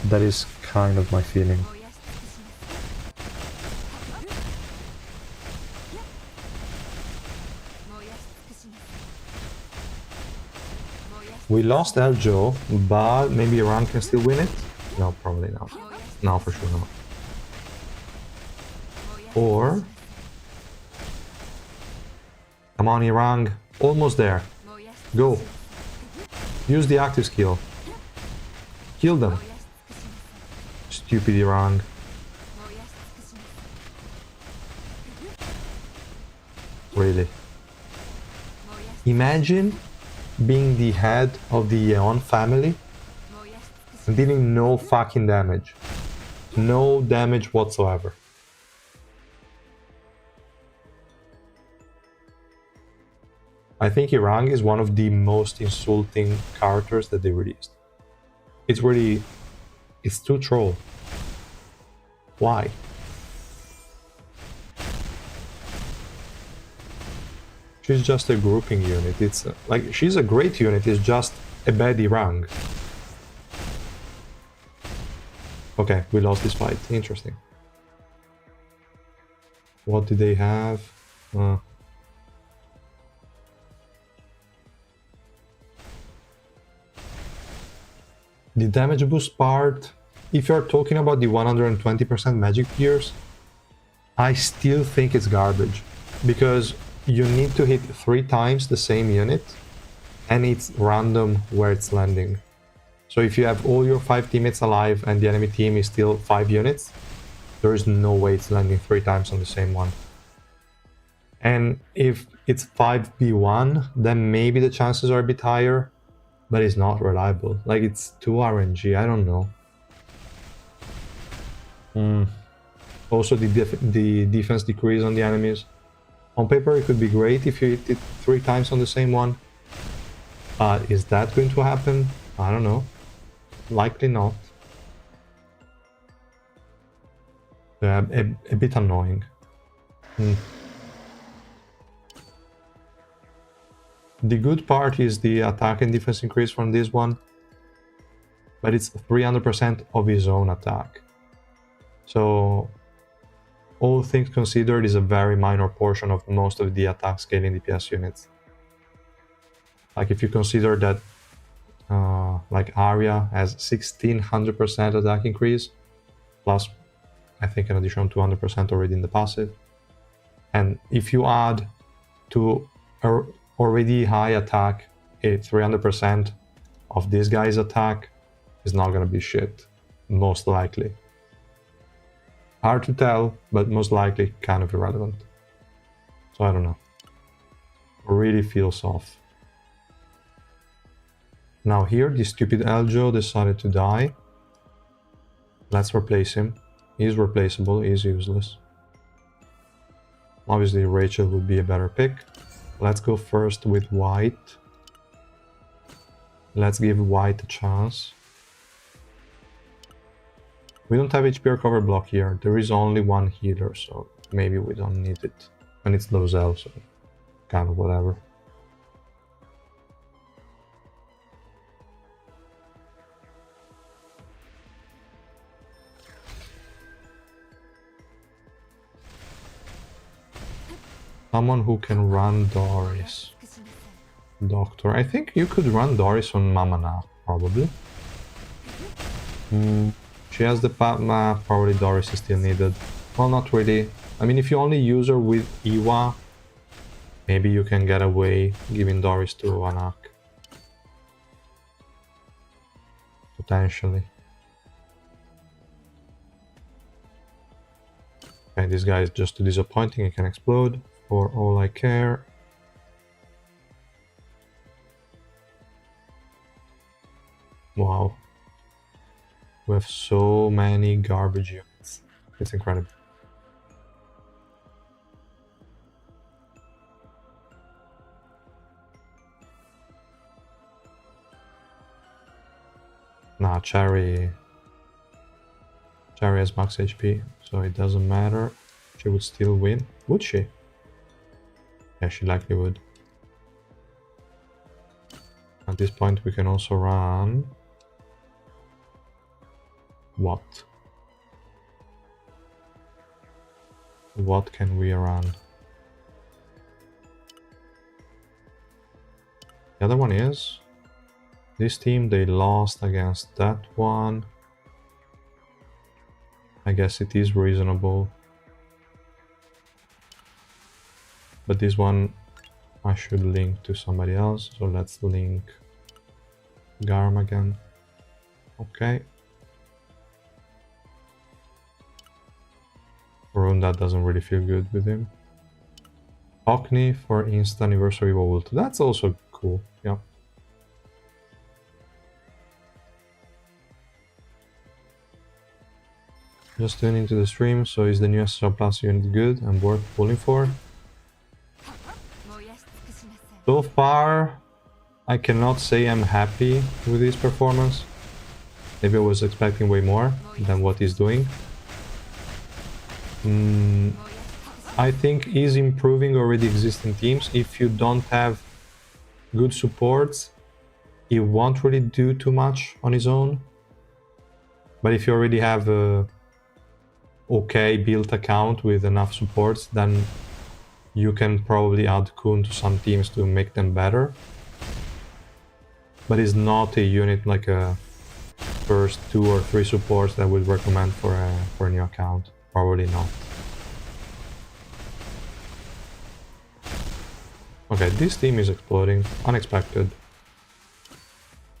That is kind of my feeling. We lost Eljo, but maybe Iran can still win it? No, probably not. No, for sure not. Or... Come on, Iran. Almost there. Go. Use the active skill. Kill them. Stupid Iran. Really. Imagine being the head of the Edahn family and dealing no fucking damage. No damage whatsoever. I think Irang is one of the most insulting characters that they released. It's really... it's too troll. Why? She's just a grouping unit. It's like, she's a great unit, it's just a bad Irang. Okay, we lost this fight. Interesting. What do they have? The damage boost part, if you're talking about the 120% magic pierce, I still think it's garbage. Because you need to hit 3 times the same unit, and it's random where it's landing. So if you have all your 5 teammates alive and the enemy team is still 5 units, there is no way it's landing 3 times on the same one. And if it's 5v1, then maybe the chances are a bit higher, but it's not reliable. Like, it's too RNG, I don't know. Also, the defense decrease on the enemies. On paper, it could be great if you hit it 3 times on the same one. But is that going to happen? I don't know. Likely not. Yeah, a bit annoying. The good part is the attack and defense increase from this one, but it's 300% of his own attack. So, all things considered, is a very minor portion of most of the attack scaling DPS units. Like, if you consider that like Arya has 1600% attack increase, plus I think an additional 200% already in the passive. And if you add to a already high attack a 300% of this guy's attack, is not gonna be shit, most likely. Hard to tell, but most likely kind of irrelevant. So I don't know. Really feels off. Now here, the stupid Eljo decided to die. Let's replace him. He's replaceable, he's useless. Obviously Rachel would be a better pick. Let's go first with White. Let's give White a chance. We don't have HP or cover block here. There is only one healer, so maybe we don't need it. And it's Lozelle, so kind of whatever. Someone who can run Doris. Doctor. I think you could run Doris on Mamana, probably. She has the path map, probably Doris is still needed. Well, not really. I mean, if you only use her with Iwa, maybe you can get away giving Doris to Anak. Potentially. Okay, this guy is just too disappointing, he can explode. For all I care. Wow. We have so many garbage units. It's incredible. Nah, Cherry has max HP, so it doesn't matter. She would still win. Would she? Yeah, she likely would. At this point we can also run... What? What can we run? The other one is... This team, they lost against that one. I guess it is reasonable. But this one I should link to somebody else. So let's link Garm again. Okay. Rune, that doesn't really feel good with him. Hockney for instant anniversary vault. That's also cool. Yeah. Just tune into the stream. So is the new SSR Plus unit good and worth pulling for? So far, I cannot say I'm happy with his performance. Maybe I was expecting way more than what he's doing. I think he's improving already existing teams. If you don't have good supports, he won't really do too much on his own. But if you already have a okay built account with enough supports, then you can probably add Coon to some teams to make them better. But it's not a unit like a first 2 or 3 supports that I would recommend for a new account. Probably not. Okay, this team is exploding. Unexpected.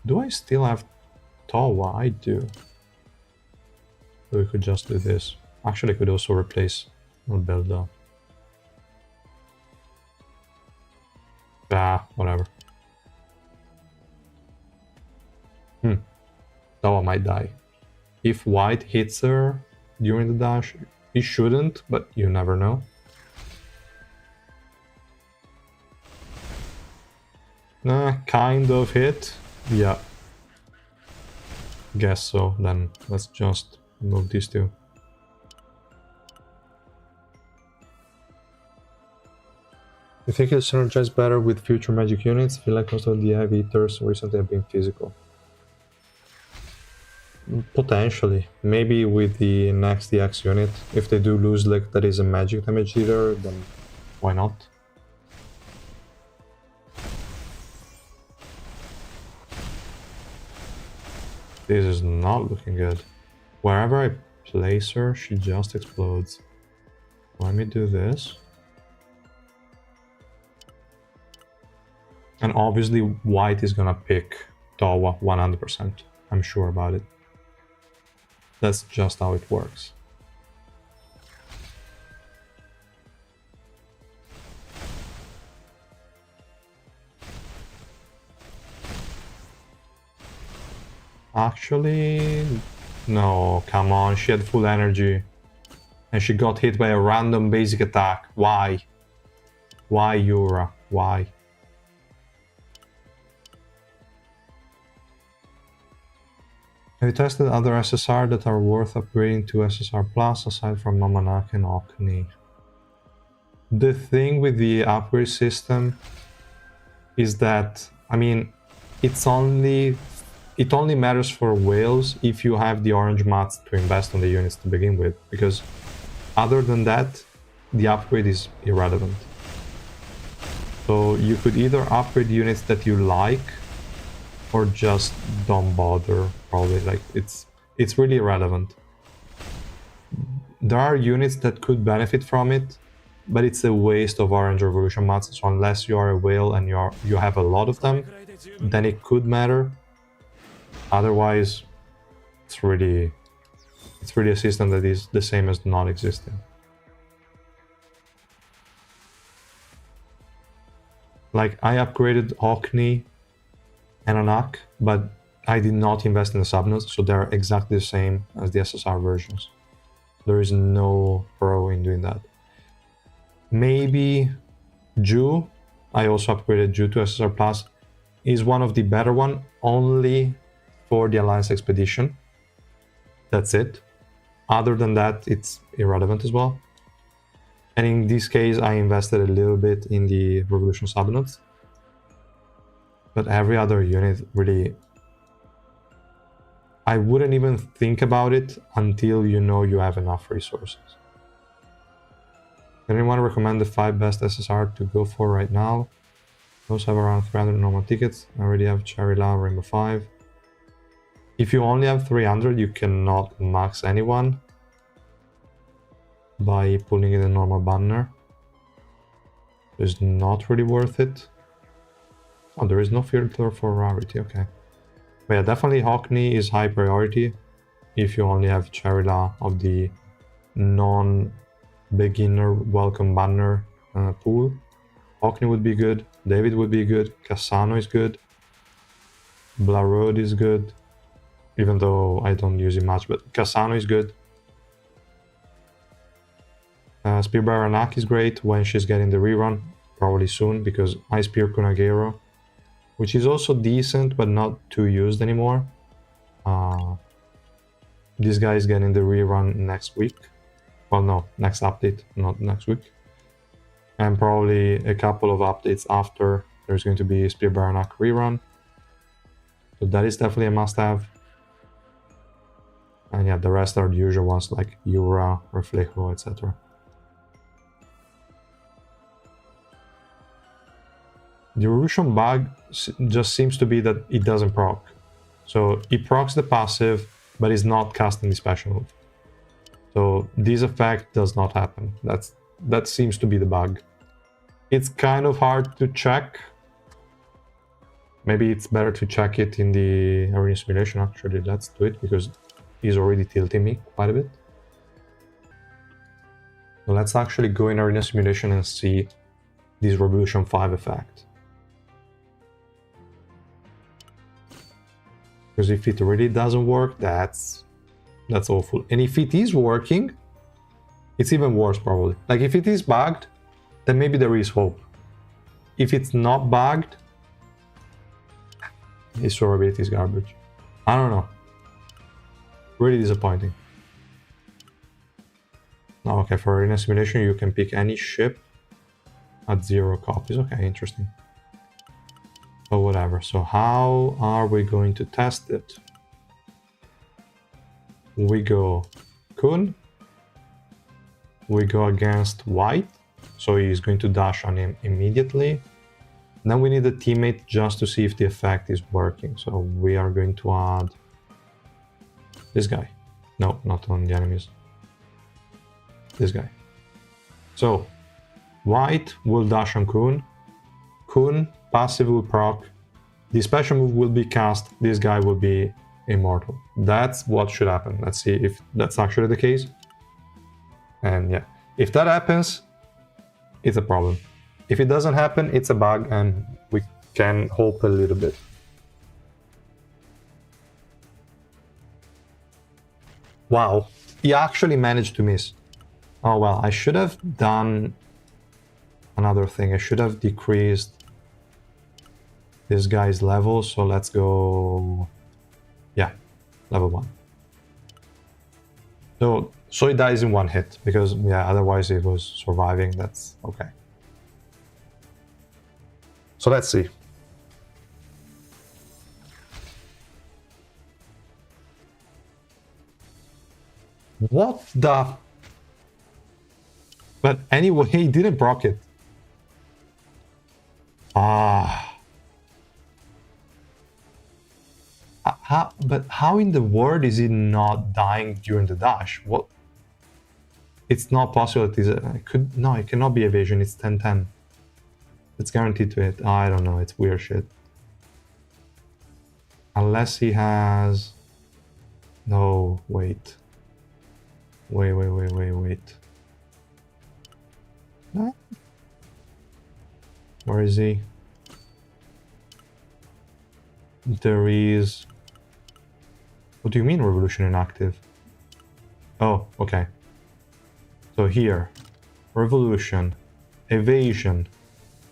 Do I still have Tawa? I do. So we could just do this. Actually, I could also replace Belda. Ah, whatever. Tawa might die. If white hits her during the dash, he shouldn't, but you never know. Kind of hit. Yeah. Guess so. Then let's just move these two. You think it'll synergize better with future magic units? I feel like most of the heavy hitters recently have been physical. Potentially. Maybe with the next DX unit. If they do lose like that is a magic damage dealer, then why not? This is not looking good. Wherever I place her, she just explodes. Let me do this. And obviously white is gonna pick Tawa 100%. I'm sure about it. That's just how it works. Actually, no, come on, she had full energy. And she got hit by a random basic attack. Why? Why, Yura? Why? Have you tested other SSR that are worth upgrading to SSR Plus aside from Mamanak and Okni? The thing with the upgrade system is that, I mean, it only matters for whales if you have the orange mats to invest on the units to begin with, because other than that, the upgrade is irrelevant. So you could either upgrade units that you like, or just don't bother, probably. Like, it's really irrelevant. There are units that could benefit from it, but it's a waste of orange revolution mats, so unless you are a whale and you have a lot of them, then it could matter. Otherwise, it's really a system that is the same as not existing. Like, I upgraded Okni and Anak, but I did not invest in the subnodes, so they're exactly the same as the SSR versions. There is no pro in doing that. Maybe Ju, I also upgraded Ju to SSR Plus, is one of the better one, only for the Alliance Expedition. That's it. Other than that, it's irrelevant as well. And in this case, I invested a little bit in the Revolution subunits. But every other unit really... I wouldn't even think about it until you know you have enough resources. Anyone recommend the 5 best SSR to go for right now? Those have around 300 normal tickets. I already have Cherry La, Rainbow 5. If you only have 300, you cannot max anyone by pulling in a normal banner. It's not really worth it. Oh, there is no filter for rarity, okay. But yeah, definitely Hockney is high priority if you only have Cherry La of the non-beginner welcome banner pool. Hockney would be good, David would be good, Cassano is good, Blarod is good, even though I don't use it much, but Cassano is good. Spearbearer Anak is great when she's getting the rerun, probably soon, because I Spear Kunagero, which is also decent but not too used anymore. This guy is getting the rerun next week. Well, no, next update, not next week. And probably a couple of updates after there's going to be Spearbearer Anak rerun. So that is definitely a must-have. And yeah, the rest are the usual ones like Yura, Reflejo, etc. The Revolution bug just seems to be that it doesn't proc. So it procs the passive, but is not casting the special move. So this effect does not happen. That seems to be the bug. It's kind of hard to check. Maybe it's better to check it in the arena simulation, actually. Let's do it, because he's already tilting me quite a bit. So let's actually go in arena simulation and see this Revolution 5 effect. Because if it really doesn't work, that's awful. And if it is working, it's even worse probably. Like if it is bugged, then maybe there is hope. If it's not bugged, his survivability is garbage. I don't know. Really disappointing. Now, okay, for arena simulation, you can pick any ship at 0 copies. Okay, interesting. But whatever. So how are we going to test it? We go Coon. We go against White. So he's going to dash on him immediately. Then we need a teammate just to see if the effect is working. So we are going to add this guy. No, not on the enemies. This guy. So White will dash on Coon. Coon, passive will proc. The special move will be cast. This guy will be immortal. That's what should happen. Let's see if that's actually the case. And yeah, if that happens, it's a problem. If it doesn't happen, it's a bug and we can hope a little bit. Wow, he actually managed to miss. Oh well, I should have done another thing. I should have decreased this guy's level, so let's go, yeah, level 1. So he dies in 1 hit, because yeah, otherwise he was surviving. That's okay. So let's see. What the? But anyway, he didn't proc it. But how in the world is he not dying during the dash? What? It's not possible. It cannot be evasion. It's 10-10. It's guaranteed to hit. I don't know. It's weird shit. Unless he has... No, wait. Wait. No? Where is he? There is... What do you mean revolution inactive? Oh, okay. So here, revolution, evasion,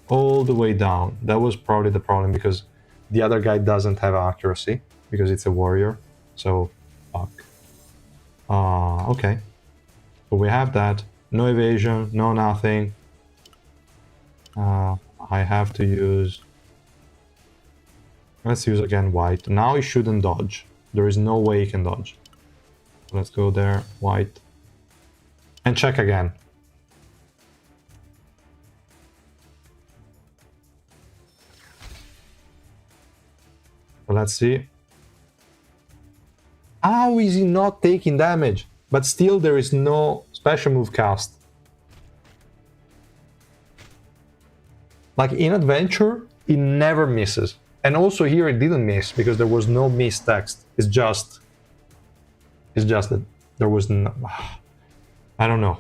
all the way down. That was probably the problem because the other guy doesn't have accuracy. because it's a warrior. So, fuck. Okay. So we have that. No evasion, no nothing. I have to use... Let's use again white. Now he shouldn't dodge. There is no way he can dodge. Let's go there, white. And check again. So let's see. How is he not taking damage? But still there is no special move cast. Like in Adventure, it never misses. And also here it didn't miss because there was no miss text. It's just that there was no... I don't know.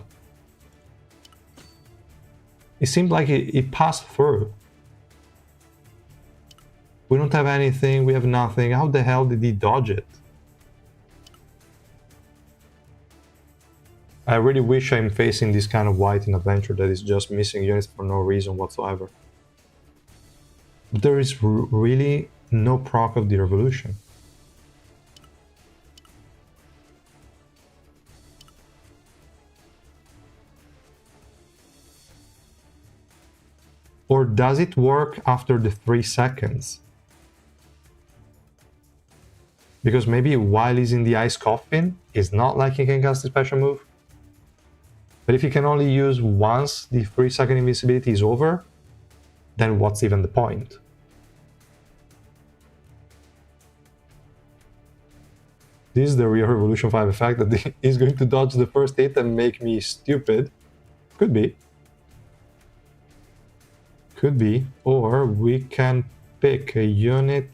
It seemed like it passed through. We don't have anything, we have nothing. How the hell did he dodge it? I really wish I'm facing this kind of white in Adventure that is just missing units for no reason whatsoever. But there is really no proc of the revolution. Or does it work after the 3 seconds? Because maybe while he's in the ice coffin, it's not like he can cast a special move. But if he can only use once the 3-second invincibility is over, then what's even the point? This is the real Revolution 5 effect, that he's going to dodge the first hit and make me stupid. Could be. Could be. Or we can pick a unit.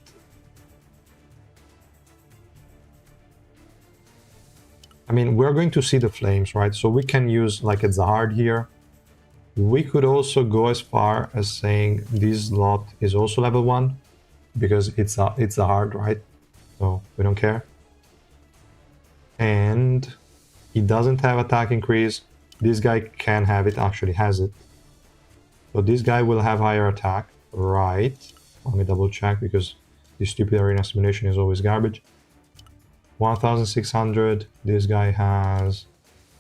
I mean, we're going to see the flames, right? So we can use like a Zahard here. We could also go as far as saying this lot is also level 1 because it's Zahard, right? So we don't care. And he doesn't have attack increase. This guy can have it, actually has it. So this guy will have higher attack, right? Let me double check because this stupid arena simulation is always garbage. 1600, this guy has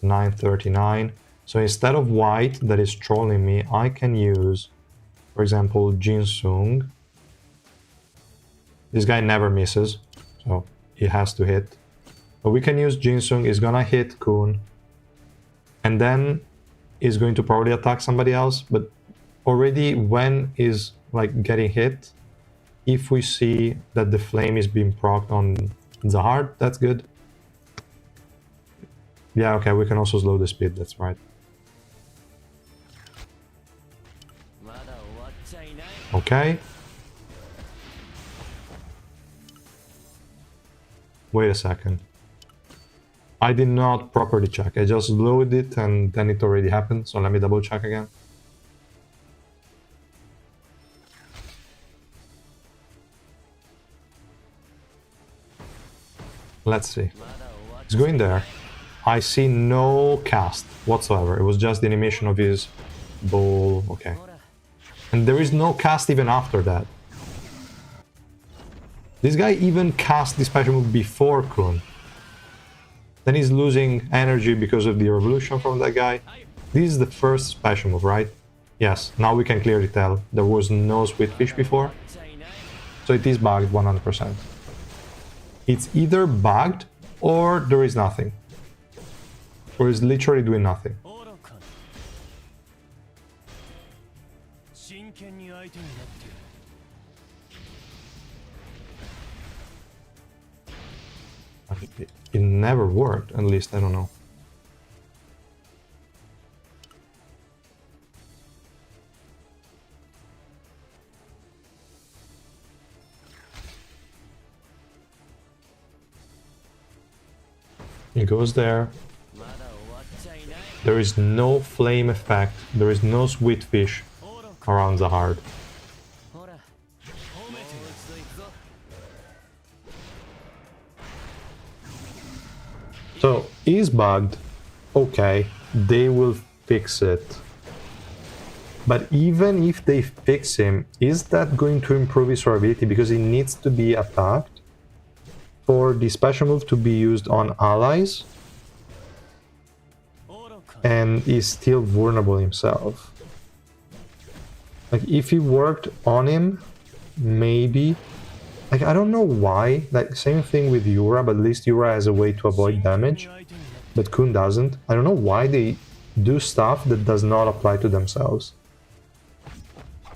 939. So instead of white that is trolling me, I can use, for example, Jinsung. This guy never misses, so he has to hit. But we can use Jinsung, he's gonna hit Coon. And then he's going to probably attack somebody else, but already when he's like getting hit, if we see that the flame is being procced on Zahard, that's good. Yeah, okay, we can also slow the speed, that's right. Okay. Wait a second. I did not properly check. I just loaded it and then it already happened. So let me double check again. Let's see. He's going there. I see no cast whatsoever. It was just the animation of his ball. Okay. And there is no cast even after that. This guy even cast the special move before Khun. Then he's losing energy because of the revolution from that guy. This is the first special move, right? Yes, now we can clearly tell there was no sweet fish before. So it is bugged 100%. It's either bugged or there is nothing. Or it's literally doing nothing. It never worked, at least, I don't know. He goes there. There is no flame effect, there is no sweet fish around Zahard. So, is bugged, okay, they will fix it. But even if they fix him, is that going to improve his survivability because he needs to be attacked? for the special move to be used on allies and is still vulnerable himself. Like, if he worked on him, maybe... Like, I don't know why. Like, same thing with Yura, but at least Yura has a way to avoid damage. But Coon doesn't. I don't know why they do stuff that does not apply to themselves.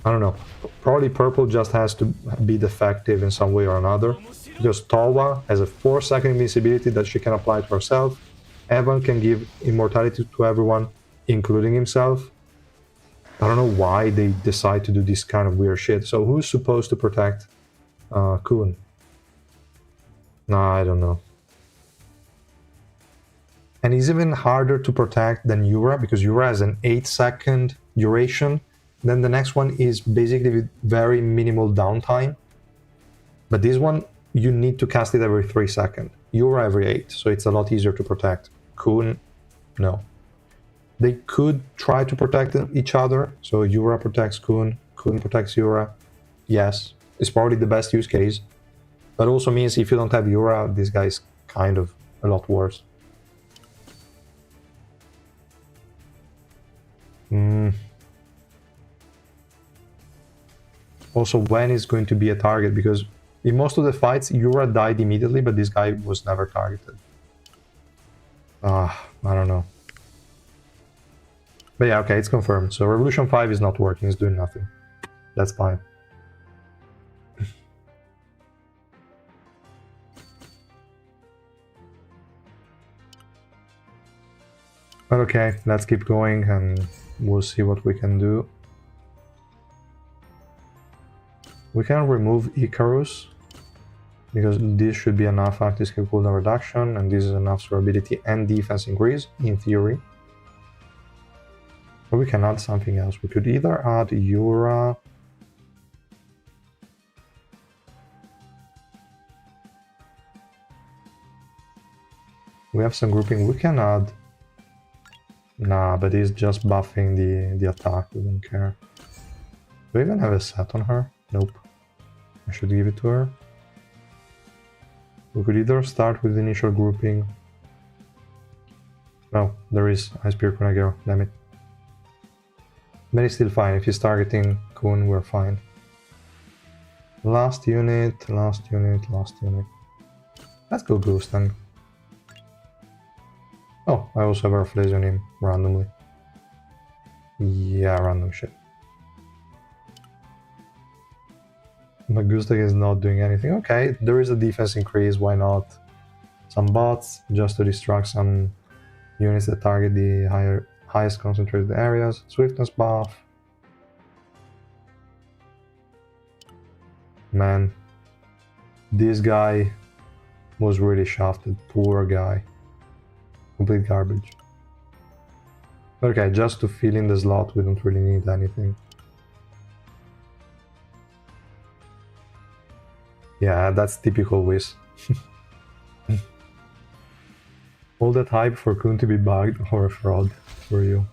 I don't know. Probably purple just has to be defective in some way or another. Because Talwa has a 4-second invincibility that she can apply to herself. Edahn can give immortality to everyone, including himself. I don't know why they decide to do this kind of weird shit. So who's supposed to protect Coon? Nah, I don't know. And he's even harder to protect than Yura, because Yura has an 8-second duration. Then the next one is basically with very minimal downtime. But this one, you need to cast it every 3 seconds. Yura every 8, so it's a lot easier to protect. Coon, no. They could try to protect each other. So Yura protects Coon, Coon protects Yura. Yes, it's probably the best use case. But also means if you don't have Yura, this guy's kind of a lot worse. Also, when is going to be a target, because in most of the fights, Yura died immediately, but this guy was never targeted. I don't know. But yeah, okay, it's confirmed. So Revolution 5 is not working, it's doing nothing. That's fine. But okay, let's keep going and we'll see what we can do. We can remove Icarus, because this should be enough active skill cooldown reduction, and this is enough durability and defense increase, in theory. But we can add something else. We could either add Yura... We have some grouping. We can add... Nah, but he's just buffing the attack. We don't care. Do we even have a set on her? Nope. I should give it to her. We could either start with the initial grouping. No, there is Ice Spear Kunagero, damn it. But it's still fine. If he's targeting Coon, we're fine. Last unit, last unit, last unit. Let's go Ghost then. Oh, I also have our Flaze on him randomly. Yeah, random shit. But Gustak is not doing anything. Okay, there is a defense increase, why not? Some bots, just to distract some units that target the highest concentrated areas. Swiftness buff. Man, this guy was really shafted. Poor guy. Complete garbage. Okay, just to fill in the slot, we don't really need anything. Yeah, that's typical Whis. All that hype for Coon to be bugged or a fraud for you.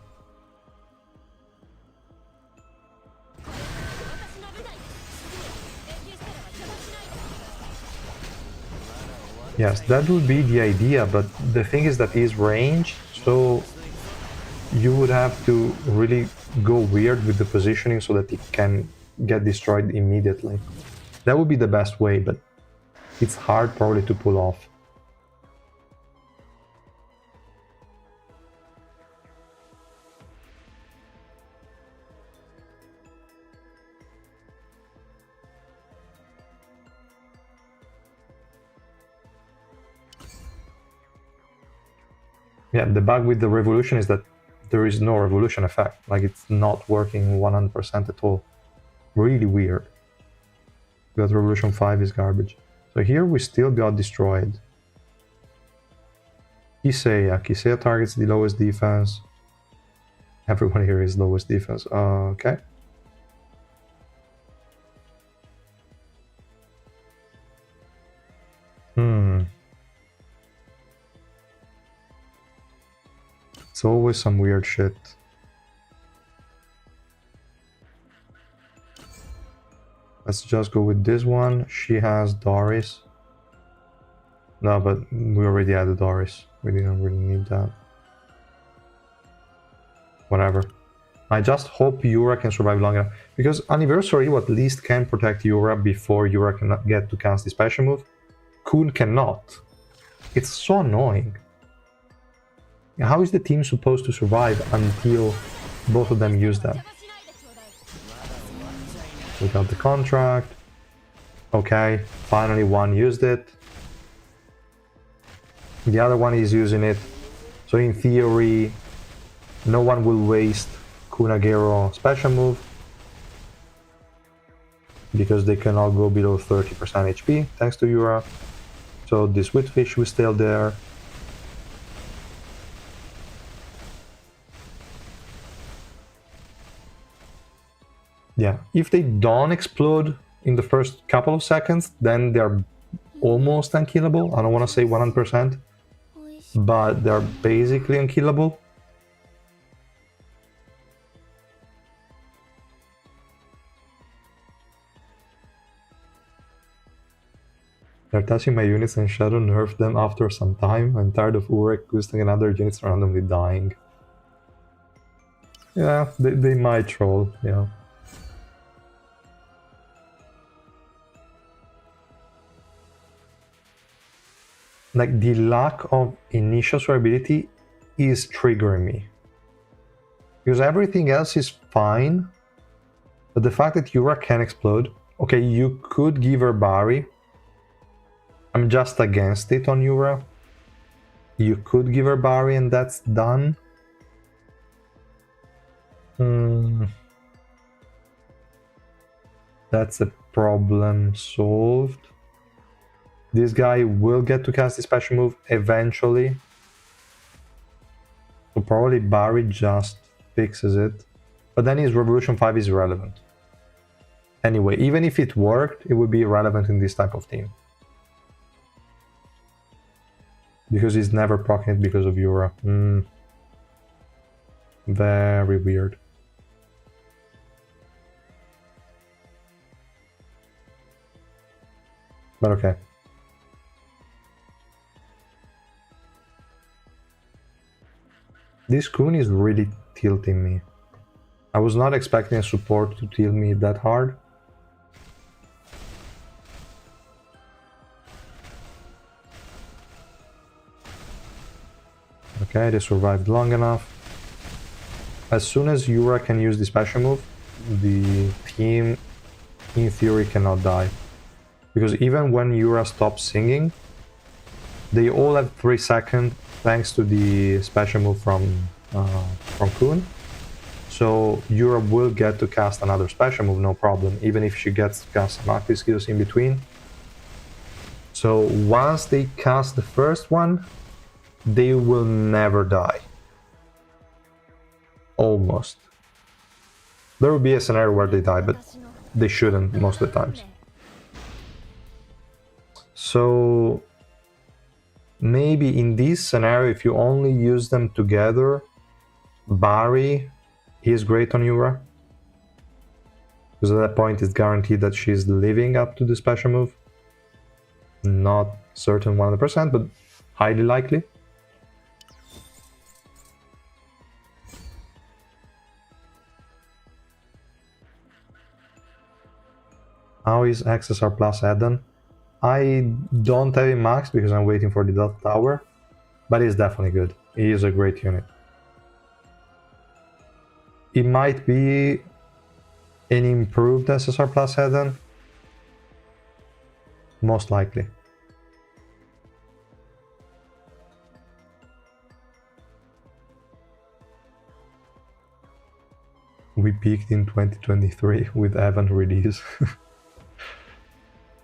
Yes, that would be the idea, but the thing is that he's ranged, so you would have to really go weird with the positioning so that it can get destroyed immediately. That would be the best way, but it's hard probably to pull off. Yeah, the bug with the revolution is that there is no revolution effect. Like, it's not working 100% at all. Really weird. That Revolution 5 is garbage. So here we still got destroyed. Kiseiya targets the lowest defense. Everyone here is lowest defense. Okay. It's always some weird shit. Let's just go with this one. She has Doris. No, but we already added Doris. We didn't really need that. Whatever. I just hope Yura can survive long enough. Because Anniversary at least can protect Yura before Yura can get to cast the special move. Coon cannot. It's so annoying. How is the team supposed to survive until both of them use that? We got the contract. Okay, finally one used it. The other one is using it. So in theory, no one will waste Kunagero special move because they cannot go below 30% HP thanks to Yura. So the sweet fish was still there. Yeah, if they don't explode in the first couple of seconds, then they're almost unkillable. I don't want to say 100%, but they're basically unkillable. They're touching my units and Shadow nerfed them after some time. I'm tired of Urek boosting and other units randomly dying. Yeah, they might troll, yeah. Like, the lack of initial survivability is triggering me. Because everything else is fine, but the fact that Yura can explode... Okay, you could give her Bari. I'm just against it on Yura. You could give her Bari and that's done. That's a problem solved. This guy will get to cast the special move eventually. So probably Bari just fixes it. But then his Revolution 5 is irrelevant. Anyway, even if it worked, it would be irrelevant in this type of team. Because he's never proccing it because of Yura. Very weird. But okay. This Coon is really tilting me. I was not expecting a support to tilt me that hard. Okay, they survived long enough. As soon as Yura can use the special move, the team, in theory, cannot die. Because even when Yura stops singing, they all have 3 seconds thanks to the special move from Coon. So Yura will get to cast another special move, no problem, even if she gets to cast some active skills in between. So once they cast the first one, they will never die. Almost. There will be a scenario where they die, but they shouldn't most of the times. So maybe in this scenario, if you only use them together, Bari is great on Yura. Because at that point it's guaranteed that she's living up to the special move. Not certain 100%, but highly likely. How is XSR plus Edahn? I don't have it maxed because I'm waiting for the Delta Tower, but it's definitely good. He is a great unit. It might be an improved SSR plus Edahn. Most likely. We peaked in 2023 with Edahn release.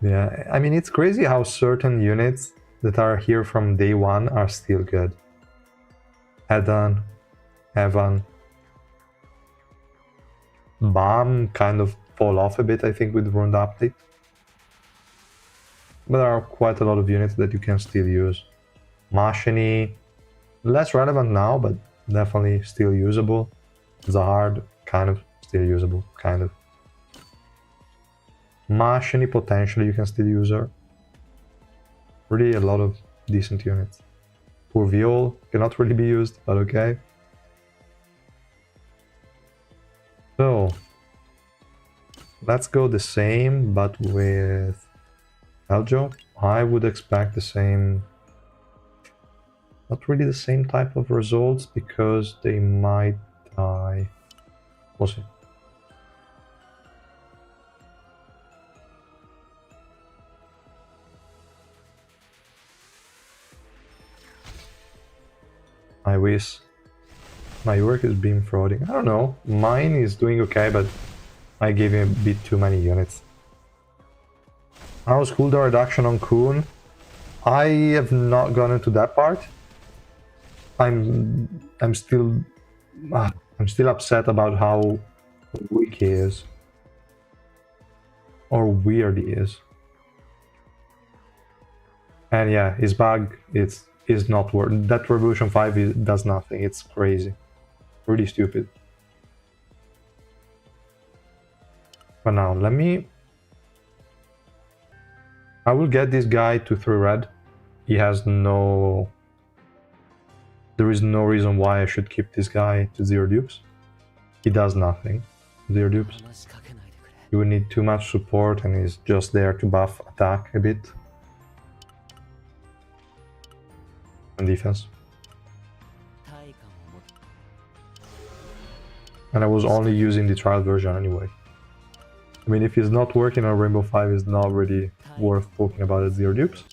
Yeah, I mean, it's crazy how certain units that are here from day one are still good. Edahn, Evan, Bam kind of fall off a bit, I think, with the Rune update. But there are quite a lot of units that you can still use. Mashini, less relevant now, but definitely still usable. Zahard, kind of still usable, kind of. Mashini, potentially you can still use her. Really a lot of decent units. Poor Viol cannot really be used, but okay. So let's go the same, but with Aljo. I would expect the same, not really the same type of results, because they might die. We'll see. I wish my work is beam frauding. I don't know. Mine is doing okay, but I gave him a bit too many units. How's cooldown reduction on Coon? I have not gone into that part. I'm still upset about how weak he is, or weird he is. And yeah, his bug is not worth. That Revolution 5 does nothing. It's crazy, really stupid. But now I will get this guy to 3 red. He has no... There is no reason why I should keep this guy to 0 dupes. He does nothing. 0 dupes. He would need too much support and he's just there to buff attack a bit. And defense. And I was only using the trial version anyway. I mean, if he's not working on Rainbow 5, it's not really worth talking about it 0 dupes.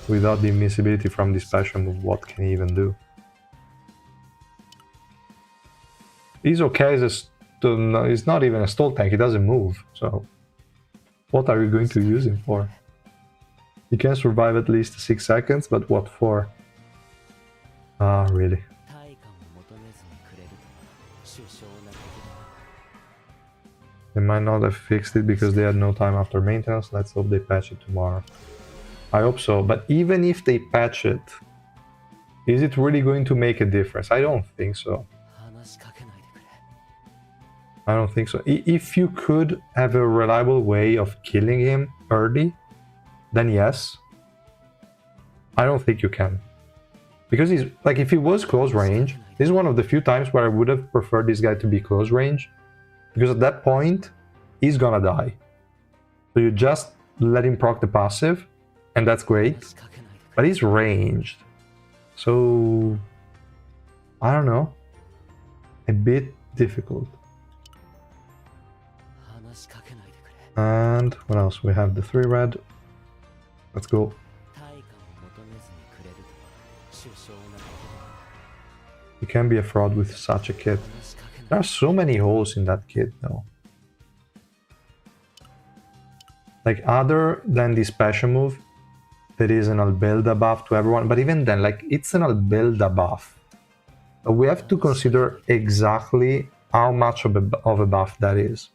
Without the invincibility from this special move, what can he even do? He's okay as a... He's not even a stall tank, he doesn't move, so... What are you going to use him for? He can survive at least 6 seconds, but what for? Ah, really? They might not have fixed it because they had no time after maintenance. Let's hope they patch it tomorrow. I hope so, but even if they patch it, is it really going to make a difference? I don't think so. I don't think so. If you could have a reliable way of killing him early, then yes. I don't think you can. Because he's like, if he was close range, this is one of the few times where I would have preferred this guy to be close range. Because at that point, he's gonna die. So you just let him proc the passive, and that's great. But he's ranged. So, I don't know. A bit difficult. And what else? We have the 3 red. Let's go. You can be a fraud with such a kit. There are so many holes in that kit though. Like, other than the special move, there is an Albelda buff to everyone, but even then, like, it's an Albelda buff. But we have to consider exactly how much of a buff that is.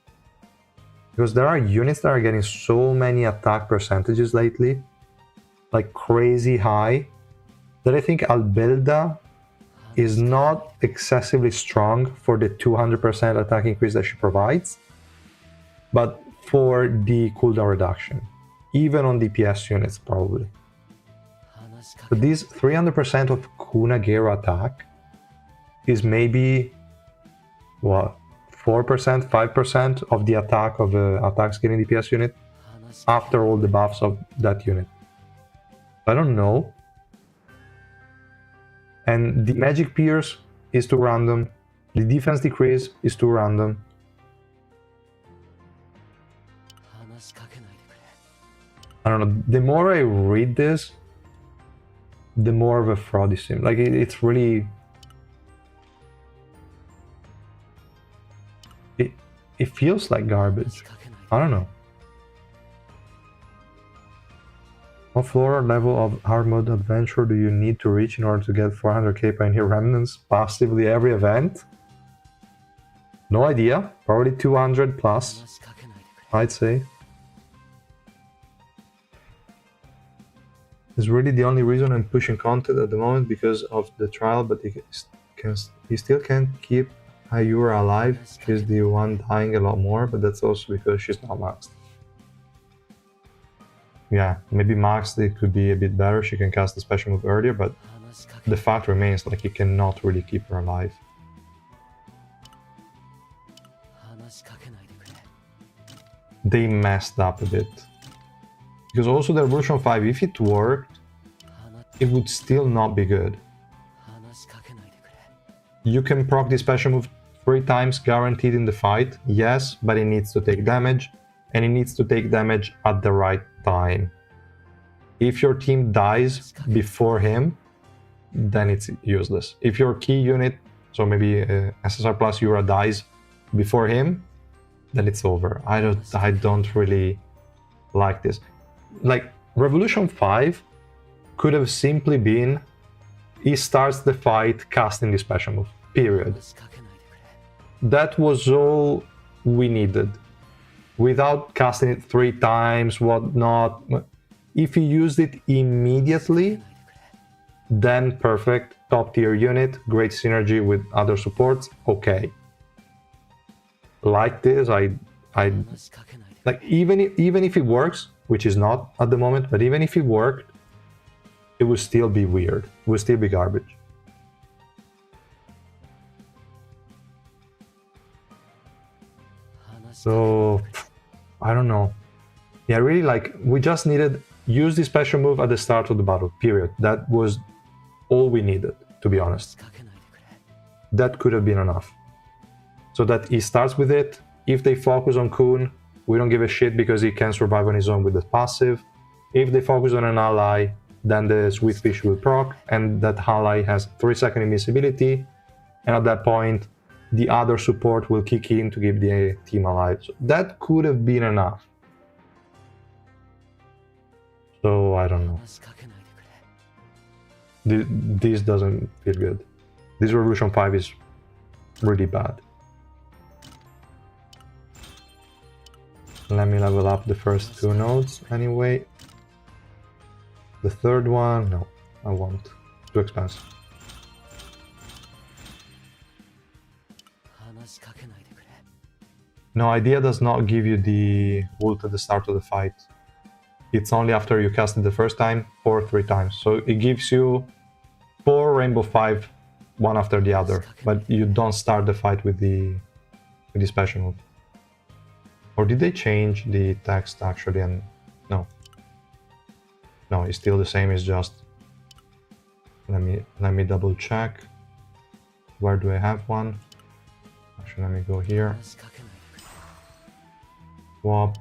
Because there are units that are getting so many attack percentages lately, like crazy high, that I think Albelda is not excessively strong for the 200% attack increase that she provides, but for the cooldown reduction, even on DPS units probably. So this 300% of Kunagera attack is maybe, what, 4%, 5% of the attack of the attack scaling DPS unit after all the buffs of that unit. I don't know. And the magic pierce is too random. The defense decrease is too random. I don't know. The more I read this, the more of a fraud it seems. Like, it's really... It feels like garbage. I don't know. What floor level of hard mode adventure do you need to reach in order to get 400k Pioneer Remnants passively every event? No idea. Probably 200 plus, I'd say. It's really the only reason I'm pushing content at the moment, because of the trial, but he still can't keep Ayura alive. She's the one dying a lot more, but that's also because she's not maxed. yeah, maybe Max it could be a bit better. She can cast the special move earlier, but the fact remains, like, you cannot really keep her alive. They messed up a bit. Because also the Evolution 5, if it worked, it would still not be good. You can proc the special move 3 times guaranteed in the fight, yes, but it needs to take damage, and it needs to take damage at the right time. If your team dies before him, then it's useless. If your key unit, so maybe SSR plus Yura, dies before him, then it's over. I don't really like this. Like, Revolution 5 could have simply been, he starts the fight casting the special move, period. That was all we needed. Without casting it 3 times, whatnot. If he used it immediately, then perfect, top tier unit, great synergy with other supports, okay. Like this, I like, even if it works, which is not at the moment, but even if it worked, it would still be weird. It would still be garbage. So, I don't know. Yeah, really, like, we just needed, use the special move at the start of the battle, period. That was all we needed, to be honest. That could have been enough. So that he starts with it. If they focus on Coon, we don't give a shit because he can survive on his own with the passive. If they focus on an ally, then the Sweetfish will proc, and that ally has 3-second invincibility, and at that point, the other support will kick in to keep the team alive. So that could have been enough. So, I don't know. This doesn't feel good. This Revolution 5 is really bad. Let me level up the first 2 nodes anyway. The third one, no, I won't. Too expensive. No, Idea does not give you the ult at the start of the fight. It's only after you cast it the first time or 3 times. So it gives you 4 Rainbow 5, one after the other, but you don't start the fight with the special move. Or did they change the text actually? And no, it's still the same. It's just, let me double check. Where do I have one? Actually, let me go here. Swap.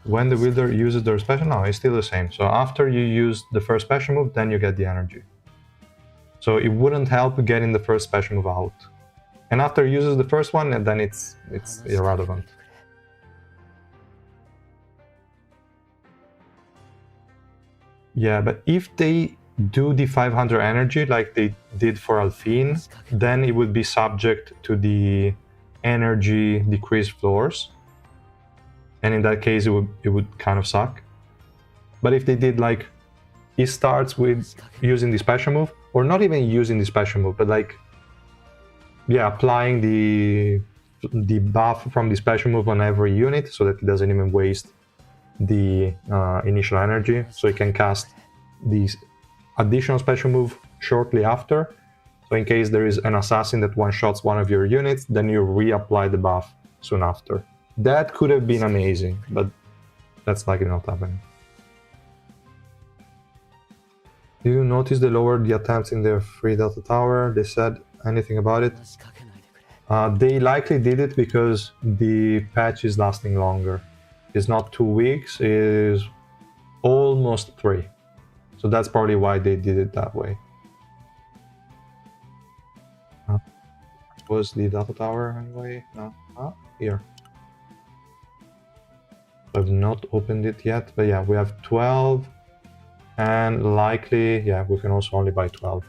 When the wielder uses their special, no, it's still the same. So after you use the first special move, then you get the energy. So it wouldn't help getting the first special move out. And after he uses the first one, and then it's irrelevant. Yeah, but if they do the 500 energy like they did for Alphine, then it would be subject to the energy decrease floors. And in that case, it would kind of suck. But if they did, like, it starts with using the special move, or not even using the special move, but like, yeah, applying the buff from the special move on every unit so that it doesn't even waste the initial energy. So you can cast these additional special move shortly after. So in case there is an assassin that one-shots one of your units, then you reapply the buff soon after. That could have been amazing, but that's likely not happening. Did you notice they lowered the attempts in their free Delta Tower? They said anything about it? They likely did it because the patch is lasting longer. It's not 2 weeks, it's almost 3. So that's probably why they did it that way. Was the Delta Tower anyway? No? Here. I've not opened it yet, but yeah, we have 12, and likely, yeah, we can also only buy 12.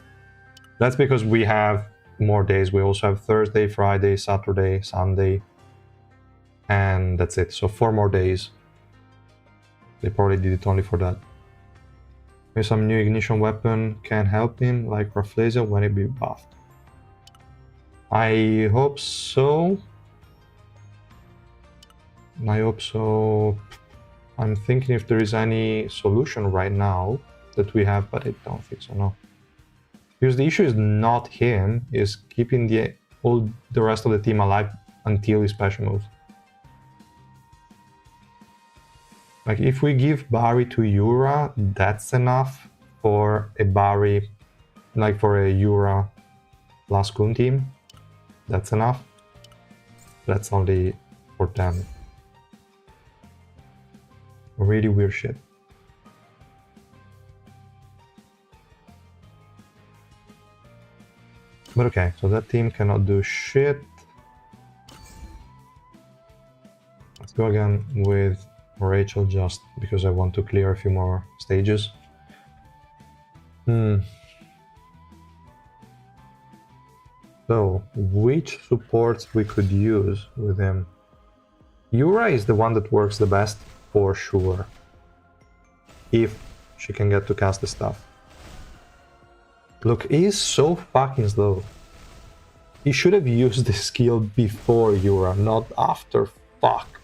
That's because we have more days. We also have Thursday, Friday, Saturday, Sunday, and that's it. So 4 more days. They probably did it only for that. Maybe some new ignition weapon can help him, like Rafflesia, when it be buffed. I hope so. I hope so. I'm thinking if there is any solution right now that we have, but I don't think so, no. Because the issue is not him, is keeping all the rest of the team alive until his special moves. Like, if we give Barry to Yura, that's enough for a Barry, like for a Yura last Coon team. That's enough. That's only for them. Really weird shit. But okay, so that team cannot do shit. Let's go again with Rachel just because I want to clear a few more stages. So, which supports we could use with him? Yura is the one that works the best for sure. If she can get to cast the stuff. Look, he is so fucking slow. He should have used the skill before Yura, not after. Fuck.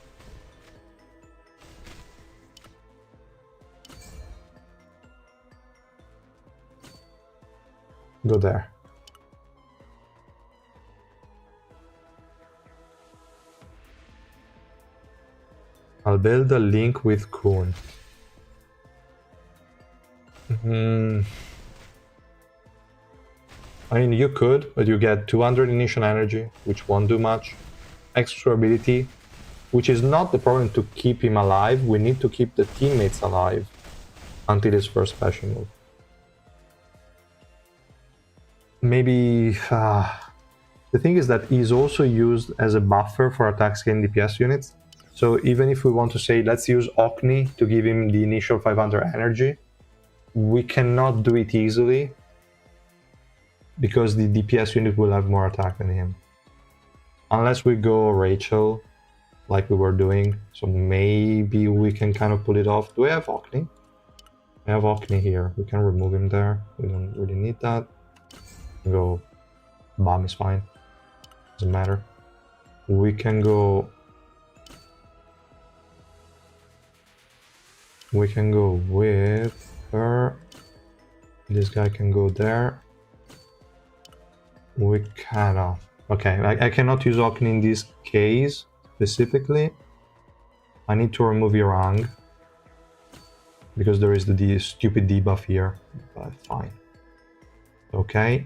Go there. I'll build a link with Coon. I mean, you could, but you get 200 initial energy, which won't do much. Extra ability, which is not the problem to keep him alive. We need to keep the teammates alive until his first special move. Maybe... the thing is that he's also used as a buffer for attack scale DPS units. So even if we want to say, let's use Okni to give him the initial 500 energy, we cannot do it easily because the DPS unit will have more attack than him. Unless we go Rachel, like we were doing, so maybe we can kind of pull it off. Do we have Okni? I have Okni here. We can remove him there. We don't really need that. Go Bomb is fine. Doesn't matter. We can go... We can go with her. This guy can go there. We cannot. Okay, I cannot use Okni in this case specifically. I need to remove Yang because there is the stupid debuff here, but fine. Okay.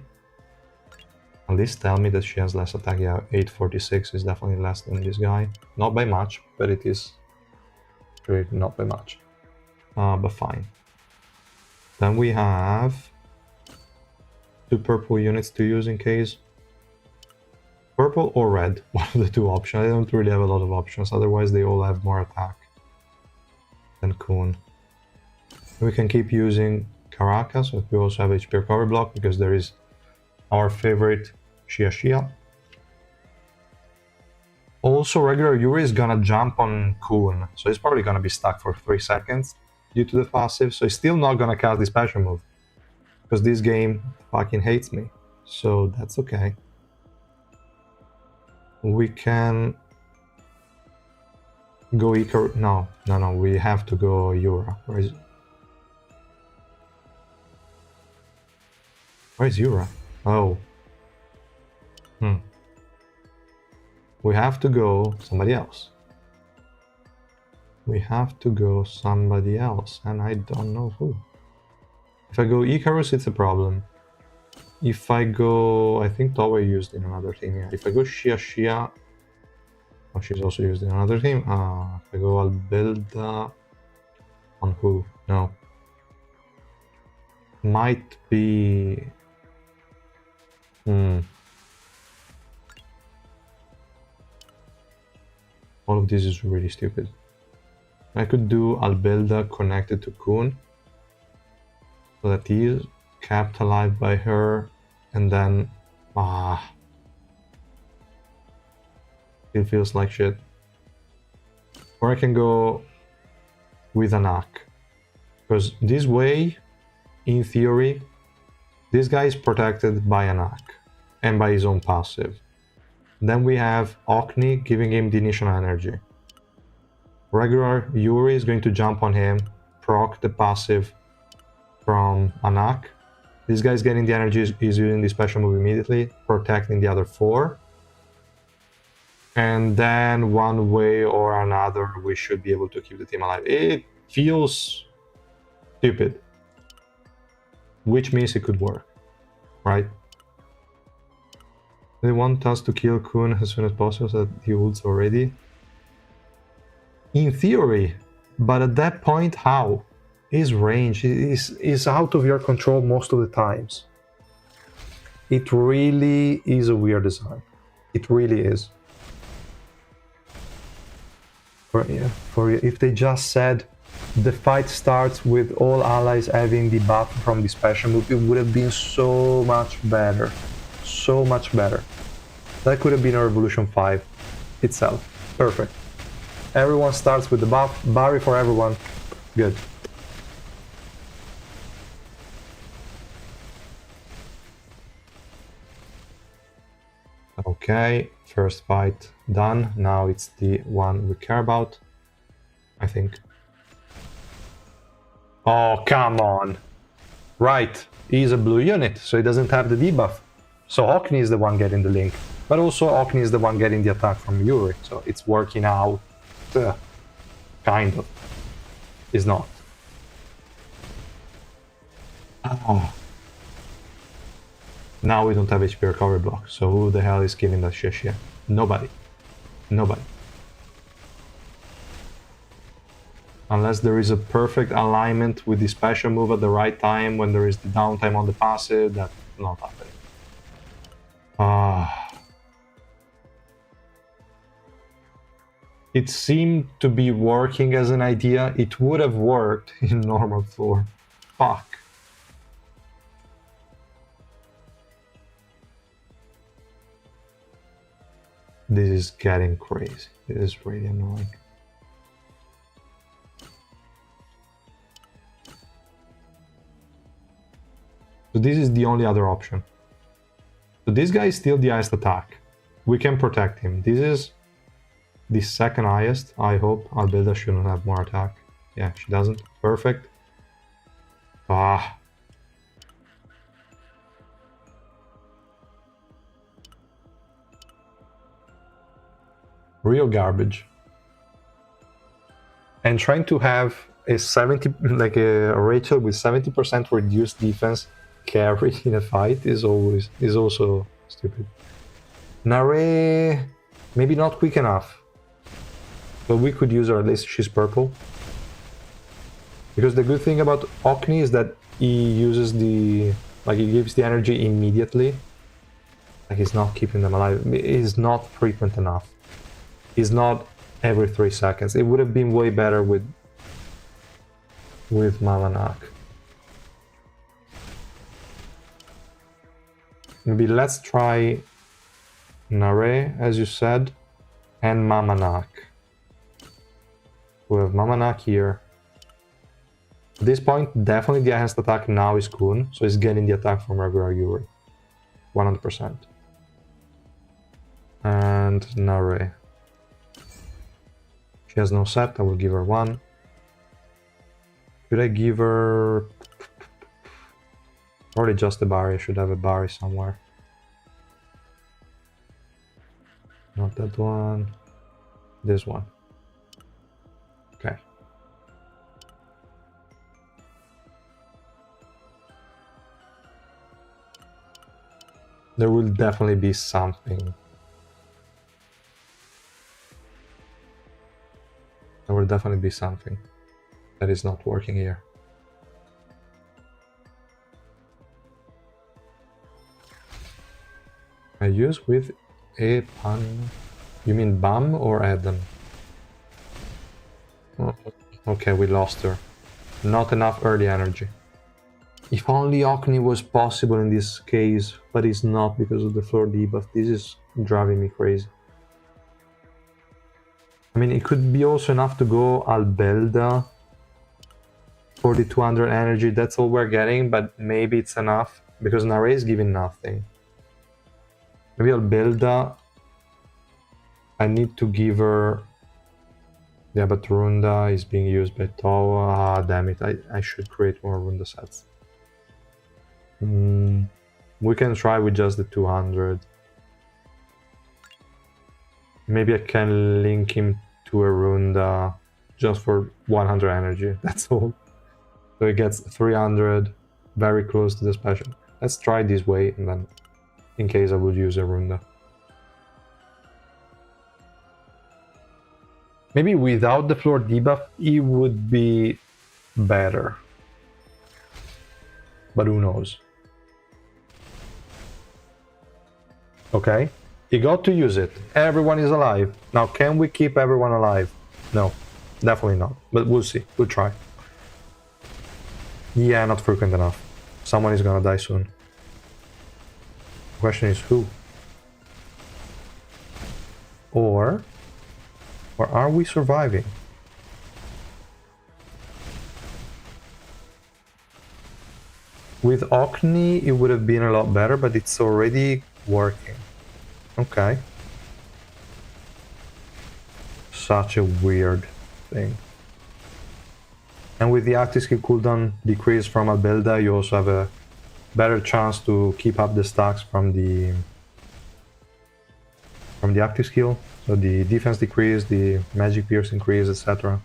At least tell me that she has less attack. Yeah, 846 is definitely less than this guy. Not by much, but it is really not by much. But fine. Then we have 2 purple units to use in case. Purple or red, one of the 2 options. I don't really have a lot of options, otherwise they all have more attack than Coon. We can keep using Caracas, but we also have HP recovery block because there is our favorite Shia. Also, regular Yuri is gonna jump on Coon, so he's probably gonna be stuck for 3 seconds due to the passive, so he's still not gonna cast the special move because this game fucking hates me, so that's okay. We can go Icar. No, we have to go Yura. Where is Yura? Oh. We have to go somebody else. We have to go somebody else, and I don't know who. If I go Icarus, it's a problem. If I go... I think Towa used in another team, yeah. If I go Shia... Oh, she's also used in another team. If I go Albelda... On who? No. Might be... All of this is really stupid. I could do Albelda connected to Coon, so that he is kept alive by her, and then... It feels like shit. Or I can go with Anak. Because this way, in theory, this guy is protected by Anak and by his own passive. Then we have Okni giving him the initial energy. Regular Yuri is going to jump on him, proc the passive from Anak. This guy's getting the energy, is using the special move immediately, protecting the other 4. And then one way or another, we should be able to keep the team alive. It feels stupid, which means it could work, right? They want us to kill Coon as soon as possible so that he ults already. In theory, but at that point, how? His range is out of your control most of the times. It really is a weird design. It really is. For if they just said the fight starts with all allies having the buff from the special move, it would have been so much better. So much better. That could have been a Revolution 5 itself. Perfect. Everyone starts with the buff. Barry for everyone. Good. Okay, first fight done. Now it's the one we care about, I think. Oh, come on. Right, he's a blue unit, so he doesn't have the debuff. So Okni is the one getting the link. But also Okni is the one getting the attack from Yuri, so it's working out. Kind of. It's not. Oh. Now we don't have HP recovery block, so who the hell is giving that shit here? Nobody. Nobody. Unless there is a perfect alignment with the special move at the right time when there is the downtime on the passive, that's not happening. It seemed to be working as an idea. It would have worked in normal floor. Fuck. This is getting crazy. This is really annoying. So this is the only other option. So this guy is still the highest attack. We can protect him. This is the second highest. I hope Albilda shouldn't have more attack. Yeah, she doesn't. Perfect. Real garbage. And trying to have a 70, like a Rachel with 70% reduced defense carry in a fight is also stupid. Nare, maybe not quick enough, but we could use her. At least she's purple. Because the good thing about Okni is that he uses he gives the energy immediately. Like he's not keeping them alive. He's not frequent enough. He's not every 3 seconds. It would have been way better with Mamanak. Maybe let's try Nare, as you said, and Mamanak. We have Mamanak here. At this point, definitely the highest attack now is Coon, so he's getting the attack from regular Yuri. 100%. And Nare. She has no set, I will give her 1. Should I give her... Or just a Barry? I should have a Barry somewhere. Not that one. This one. Okay. There will definitely be something. There will definitely be something that is not working here. I use with a pan. You mean Bam or Edahn? Oh, okay, we lost her. Not enough early energy. If only Okni was possible in this case, but it's not because of the floor debuff. This is driving me crazy. I mean, it could be also enough to go Albelda for the 200 energy. That's all we're getting, but maybe it's enough because Nare is giving nothing. Maybe Albelda I need to give her... Yeah, but Runda is being used by Towa. Ah, damn it. I should create more Runda sets. We can try with just the 200. Maybe I can link him to a Runda just for 100 energy. That's all. So he gets 300, very close to the special. Let's try this way, and then in case I would use a Runda. Maybe without the floor debuff, it would be better. But who knows? Okay, he got to use it. Everyone is alive. Now, can we keep everyone alive? No, definitely not. But we'll see. We'll try. Yeah, not frequent enough. Someone is gonna die soon. The question is who? Or are we surviving? With Okni, it would have been a lot better, but it's already working. Okay. Such a weird thing. And with the active skill cooldown decrease from Albelda, you also have a better chance to keep up the stacks from the active skill. So the defense decrease, the magic pierce increase, etc.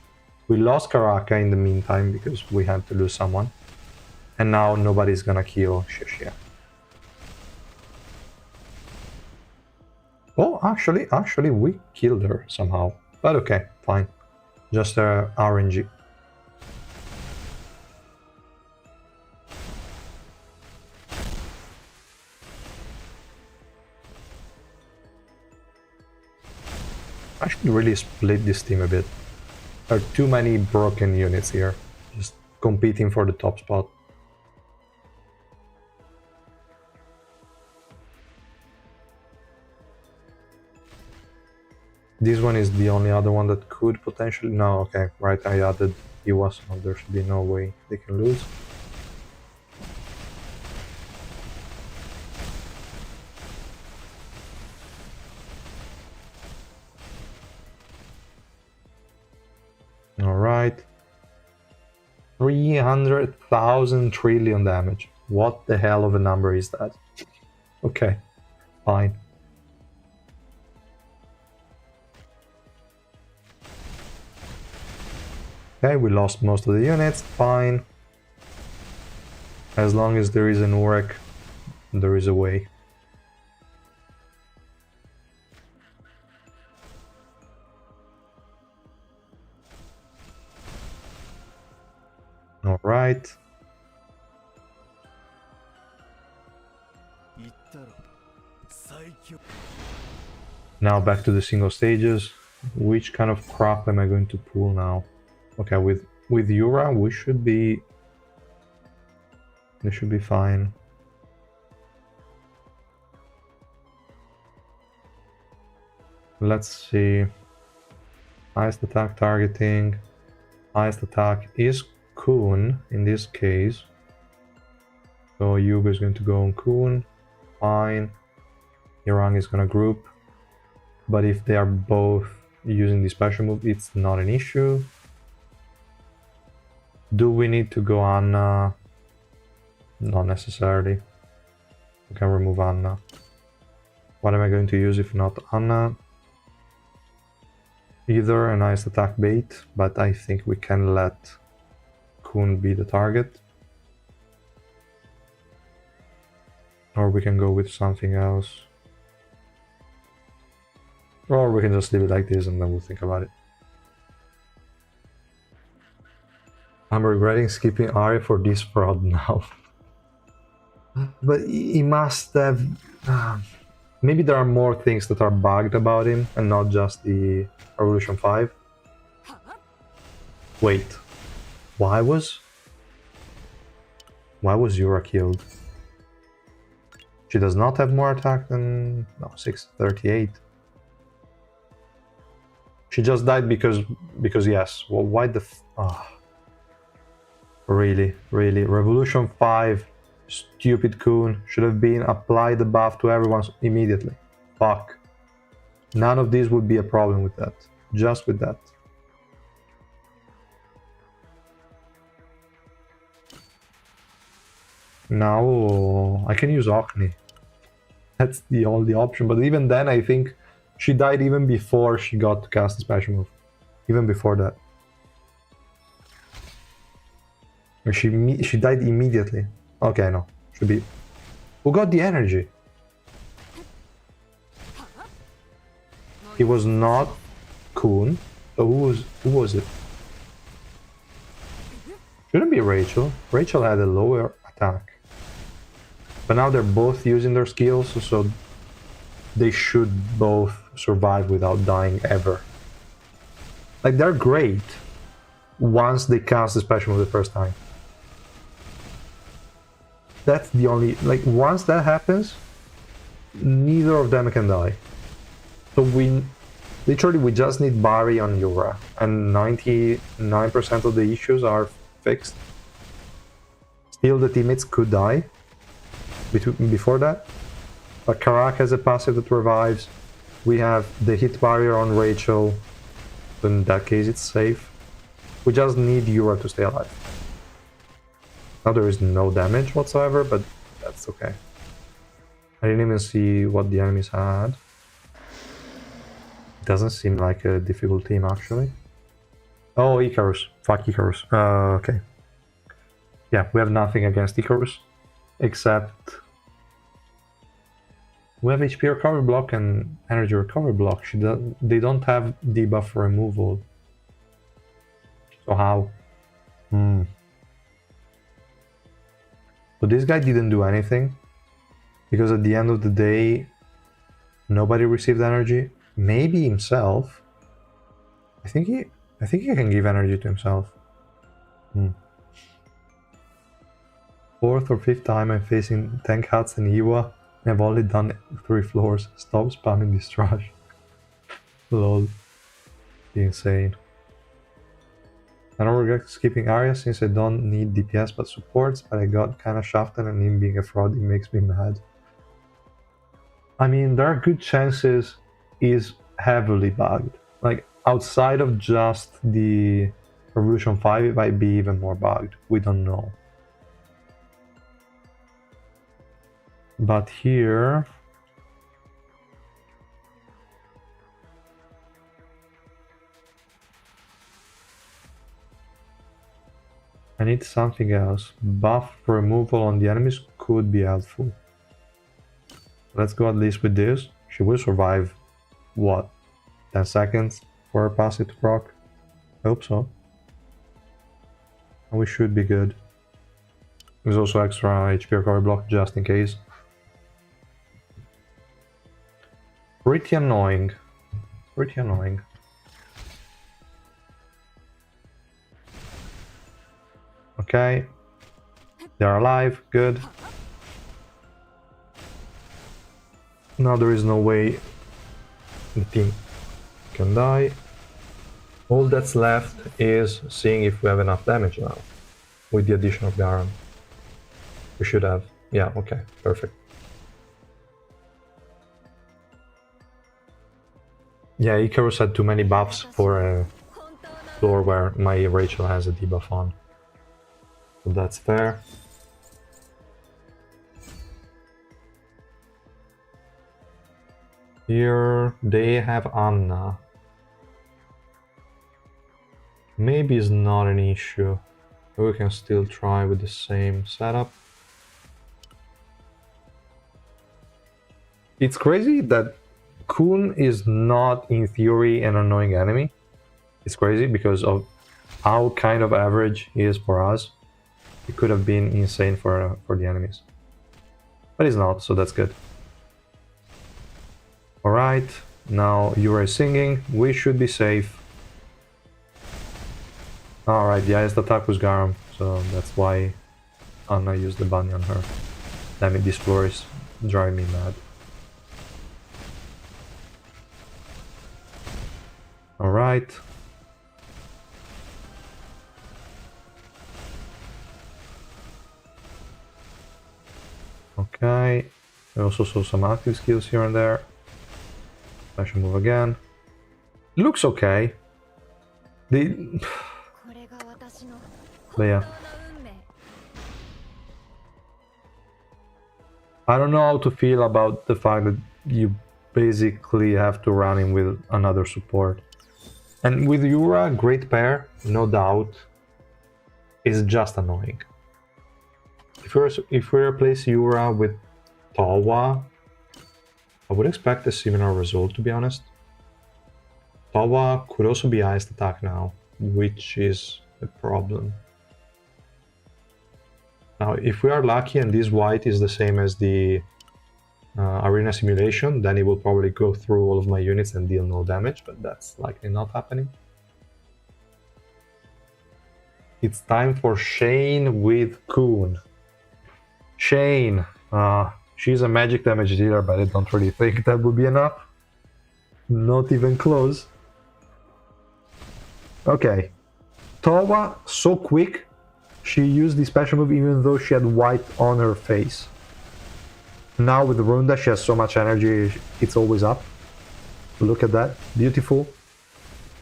We lost Karaka in the meantime because we had to lose someone. And now nobody's gonna kill Shishia. Oh, actually we killed her somehow. But okay, fine. Just RNG. I should really split this team a bit. There are too many broken units here, just competing for the top spot. This one is the only other one that could potentially... No, okay, right, I added Iwa, so there should be no way they can lose. Alright. 300,000 trillion damage. What the hell of a number is that? Okay, fine. Okay, we lost most of the units, fine. As long as there is an Urek, there is a way. Alright. Now back to the single stages. Which kind of crap am I going to pull now? Okay, with Yura we should be fine. Let's see. Highest attack targeting. Highest attack is Coon in this case. So Yuga is going to go on Coon. Fine. Yarang is gonna group. But if they are both using the special move, it's not an issue. Do we need to go Anna? Not necessarily. We can remove Anna. What am I going to use if not Anna? Either a nice attack bait, but I think we can let Coon be the target. Or we can go with something else. Or we can just leave it like this and then we'll think about it. I'm regretting skipping Ari for this fraud now. But he must have... maybe there are more things that are bugged about him and not just the Revolution 5. Wait. Why was Yura killed? She does not have more attack than... No, 638. She just died because yes. Well, why the... Really. Revolution 5, stupid Coon, should have been apply the buff to everyone immediately. Fuck. None of these would be a problem with that. Just with that. Now I can use Ocni. That's the only option. But even then, I think she died even before she got to cast the special move. Even before that. Or she died immediately. Okay, no. Should be... Who got the energy? It was not Coon. So who was it? Shouldn't be Rachel. Rachel had a lower attack. But now they're both using their skills, so they should both survive without dying ever. Like, they're great once they cast the special move the first time. That's the only... Like, once that happens, neither of them can die. So we... Literally, we just need Barry on Yura, and 99% of the issues are fixed. Still, the teammates could die before that. But Karak has a passive that revives. We have the hit barrier on Rachel. So in that case, it's safe. We just need Yura to stay alive. Now there is no damage whatsoever, but that's okay. I didn't even see what the enemies had. It doesn't seem like a difficult team, actually. Oh, Icarus. Fuck Icarus. Okay. Yeah, we have nothing against Icarus. Except... We have HP recovery block and energy recovery block. They don't have debuff removal. So how? So this guy didn't do anything. Because at the end of the day, nobody received energy. Maybe himself. I think he can give energy to himself. Fourth or fifth time I'm facing tank huts and Iwa. I've only done 3 floors. Stop spamming this trash. Lol. Insane. I don't regret skipping Arya since I don't need DPS but supports, but I got kinda shafted and him being a fraud, it makes me mad. I mean, there are good chances he's heavily bugged. Like, outside of just the Revolution 5, it might be even more bugged. We don't know. But here... I need something else. Buff removal on the enemies could be helpful. Let's go at least with this. She will survive, what, 10 seconds for her passive to proc? I hope so. And we should be good. There's also extra HP recovery block just in case. Pretty annoying. Pretty annoying. Okay. They're alive. Good. Now there is no way the team can die. All that's left is seeing if we have enough damage now. With the addition of Garam. We should have. Yeah, okay. Perfect. Yeah, Icarus had too many buffs for a floor where my Rachel has a debuff on. So that's fair. Here they have Anna. Maybe it's not an issue. We can still try with the same setup. It's crazy that Coon is not, in theory, an annoying enemy. It's crazy because of how kind of average he is for us. It could have been insane for the enemies. But he's not, so that's good. Alright, now Yura is singing. We should be safe. Alright, the highest attack was Garam, so that's why Anna used the bunny on her. Damn it, this floor is driving me mad. Alright. Okay. I also saw some active skills here and there. special move again. Looks okay. But yeah. I don't know how to feel about the fact that you basically have to run in with another support. And with Yura, great pair, no doubt. It's just annoying. If we replace Yura with Tawa, I would expect a similar result, to be honest. Tawa could also be iced attack now, which is a problem. Now, if we are lucky and this white is the same as the arena simulation, then it will probably go through all of my units and deal no damage, but that's likely not happening. It's time for Shane with Coon. Shane, she's a magic damage dealer, but I don't really think that would be enough. Not even close. Okay. Tawa, so quick, she used the special move even though she had white on her face. Now with Runda, she has so much energy, it's always up. Look at that, beautiful.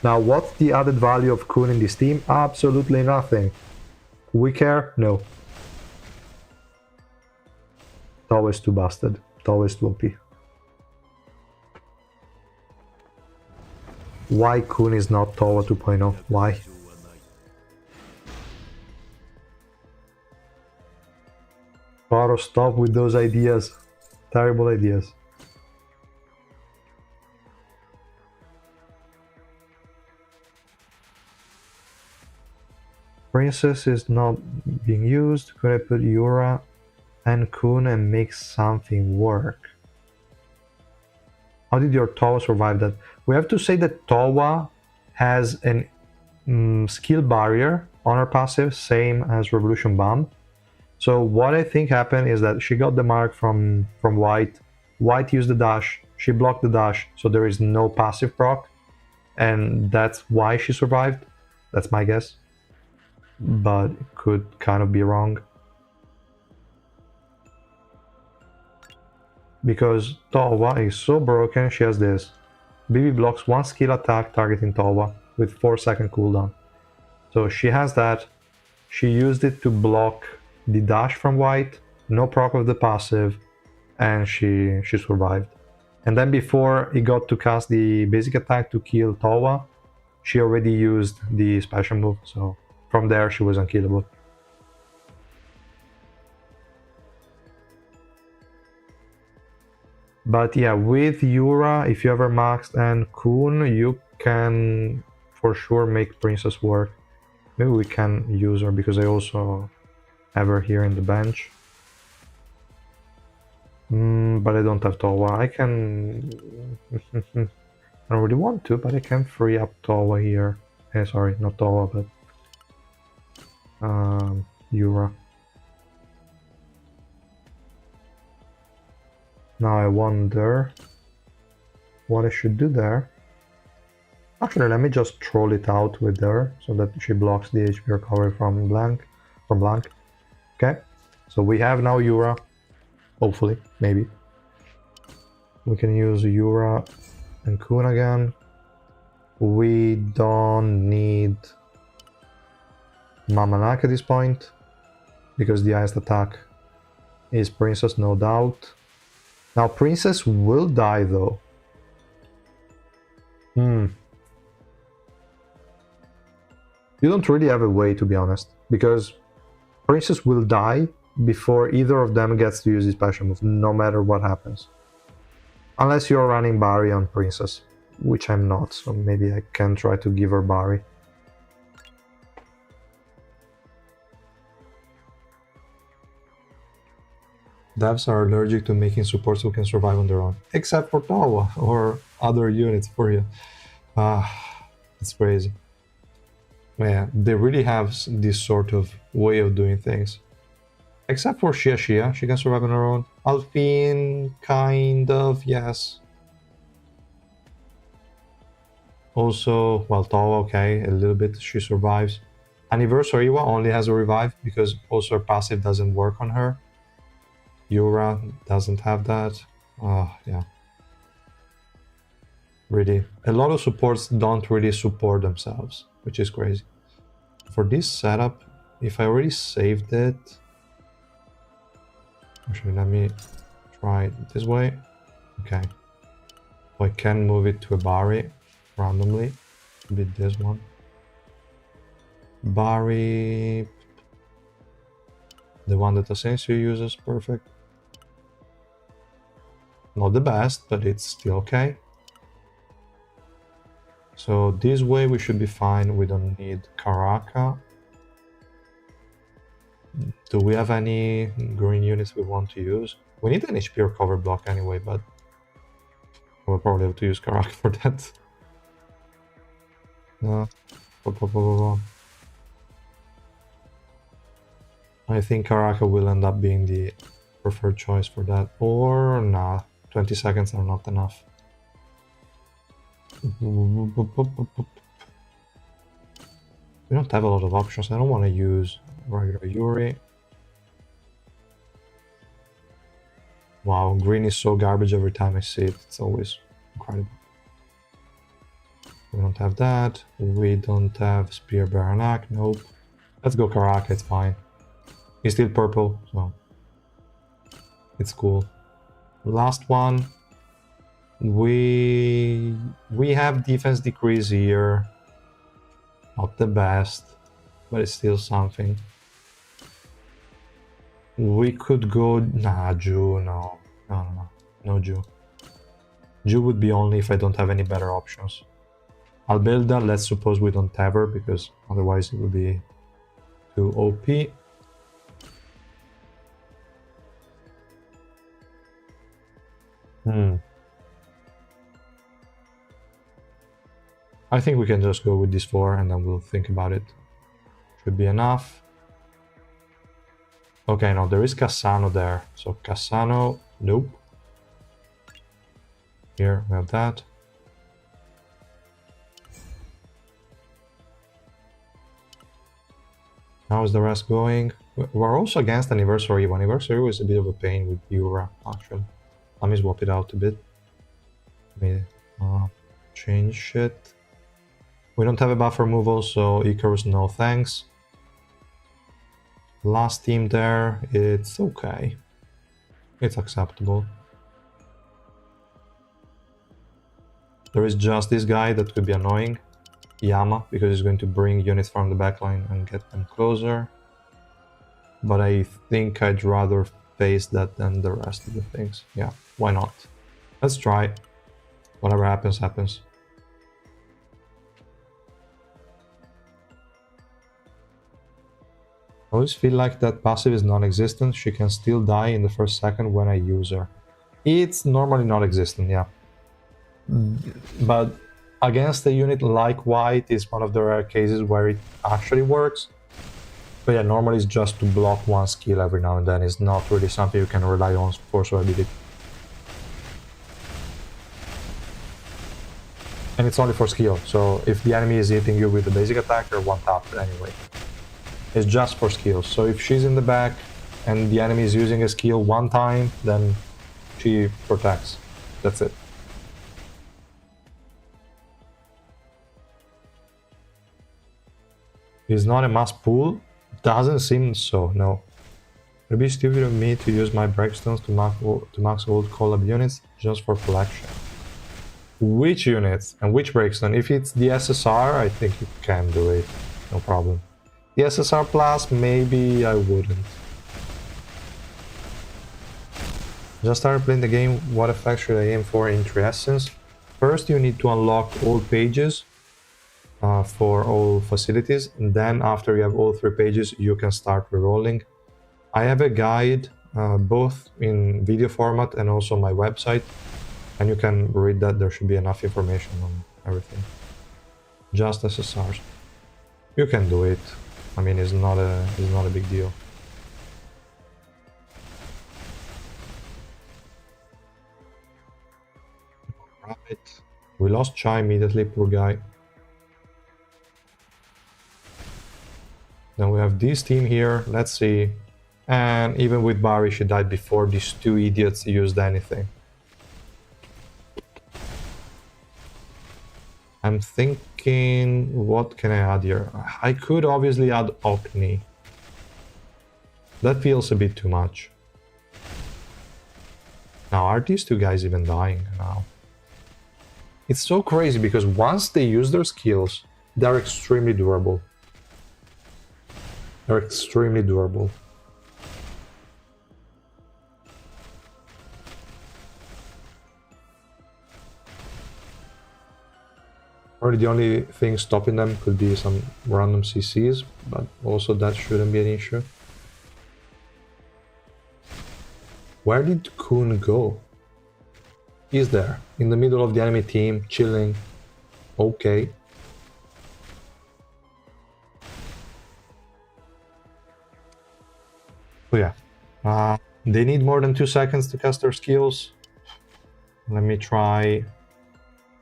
Now what's the added value of Coon in this team? Absolutely nothing. We care? No. Tawa is too busted. Tawa is too OP. Why Coon is not Tawa 2.0? Why? Paro, stop with those ideas. Terrible ideas. Princess is not being used. Could I put Yura and Coon and make something work? How did your Tawa survive that? We have to say that Tawa has an skill barrier on her passive, same as Revolution Bomb. So what I think happened is that she got the mark from White. White used the dash, she blocked the dash, so there is no passive proc. And that's why she survived. That's my guess. But it could kind of be wrong. Because Tawa is so broken, she has this. BB blocks one skill attack targeting Tawa with 4-second cooldown. So she has that. She used it to block the dash from White, no proc of the passive, and she survived. And then before it got to cast the basic attack to kill Tawa, she already used the special move, so from there she was unkillable. But yeah, with Yura, if you ever maxed and Coon, you can for sure make Princess work. Maybe we can use her because I also have her here in the bench. But I don't have Tawa. I can... I don't really want to, but I can free up Tawa here. Sorry, not Tawa, but... Yura. Now I wonder what I should do there. Actually, let me just troll it out with her so that she blocks the HP recovery from blank. Okay, so we have now Yura. Hopefully, maybe. We can use Yura and Coon again. We don't need Mamanak at this point because the highest attack is Princess, no doubt. Now Princess will die though. You don't really have a way, to be honest, because Princess will die before either of them gets to use his special move, no matter what happens. Unless you're running Barry on Princess, which I'm not, so maybe I can try to give her Barry. Devs are allergic to making supports who can survive on their own, except for Tawa or other units for you. It's crazy. Yeah, they really have this sort of way of doing things. Except for Shia, she can survive on her own. Alpine, kind of, yes. Also, well, Tawa, okay, a little bit, she survives. Anniversary Iwa only has a revive because also her passive doesn't work on her. Yura doesn't have that. Yeah. Really. A lot of supports don't really support themselves, which is crazy. For this setup, if I already saved it... Actually, let me try it this way. Okay. So I can move it to a Bari randomly. Be this one. Bari... The one that Asensio uses, perfect. Not the best, but it's still okay. So this way we should be fine. We don't need Karaka. Do we have any green units we want to use? We need an HP or cover block anyway, but we'll probably have to use Karaka for that. No. I think Karaka will end up being the preferred choice for that. Or nah, 20 seconds are not enough. We don't have a lot of options. I don't want to use regular Yuri. Wow, green is so garbage every time I see it. It's always incredible. We don't have that. We don't have Spear Baranak. Nope. Let's go Karaka, it's fine. He's still purple, so it's cool. Last one. We have defense decrease here. Not the best, but it's still something. We could go... Nah, Ju, no. No Ju. Ju would be only if I don't have any better options. I'll build that. Let's suppose we don't have her, because otherwise it would be too OP. I think we can just go with these 4 and then we'll think about it. Should be enough. Okay, no, there is Cassano there. So Cassano, nope. Here, we have that. How is the rest going? We're also against Anniversary. Anniversary was a bit of a pain with Yura, actually. Let me swap it out a bit. Let me change shit. We don't have a buff removal, so Icarus, no thanks. Last team there, it's okay. It's acceptable. There is just this guy that could be annoying. Yama, because he's going to bring units from the backline and get them closer. But I think I'd rather face that than the rest of the things. Yeah, why not? Let's try. Whatever happens, happens. I always feel like that passive is non-existent. She can still die in the first second when I use her. It's normally non-existent, yeah. But against a unit like White is one of the rare cases where it actually works. But yeah, normally it's just to block one skill every now and then. It's not really something you can rely on for survivability. And it's only for skill, so if the enemy is hitting you with the basic attack, you're one-tapped anyway. It's just for skills, so if she's in the back and the enemy is using a skill one time, then she protects. That's it. It's not a must pull? Doesn't seem so, no. It'd be stupid of me to use my breakstones to max old collab units just for collection. Which units and which breakstone? If it's the SSR, I think you can do it, no problem. The SSR Plus, maybe I wouldn't. Just started playing the game, what effect should I aim for in Triessence? First you need to unlock all pages for all facilities, and then after you have all 3 pages you can start rerolling. I have a guide both in video format and also my website, and you can read that. There should be enough information on everything. Just SSRs. You can do it. I mean, it's not a big deal. Right. We lost Chai immediately, poor guy. Then we have this team here, let's see. And even with Bari, she died before these 2 idiots used anything. I'm thinking, what can I add here? I could obviously add Okni. That feels a bit too much. Now, are these two guys even dying now? It's so crazy because once they use their skills, they're extremely durable. They're extremely durable. Or the only thing stopping them could be some random CCs, but also that shouldn't be an issue. Where did Coon go? He's there, in the middle of the enemy team, chilling. Okay. So yeah, they need more than 2 seconds to cast their skills. Let me try.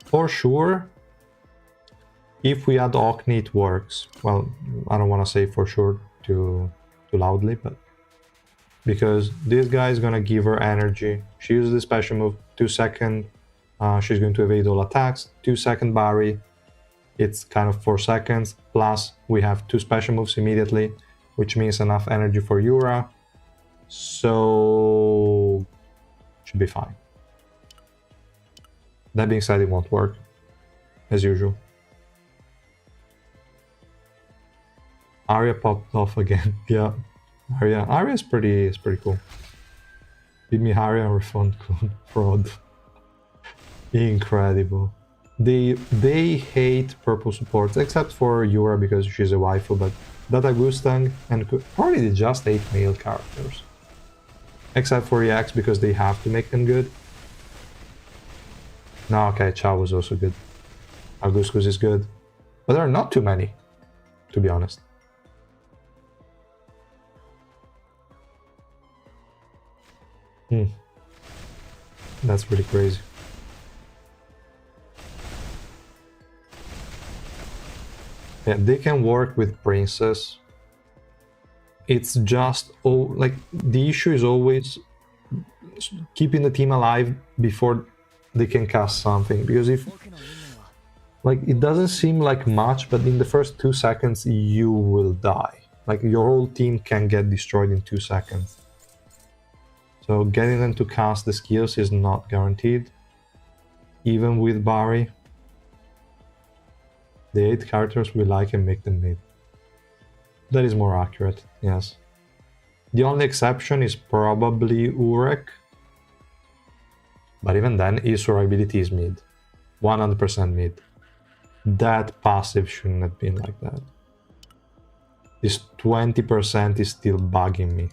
For sure, if we add Okni, it works. Well, I don't want to say for sure too loudly, but because this guy is gonna give her energy. She uses the special move, 2 second. She's going to evade all attacks. 2 second Barry. It's kind of 4 seconds. Plus, we have 2 special moves immediately, which means enough energy for Yura. So should be fine. That being said, it won't work as usual. Arya popped off again. Yeah, Arya is pretty cool. Give me Arya and refund Coon. Fraud. Incredible. They hate purple supports except for Yura because she's a waifu, but Data Gustang and probably just hate male characters. Except for EX because they have to make them good. No, okay, Chao was also good. Augustus is good. But there are not too many, to be honest. That's really crazy. Yeah, they can work with Princess. It's just, like, the issue is always keeping the team alive before they can cast something. Because if, like, it doesn't seem like much, but in the first 2 seconds you will die. Like, your whole team can get destroyed in 2 seconds. So getting them to cast the skills is not guaranteed. Even with Barry. The 8 characters we like and make them mid. That is more accurate, yes. The only exception is probably Urek. But even then, his survivability is mid. 100% mid. That passive shouldn't have been like that. This 20% is still bugging me.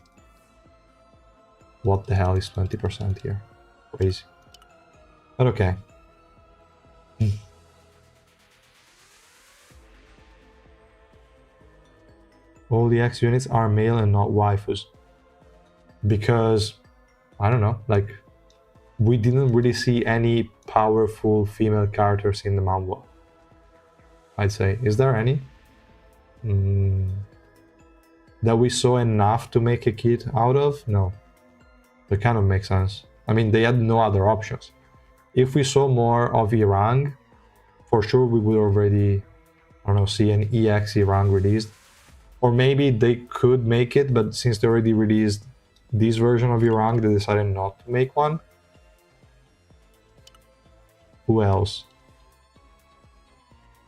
What the hell is 20% here? Crazy. But okay. All the X units are male and not waifus. Because, I don't know, like, we didn't really see any powerful female characters in the manhwa. I'd say. Is there any? That we saw enough to make a kit out of? No. That kind of makes sense. I mean, they had no other options. If we saw more of Erang, for sure we would already, I don't know, see an EX Erang released. Or maybe they could make it, but since they already released this version of Erang, they decided not to make one. Who else?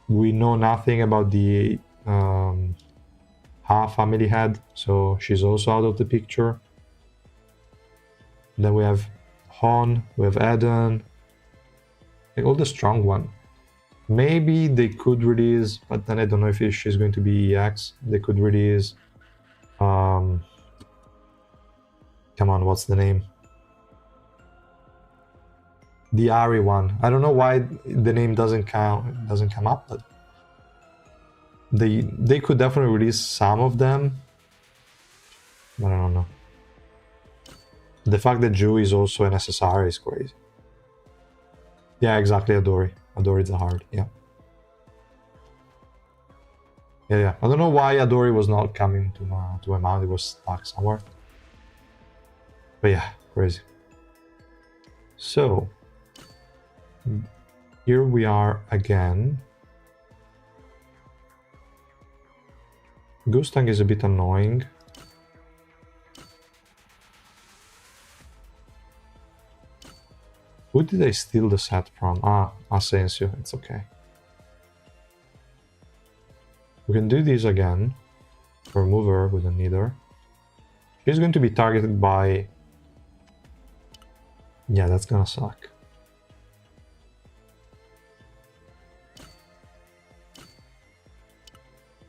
We know nothing about the Ha family head, so she's also out of the picture. Then we have Hon, we have Edahn, like all the strong one. Maybe they could release, but then I don't know if she's going to be EX. They could release, come on, what's the name? The Ari one. I don't know why the name doesn't come up, but they could definitely release some of them. But I don't know. The fact that Ju is also an SSR is crazy. Yeah, exactly, Adori. Adori is a hard, yeah. Yeah. I don't know why Adori was not coming to my mount. It was stuck somewhere. But yeah, crazy. So, here we are again. Gustang is a bit annoying. Who did I steal the set from? Ah, Asensio, it's okay. We can do this again. Remove her, we don't need her. She's going to be targeted by... Yeah, that's gonna suck.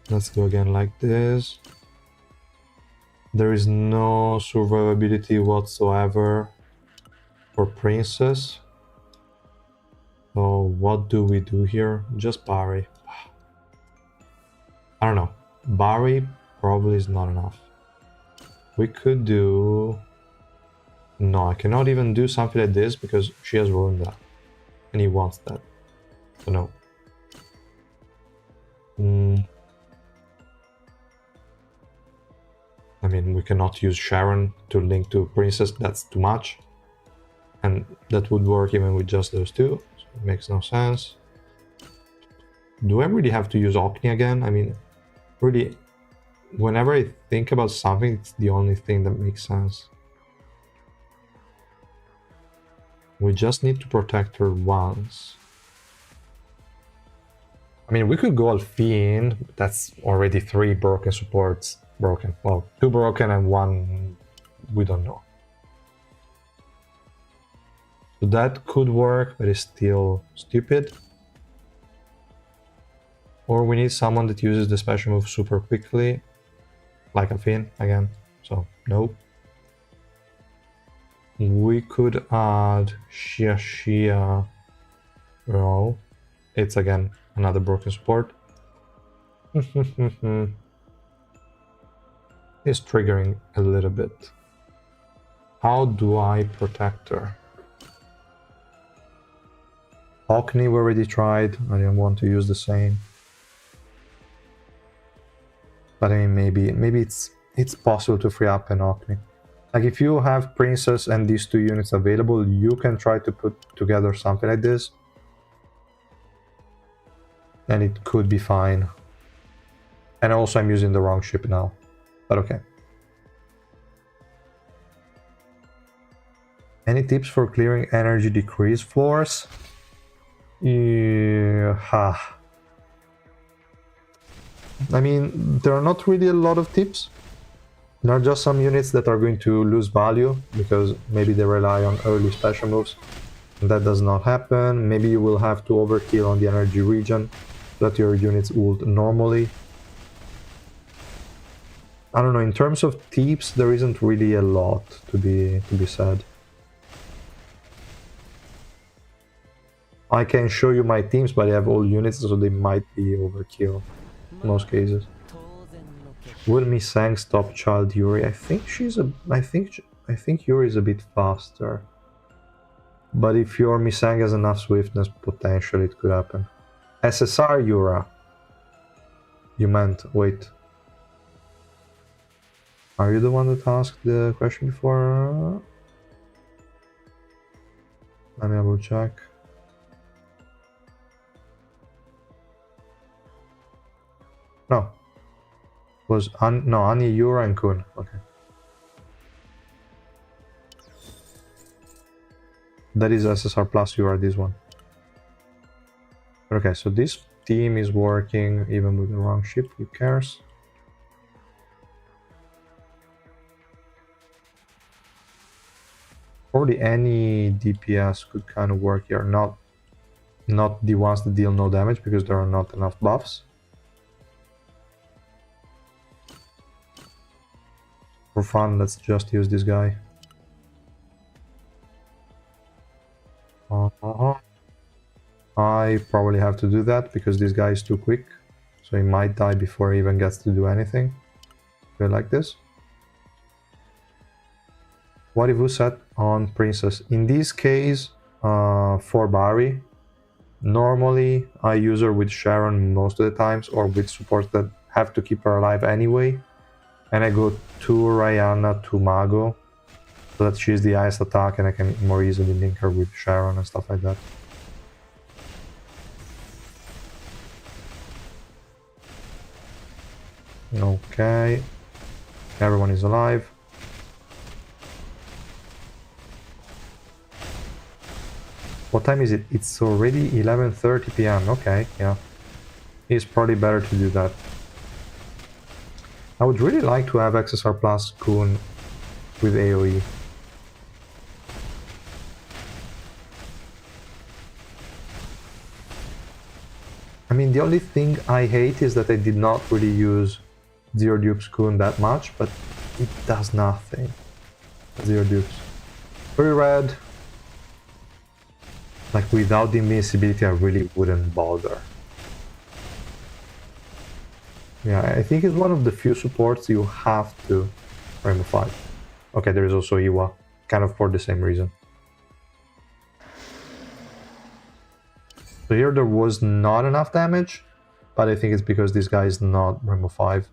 Let's go again like this. There is no survivability whatsoever for Princess. So what do we do here? Just Barry. I don't know. Barry probably is not enough. We could do... No, I cannot even do something like this because she has ruined that. And he wants that. So no. I mean, we cannot use Sharon to link to Princess, that's too much. And that would work even with just those two, so it makes no sense. Do I really have to use Orkney again? I mean, really, whenever I think about something, it's the only thing that makes sense. We just need to protect her once. I mean, we could go Alfiend, but that's already 3 broken supports. Broken. Well, 2 broken and 1 we don't know. So that could work, but it's still stupid. Or we need someone that uses the special move super quickly, like Alfiend again. So, nope. We could add Shia. No. It's again another broken support. It's triggering a little bit. How do I protect her? Orkney we already tried. I didn't want to use the same. But I mean, maybe it's possible to free up an Orkney. Like if you have Princess and these 2 units available, you can try to put together something like this. And it could be fine. And also I'm using the wrong ship now. But okay. Any tips for clearing energy decrease floors? Yeah. I mean, there are not really a lot of tips. There are just some units that are going to lose value because maybe they rely on early special moves. That does not happen. Maybe you will have to overkill on the energy region so that your units ult normally. I don't know, in terms of tips, there isn't really a lot to be said. I can show you my teams, but I have all units, so they might be overkill in most cases. Will Misang stop Child Yuri? I think Yuri is a bit faster. But if your Misang has enough swiftness, potentially it could happen. SSR Yura. You meant, wait. Are you the one that asked the question before? Let me double check. No. Was Anya, Yura, and Coon. Okay. That is SSR plus Yura, this one. Okay, so this team is working even with the wrong ship. Who cares? Probably any DPS could kind of work here. Not the ones that deal no damage because there are not enough buffs. For fun, let's just use this guy. I probably have to do that because this guy is too quick. So he might die before he even gets to do anything. Do it like this. What if we set on Princess? In this case, for Barry, normally I use her with Sharon most of the times or with supports that have to keep her alive anyway. And I go to Rihanna to Mago so that she's the highest attack and I can more easily link her with Sharon and stuff like that. Okay. Everyone is alive. What time is it? It's already 11:30 p.m. Okay, yeah. It's probably better to do that. I would really like to have XSR Plus Coon with AoE. I mean, the only thing I hate is that I did not really use Zero Dupes Coon that much, but it does nothing. Zero Dupes. Very red. Like, without the invincibility, I really wouldn't bother. Yeah, I think it's one of the few supports you have to Rainbow 5. Okay, there is also Iwa, kind of for the same reason. So here there was not enough damage, but I think it's because this guy is not Rainbow 5.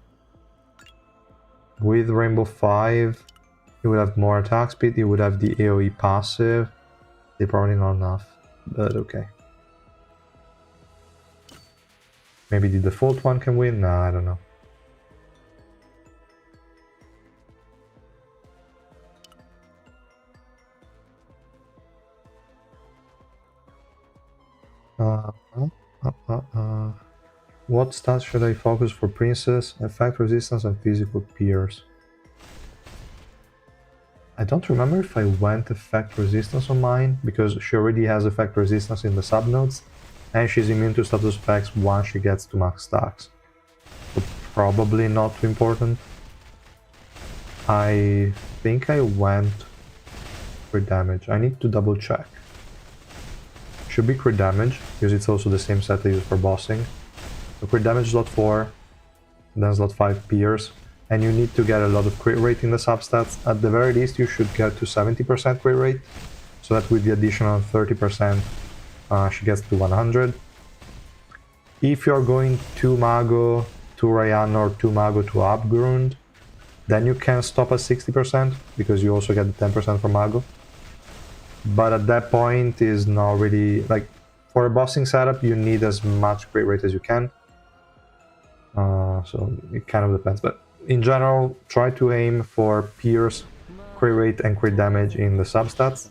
With Rainbow 5, you would have more attack speed, you would have the AoE passive. They're probably not enough, but okay. Maybe the default one can win? Nah, I don't know. What stats should I focus for Princess? Effect resistance and physical pierce. I don't remember if I went effect resistance on mine, because she already has effect resistance in the subnodes, and she's immune to status effects once she gets to max stacks. So probably not too important. I think I went crit damage. I need to double check. Should be crit damage, because it's also the same set I use for bossing. So crit damage slot 4, then slot 5 pierce, and you need to get a lot of crit rate in the substats. At the very least, you should get to 70% crit rate, so that with the additional 30%, she gets to 100. If you're going 2 Mago to Ryan or 2 Mago to Abgrund, then you can stop at 60%, because you also get the 10% from Mago. But at that point is not really, like, for a bossing setup you need as much crit rate as you can. So it kind of depends, but in general try to aim for pierce, crit rate and crit damage in the substats,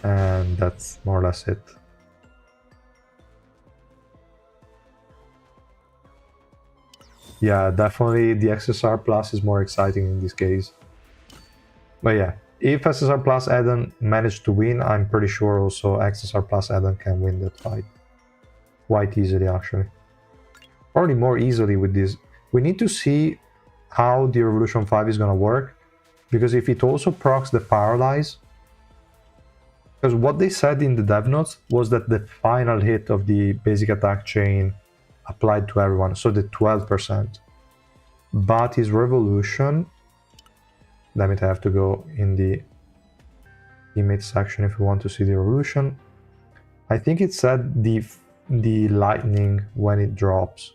and that's more or less it. Yeah, definitely the XSR Plus is more exciting in this case. But yeah, if SSR Plus Edahn managed to win, I'm pretty sure also XSR Plus Edahn can win that fight. Quite easily, actually. Probably more easily with this. We need to see how the Revolution 5 is gonna work, because if it also procs the Paralyze, because what they said in the dev notes was that the final hit of the basic attack chain applied to everyone, so the 12%. But his Revolution, damn it, I have to go in the image section if you want to see the Revolution. I think it said the lightning when it drops,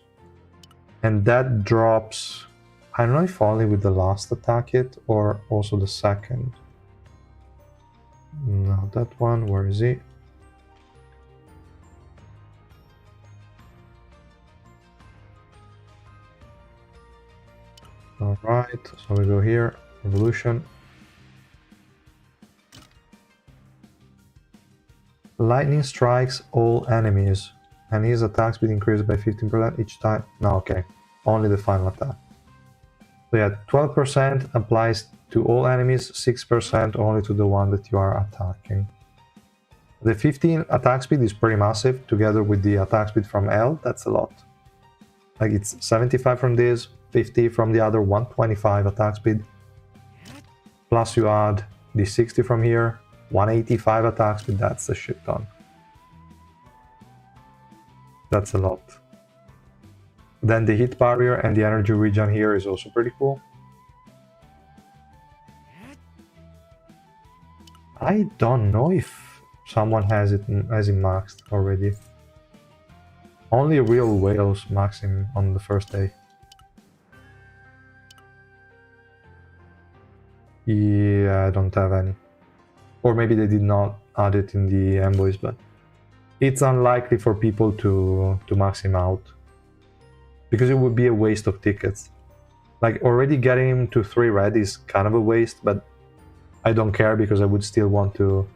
and that drops, I don't know if only with the last attack hit or also the second. No, that one, where is he? Alright, so we go here, Revolution. Lightning strikes all enemies, and his attack speed increases by 15% each time. No, okay, only the final attack. So yeah, 12% applies to all enemies, 6% only to the one that you are attacking. The 15 attack speed is pretty massive, together with the attack speed from L, that's a lot. Like, it's 75 from this, 50 from the other, 125 attack speed. Plus you add the 60 from here, 185 attack speed, that's a shit ton. That's a lot. Then the hit barrier and the energy regen here is also pretty cool. I don't know if someone has it maxed already. Only real whales max him on the first day. Yeah, I don't have any. Or maybe they did not add it in the envoys, but it's unlikely for people to max him out. because it would be a waste of tickets. Like, already getting him to 3 red is kind of a waste, but I don't care because I would still want to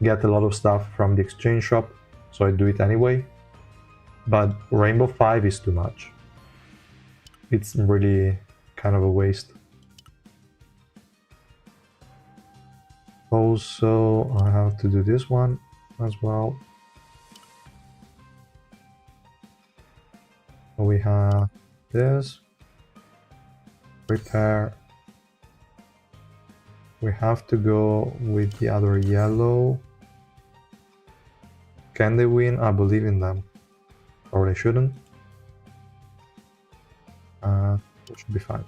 get a lot of stuff from the exchange shop, so I do it anyway. But Rainbow 5 is too much. It's really kind of a waste. Also, I have to do this one as well. We have this. Repair. We have to go with the other yellow. Can they win? I believe in them. Or they shouldn't. It should be fine.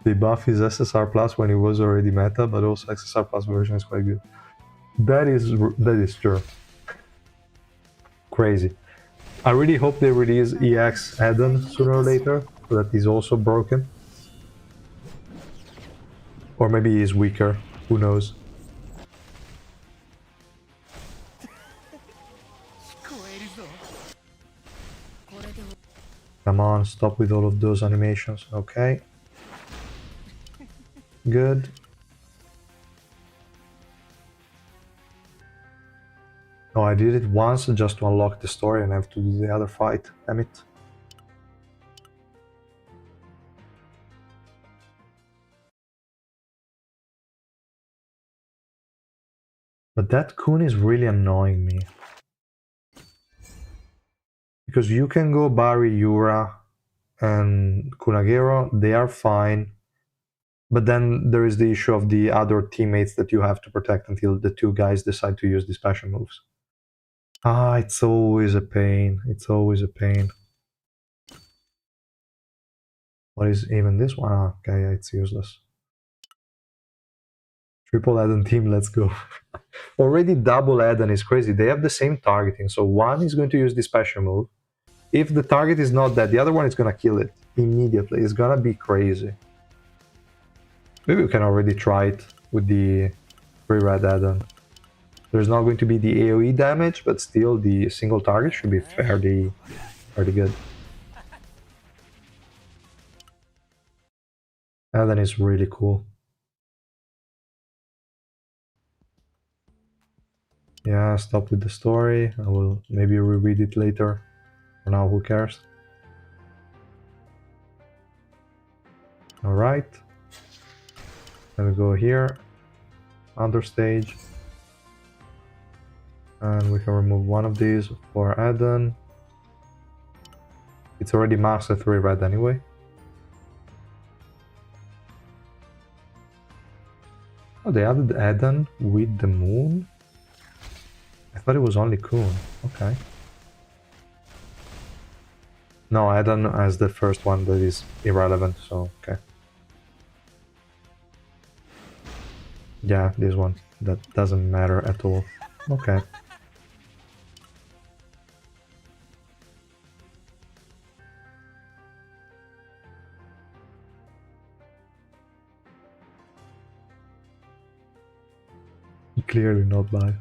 The buff is SSR Plus when it was already meta, but also SSR Plus version is quite good. That is true. Crazy. I really hope they release EX Edahn sooner or later, so that he's also broken. Or maybe he's weaker, who knows. Come on, stop with all of those animations. Okay. Good. Oh, I did it once just to unlock the story and I have to do the other fight. Damn it. But that Coon is really annoying me. Because you can go Barry, Yura, and Kunagero, they are fine. But then there is the issue of the other teammates that you have to protect until the 2 guys decide to use the special moves. Ah, it's always a pain. It's always a pain. What is even this one? Ah, okay, yeah, it's useless. Triple Edahn team, let's go. Already double Edahn is crazy. They have the same targeting. So one is going to use the special move. If the target is not dead, the other one is going to kill it immediately. It's going to be crazy. Maybe we can already try it with the 3 red Edahn. There's not going to be the AoE damage, but still the single target should be fairly good. Edahn is really cool. Yeah, stop with the story. I will maybe reread it later. For now, who cares? Alright. Then we go here. Understage. And we can remove one of these for Edahn. It's already maxed at 3 red anyway. Oh, they added Edahn with the moon? I thought it was only Coon. Okay. No, Edahn as the first one that is irrelevant, so okay. Yeah, this one. That doesn't matter at all. Okay. Clearly not bad.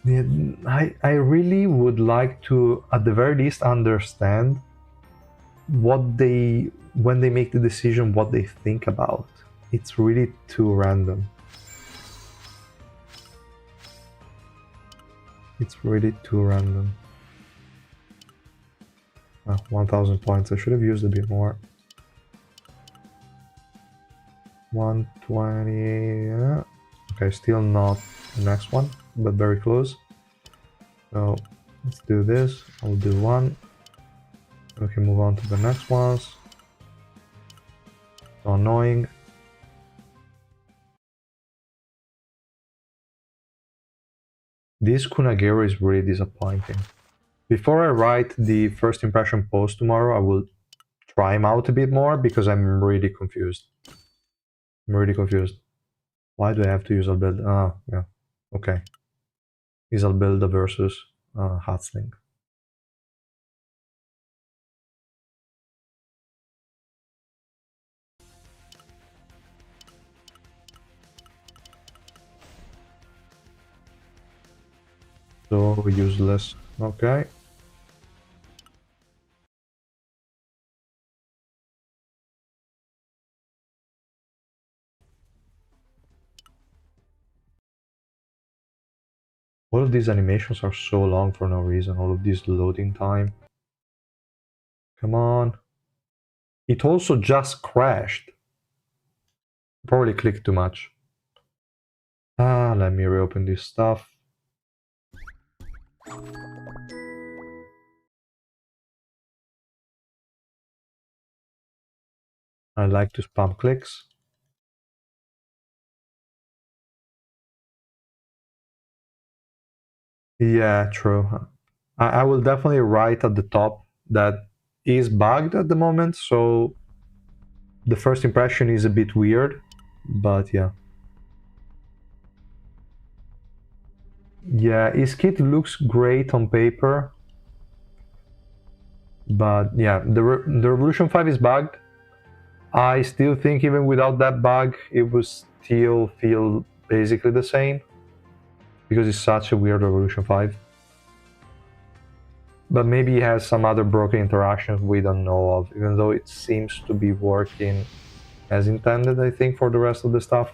Yeah, I really would like to, at the very least, understand what they, when they make the decision, what they think about. It's really too random. It's really too random. 1000 points. I should have used a bit more. 120. Okay, still not the next one, but very close. So let's do this. I'll do one. We can move on to the next ones. So annoying. This Kunagero is really disappointing. Before I write the first impression post tomorrow, I will try him out a bit more because I'm really confused. I'm really confused. Why do I have to use Albedo? Ah, yeah. Okay. Is Albedo versus Hatsling. So useless. Okay. All of these animations are so long for no reason. All of this loading time. Come on. It also just crashed. Probably clicked too much. Let me reopen this stuff. I like to spam clicks. Yeah, true. I will definitely write at the top that is bugged at the moment, so the first impression is a bit weird, but yeah. Yeah, his kit looks great on paper, but yeah, the Revolution 5 is bugged. I still think even without that bug, it would still feel basically the same, because it's such a weird Revolution 5. But maybe it has some other broken interactions we don't know of, even though it seems to be working as intended, I think, for the rest of the stuff.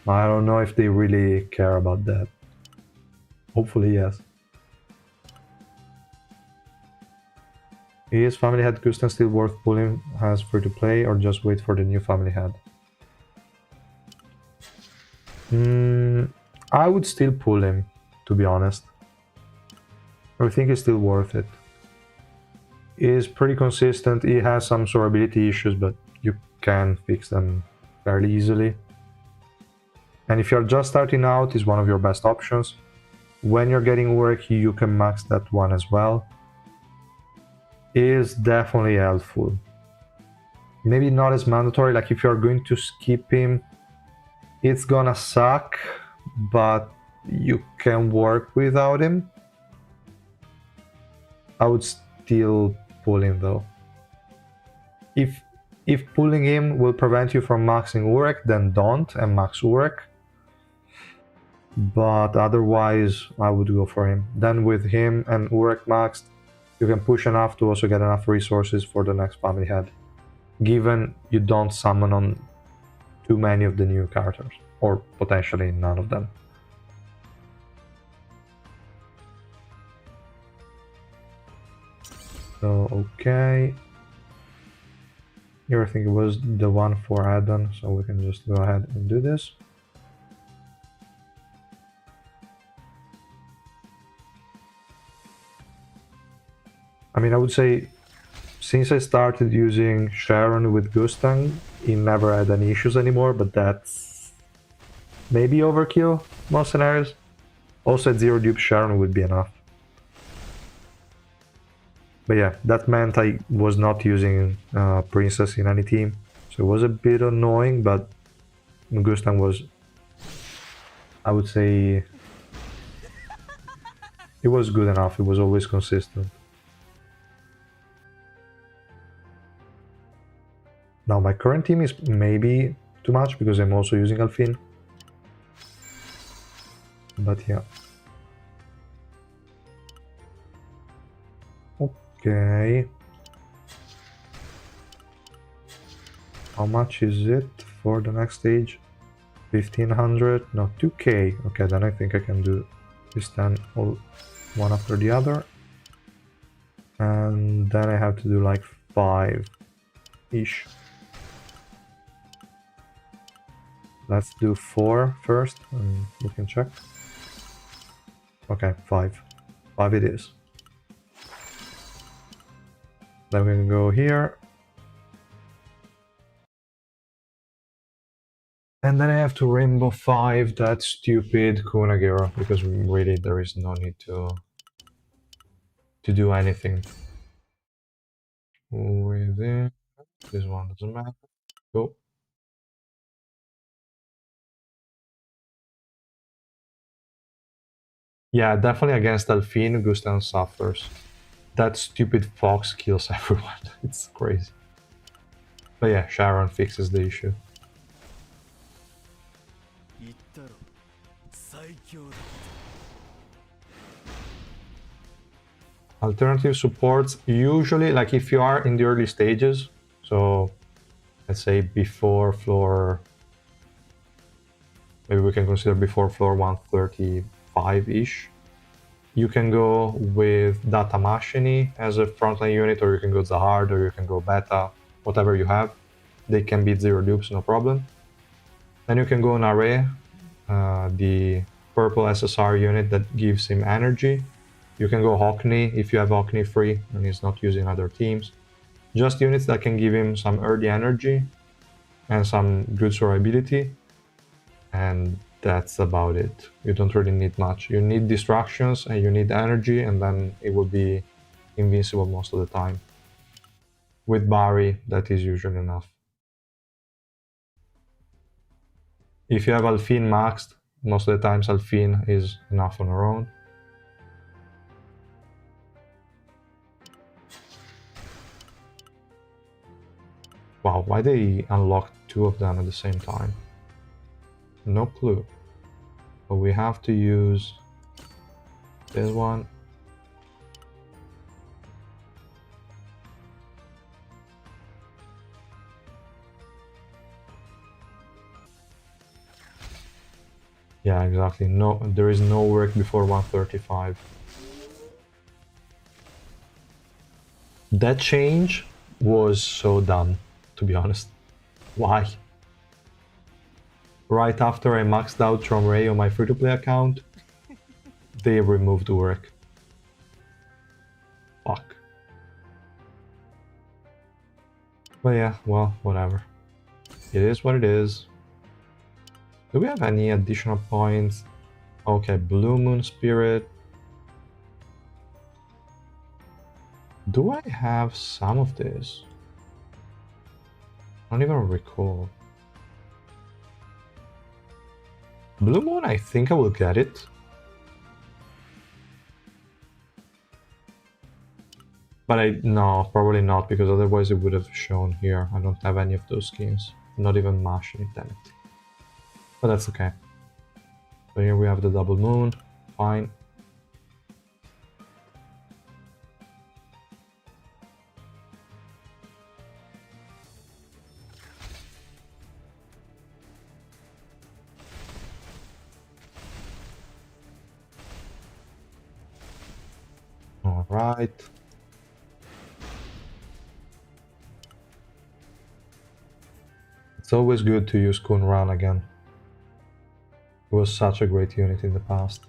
I don't know if they really care about that. Hopefully, yes. Is Family Head Custom still worth pulling as free to play, or just wait for the new Family Head? I would still pull him, to be honest. I think it's still worth it. He is pretty consistent. He has some survivability issues, but you can fix them fairly easily. And if you're just starting out, it's one of your best options. When you're getting work, you can max that one as well. It is definitely helpful. Maybe not as mandatory, like if you're going to skip him, it's gonna suck, but you can work without him. I would still pull him though. If pulling him will prevent you from maxing Urek, then don't and max Urek. But otherwise, I would go for him. Then with him and Urek maxed, you can push enough to also get enough resources for the next Family Head, given you don't summon on too many of the new characters, or potentially none of them. So, okay. Here I think it was the one for Edahn, so we can just go ahead and do this. I mean, I would say, since I started using Sharon with Gustang, he never had any issues anymore, but that's maybe overkill most scenarios. Also at 0 dupe, Sharon would be enough. But yeah, that meant I was not using Princess in any team, so it was a bit annoying, but Gustang was, I would say, it was good enough, it was always consistent. Now my current team is maybe too much because I'm also using Alfin. But yeah. Okay. How much is it for the next stage? 1500? No, 2k. Okay, then I think I can do this 10 all one after the other. And then I have to do like 5-ish. Let's do 4 first, and we can check. Okay, 5. 5 it is. Then we can go here. And then I have to Rainbow 5 that stupid Kunagera, because really there is no need to do anything with it. This one doesn't matter. Go. Yeah, definitely against Delphine, Gustav suffers. That stupid fox kills everyone. It's crazy. But yeah, Sharon fixes the issue. Alternative supports, usually, like if you are in the early stages, so let's say before floor, maybe we can consider before floor 135-ish, you can go with Data Machine as a frontline unit, or you can go Zahard, or you can go Beta, whatever you have. They can beat 0 dupes, no problem. Then you can go on Array, the purple SSR unit that gives him energy. You can go Hockney if you have Hockney free and he's not using other teams. Just units that can give him some early energy and some good survivability. And that's about it. You don't really need much. You need distractions and you need energy, and then it will be invincible most of the time. With Barry, that is usually enough. If you have Alfine maxed, most of the times Alfine is enough on her own. Wow, why they unlocked 2 of them at the same time? No clue. But we have to use this one. Yeah, exactly. No, there is no work before 135. That change was so dumb, to be honest. Why? Right after I maxed out Tromray on my free-to-play account, they removed the work. Fuck. But yeah, well, whatever. It is what it is. Do we have any additional points? Okay, Blue Moon Spirit. Do I have some of this? I don't even recall. Blue Moon, I think I will get it. But no, probably not, because otherwise it would have shown here. I don't have any of those skins. Not even mashing it, damn it. But that's okay. So here we have the double moon. Fine. Alright. It's always good to use Coon run again. It was such a great unit in the past.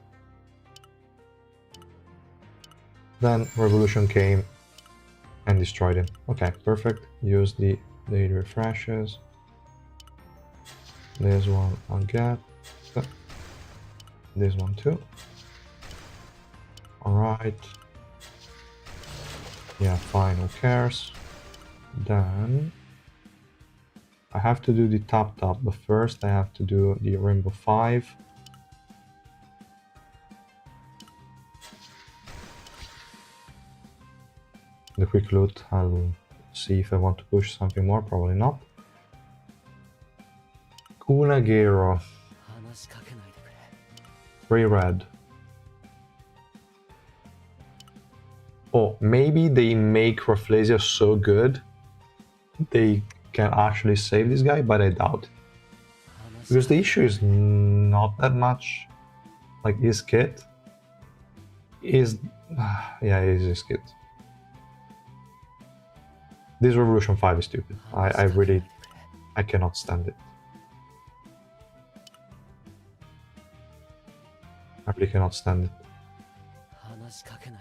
Then Revolution came and destroyed him. Okay, perfect. Use the daily refreshes. This one I'll get. This one too. Alright. Yeah, fine, who cares? Then I have to do the top, but first I have to do the Rainbow 5. The quick loot, I'll see if I want to push something more, probably not. Kunagero. 3 red. Oh, maybe they make Rafflesia so good they can actually save this guy, but I doubt it. Because the issue is not that much. Like, his kit is... yeah, it is his kit. This Revolution 5 is stupid. I really... I cannot stand it. I really cannot stand it.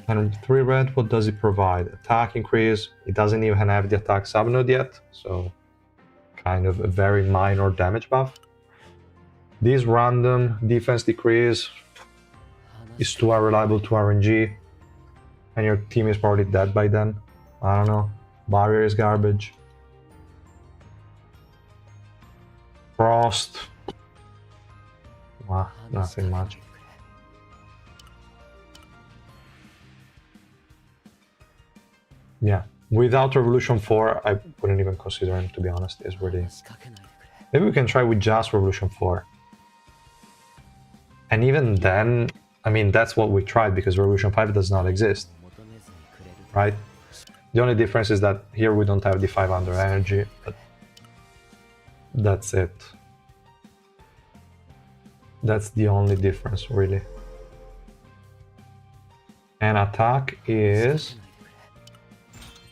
And 3 red, what does it provide? Attack increase. It doesn't even have the attack subnode yet, so kind of a very minor damage buff. This random defense decrease is too unreliable to RNG, and your team is probably dead by then. I don't know. Barrier is garbage. Frost. Nothing much. Yeah, without Revolution 4, I wouldn't even consider him, to be honest. It's really... Maybe we can try with just Revolution 4. And even then, I mean, that's what we tried because Revolution 5 does not exist, right? The only difference is that here we don't have the 500 energy, but that's it. That's the only difference, really. And attack is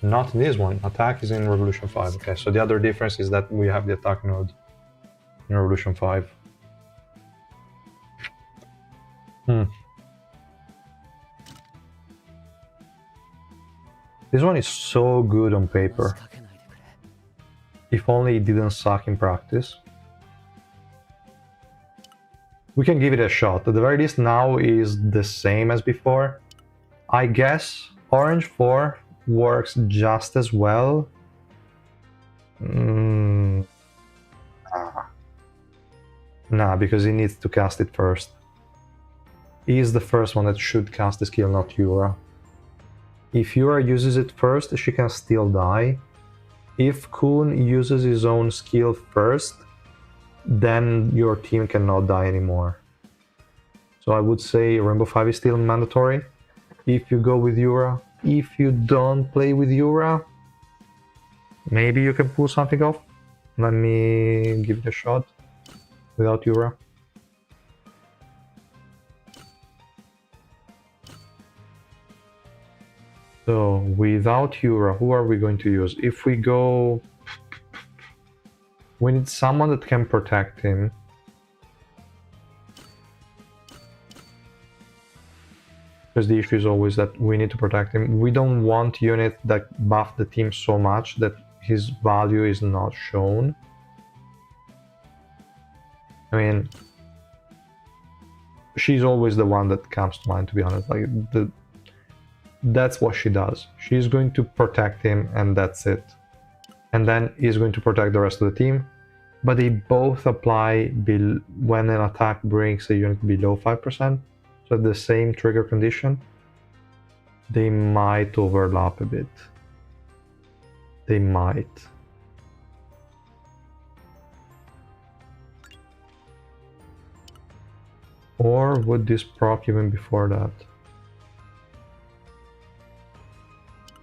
not this one. Attack is in Revolution 5. Okay, so the other difference is that we have the attack node in Revolution 5. This one is so good on paper. If only it didn't suck in practice. We can give it a shot. At the very least, now is the same as before. I guess Orange 4 works just as well. Nah, because he needs to cast it first. He's the first one that should cast the skill, not Yura. If Yura uses it first, she can still die. If Coon uses his own skill first, then your team cannot die anymore. So I would say Rainbow 5 is still mandatory if you go with Yura. If you don't play with Yura, maybe you can pull something off. Let me give it a shot without Yura. So without Yura, who are we going to use? If we go... We need someone that can protect him. Because the issue is always that we need to protect him. We don't want units that buff the team so much that his value is not shown. I mean, she's always the one that comes to mind, to be honest. Like, that's what she does. She's going to protect him, and that's it. And then he's going to protect the rest of the team. But they both apply when an attack brings a unit below 5%. So the same trigger condition. They might overlap a bit. They might. Or would this proc even before that?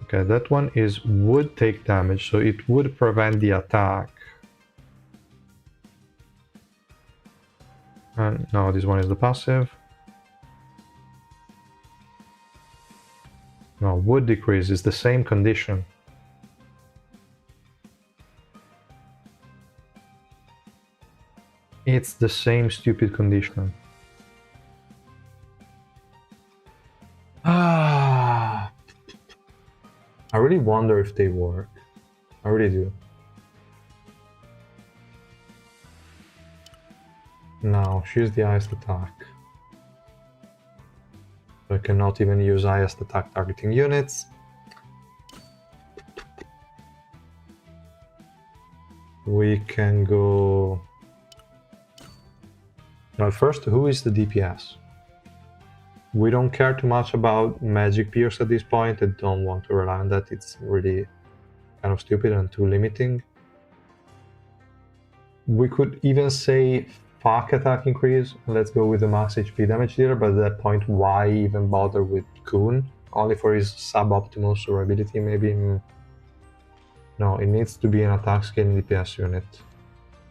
Okay, that one would take damage, so it would prevent the attack. And no, this one is the passive. No, would decrease is the same condition. It's the same stupid condition. I really wonder if they work. I really do. No, she's the highest attack. I cannot even use highest attack targeting units. We can go... Well, first, who is the DPS? We don't care too much about Magic Pierce at this point. I don't want to rely on that. It's really kind of stupid and too limiting. We could even say fuck attack increase. Let's go with the max HP damage dealer, but at that point, why even bother with Coon? Only for his suboptimal survivability, maybe? No, it needs to be an attack scaling DPS unit,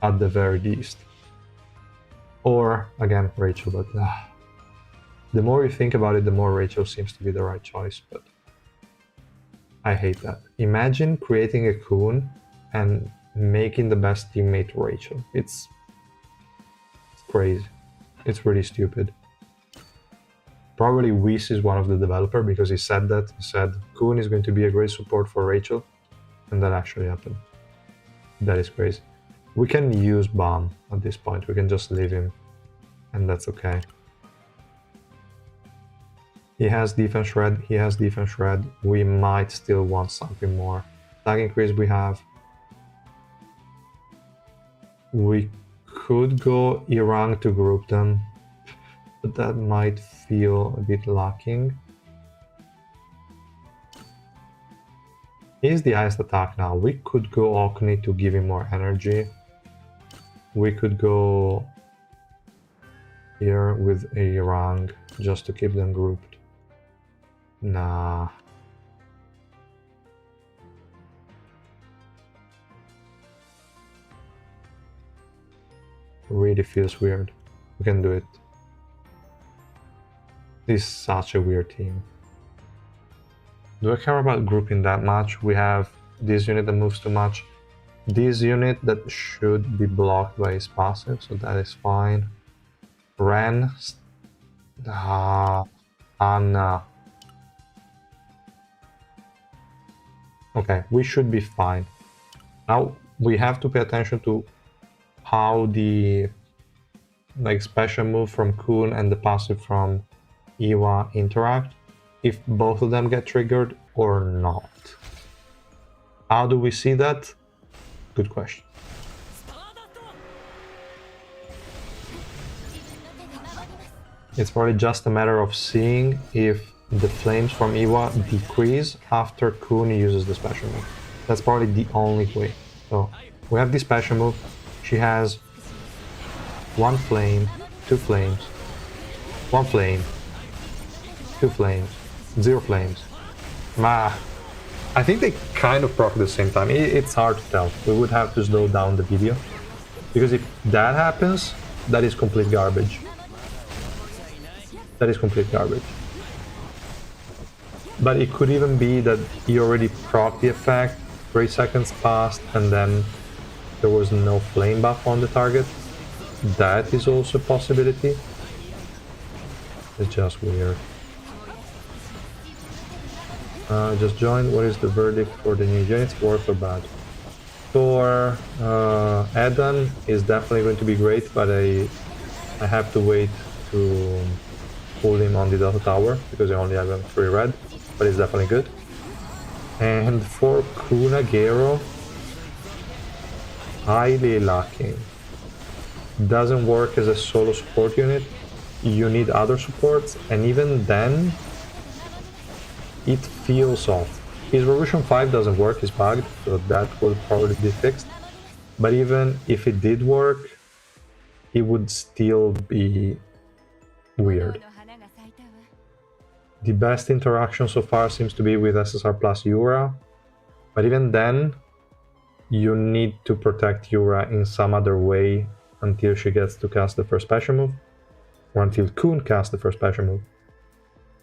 at the very least. Or, again, Rachel, but... the more you think about it, the more Rachel seems to be the right choice, but... I hate that. Imagine creating a Coon and making the best teammate Rachel. It's crazy. It's really stupid. Probably Whis is one of the developer because he said that. He said Coon is going to be a great support for Rachel, and that actually happened. That is crazy. We can use Bomb at this point. We can just leave him, and that's okay. He has defense shred. He has defense shred. We might still want something more. Attack increase we have. We could go Erang to group them, but that might feel a bit lacking. He's the highest attack now. We could go Orkney to give him more energy. We could go... here with a Rang just to keep them grouped. Nah. Really feels weird. We can do it. This is such a weird team. Do I care about grouping that much? We have this unit that moves too much. This unit that should be blocked by his passive, so that is fine. Ren. Anna. Okay, we should be fine. Now we have to pay attention to how the special move from Coon and the passive from Iwa interact, if both of them get triggered or not. How do we see that? Good question. It's probably just a matter of seeing if the flames from Iwa decrease after Coon uses the special move. That's probably the only way. So we have this special move. She has 1 flame, 2 flames, 1 flame, 2 flames, 0 flames. I think they kind of proc at the same time. It's hard to tell. We would have to slow down the video. Because if that happens, that is complete garbage. That is complete garbage. But it could even be that he already proc the effect, 3 seconds passed, and then there was no flame buff on the target. That is also a possibility. It's just weird. Just joined. What is the verdict for the new units? Worth or bad? For Edahn is definitely going to be great, but I have to wait to pull him on the Delta Tower because I only have him 3 red, but it's definitely good. And for Kunagero, highly lacking. Doesn't work as a solo support unit. You need other supports, and even then, it feels off. His Revolution 5 doesn't work, it's bugged, so that will probably be fixed. But even if it did work, it would still be weird. The best interaction so far seems to be with SSR plus Yura, but even then, you need to protect Yura in some other way until she gets to cast the first special move, or until Coon casts the first special move.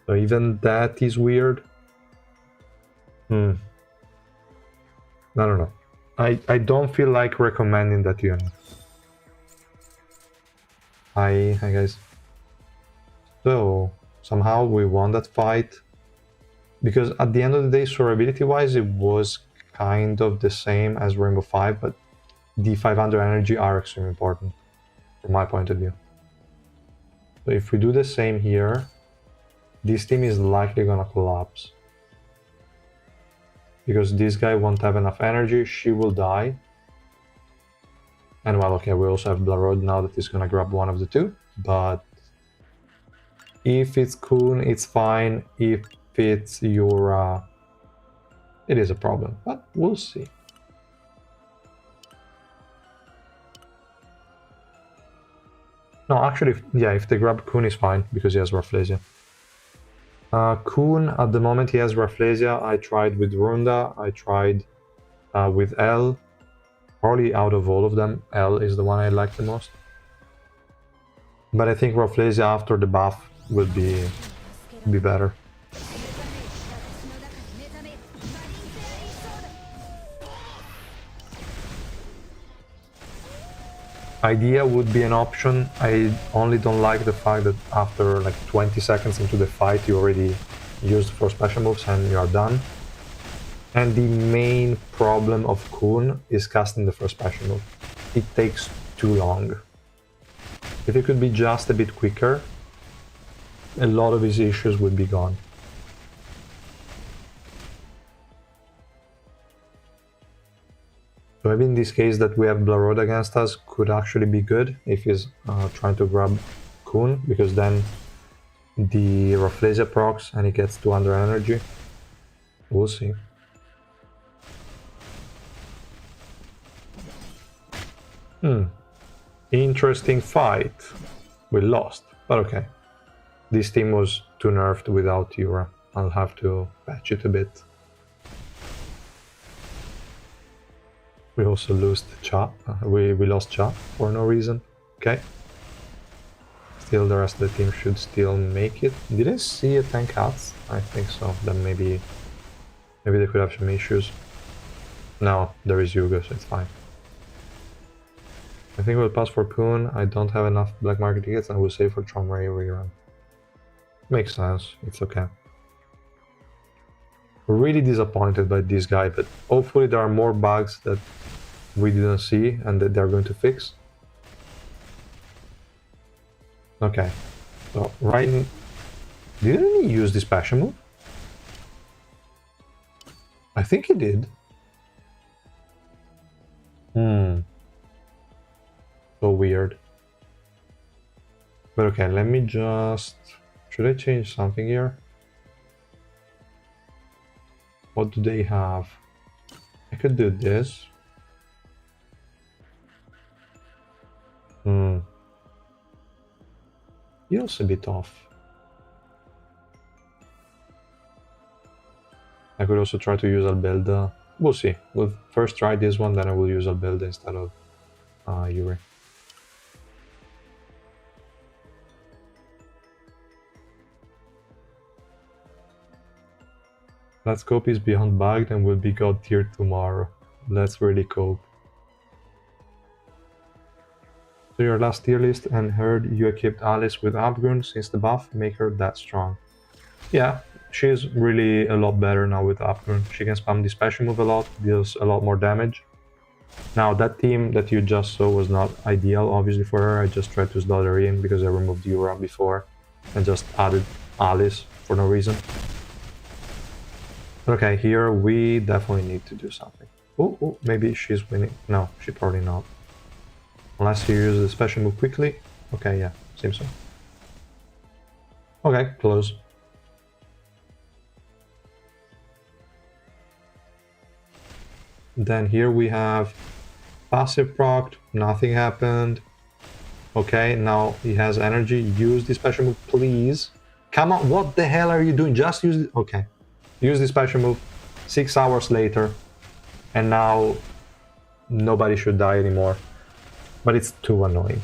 So even that is weird. I don't know. I don't feel like recommending that unit. Hi guys. So somehow we won that fight, because at the end of the day, survivability wise it was kind of the same as Rainbow 5, but the 500 energy are extremely important from my point of view. So if we do the same here, this team is likely gonna collapse. Because this guy won't have enough energy, she will die. And well, okay, we also have Blood now that he's gonna grab one of the two, but if it's Coon, it's fine. If it's Yura, it is a problem, but we'll see. No, actually, yeah, if they grab Coon, is fine, because he has Rafflesia. Coon, at the moment, he has Rafflesia. I tried with Runda, I tried with L. Probably out of all of them, L is the one I like the most. But I think Rafflesia after the buff will be better. Idea would be an option. I only don't like the fact that after like 20 seconds into the fight you already used 4 special moves and you are done. And the main problem of Coon is casting the first special move. It takes too long. If it could be just a bit quicker, a lot of his issues would be gone. So maybe in this case that we have Blood against us could actually be good if he's trying to grab Coon, because then the Rafflesia procs and he gets 200 energy. We'll see. Interesting fight. We lost. But okay. This team was too nerfed without Yura. I'll have to patch it a bit. We also lost Cha. We lost Cha for no reason. Okay. Still, the rest of the team should still make it. Did I see a tank hats? I think so. Then maybe they could have some issues. No, there is Yuga, so it's fine. I think we'll pass for Coon. I don't have enough black market tickets, and we'll save for Tromray rerun. Makes sense. It's okay. Really disappointed by this guy, but hopefully there are more bugs that we didn't see and that they're going to fix. Okay. So right. Didn't he use this passion move? I think he did. So weird. But okay, let me just... Should I change something here? What do they have? I could do this. Feels a bit off. I could also try to use Albelda. We'll see. We'll first try this one, then I will use Albelda instead of Yuri. Let's cope is beyond bugged and will be god tier tomorrow. Let's really cope. So your last tier list, and heard you equipped Alice with Upgrund since the buff make her that strong. Yeah, she's really a lot better now with Upgrund. She can spam the special move a lot, deals a lot more damage. Now that team that you just saw was not ideal obviously for her. I just tried to slot her in because I removed Yura before and just added Alice for no reason. Okay, here we definitely need to do something. Oh, maybe she's winning. No, she's probably not. Unless you use the special move quickly. Okay, yeah, seems so. Okay, close. Then here we have passive proc, nothing happened. Okay, now he has energy. Use the special move, please. Come on, what the hell are you doing? Just use it. Okay. Use the special move 6 hours later, and now nobody should die anymore. But it's too annoying.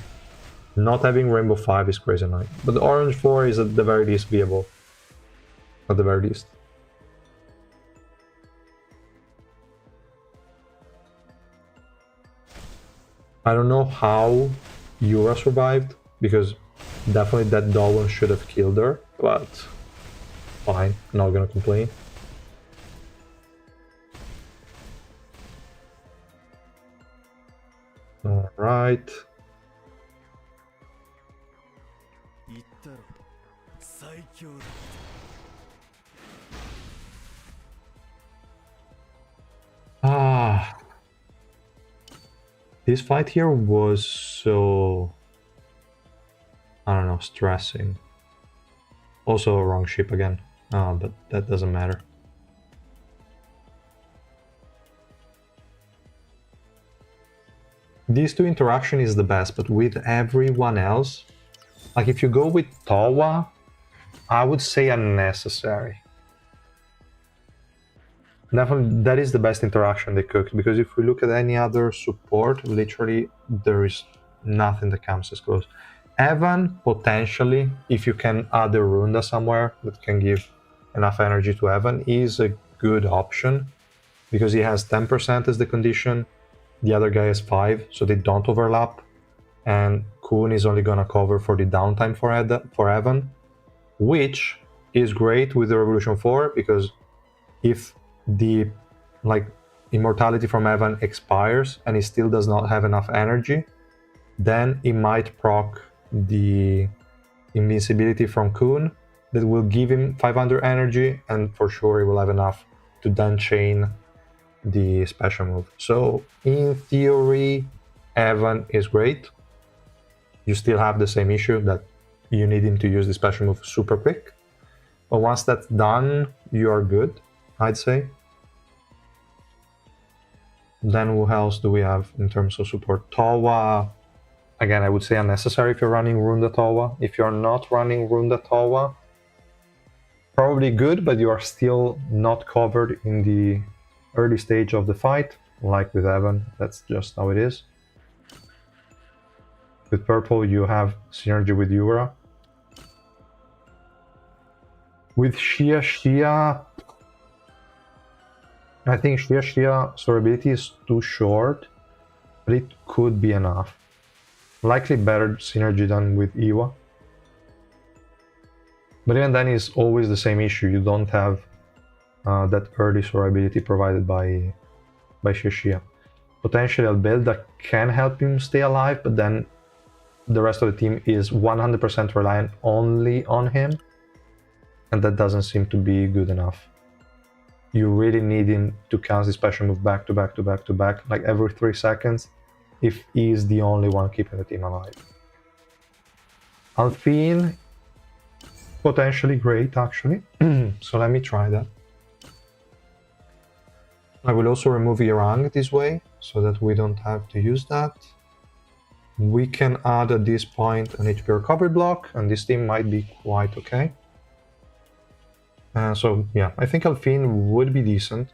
Not having Rainbow 5 is crazy annoying. But the Orange 4 is at the very least viable. At the very least. I don't know how Yura survived, because definitely that Dolwyn should have killed her, but fine, not gonna complain. Alright. This fight here was so... I don't know, stressing. Also a wrong ship again, but that doesn't matter. These two interaction is the best, but with everyone else, like if you go with Tawa, I would say unnecessary. Definitely, that is the best interaction they cooked, because if we look at any other support, literally there is nothing that comes as close. Edahn, potentially, if you can add a Runda somewhere that can give enough energy to Edahn, is a good option, because he has 10% as the condition, the other guy has 5, so they don't overlap, and Coon is only gonna cover for the downtime for Edahn, which is great with the Revolution 4, because if the immortality from Edahn expires and he still does not have enough energy, then he might proc the invincibility from Coon that will give him 500 energy, and for sure he will have enough to then chain the special move. So in theory, Edahn is great. You still have the same issue that you need him to use the special move super quick, but once that's done, you are good, I'd say. Then who else do we have in terms of support? Tawa Again, I would say unnecessary if you're running Runda Towa. If you're not running Runda Towa, probably good, but you are still not covered in the early stage of the fight, like with Edahn. That's just how it is. With purple, you have synergy with Yura. With Xia, I think Xia durability is too short, but it could be enough. Likely better synergy than with Iwa. But even then, it's always the same issue. You don't have that early durability provided by Xia. Potentially a build that can help him stay alive, but then the rest of the team is 100% reliant only on him, and that doesn't seem to be good enough. You really need him to cast the special move back to back to back to back, like every 3 seconds, if he's the only one keeping the team alive. Alfine, potentially great, actually. So let me try that. I will also remove Irang this way, so that we don't have to use that. We can add at this point an HP recovery block, and this team might be quite okay. So yeah, I think Alfine would be decent,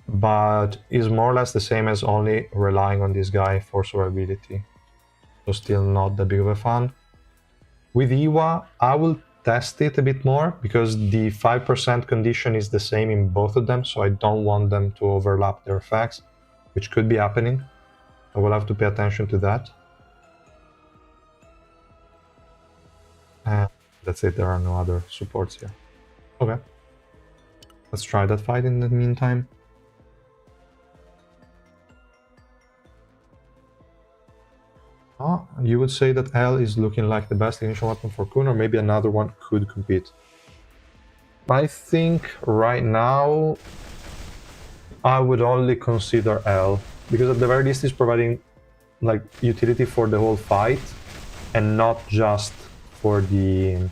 but is more or less the same as only relying on this guy for survivability. So still not that big of a fan. With Iwa, I will test it a bit more, because the 5% condition is the same in both of them, so I don't want them to overlap their effects, which could be happening. I will have to pay attention to that. And that's it, there are no other supports here. Okay. Let's try that fight in the meantime. You would say that L is looking like the best initial weapon for Coon, or maybe another one could compete. I think right now I would only consider L, because at the very least it's providing like utility for the whole fight and not just for the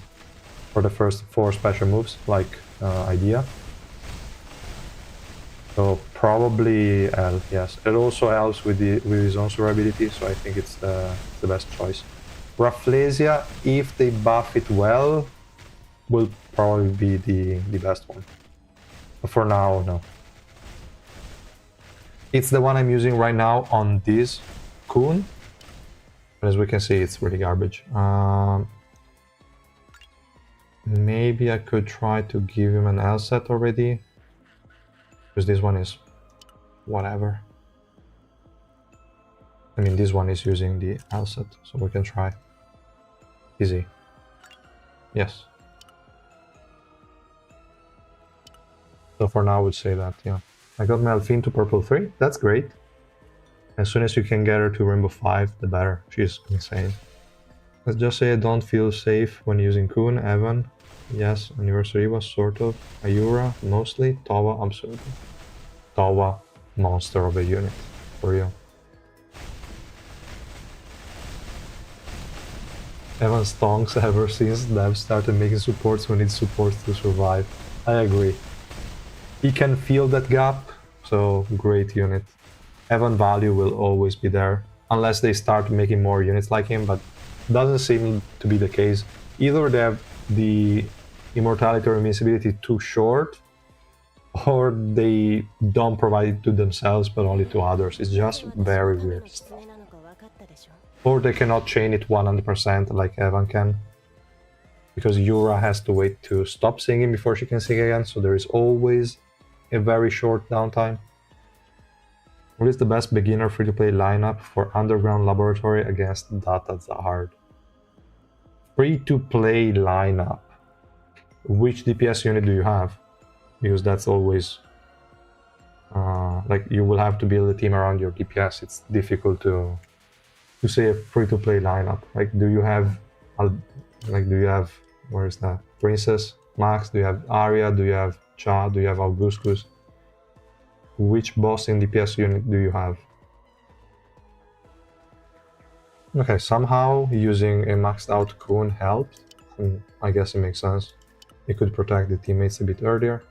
first 4 special moves like idea. So probably L, yes. It also helps with his own survivability, so I think it's the best choice. Rafflesia, if they buff it well, will probably be the best one. But for now, no. It's the one I'm using right now on this Coon. As we can see, it's really garbage. Maybe I could try to give him an L set already, because this one is whatever. I mean, this one is using the L set, so we can try. Easy. Yes. So for now, I would say that, yeah. I got my Alfine to purple 3. That's great. As soon as you can get her to rainbow 5, the better. She's insane. Let's just say I don't feel safe when using Coon, Edahn. Yes, Anniversary was sort of. Ayura, mostly. Towa, absolutely. Towa, monster of a unit. For real. Edahn stonks ever since Dev started making supports who need supports to survive. I agree. He can feel that gap, so great unit. Edahn value will always be there, unless they start making more units like him, but doesn't seem to be the case. Either they have the immortality or invincibility too short, or they don't provide it to themselves but only to others. It's just very weird stuff. Or they cannot chain it 100% like Edahn can, because Yura has to wait to stop singing before she can sing again, so there is always a very short downtime. What is the best beginner free-to-play lineup for Underground Laboratory against Data Zahard? Free-to-play lineup. Which DPS unit do you have? Because that's always... like, you will have to build a team around your DPS. It's difficult to say a free-to-play lineup. Like, do you have... where is that? Princess? Max? Do you have Arya? Do you have Cha? Do you have Augustus? Which boss in DPS unit do you have? Okay, somehow using a maxed out Coon helped. I guess it makes sense. It could protect the teammates a bit earlier.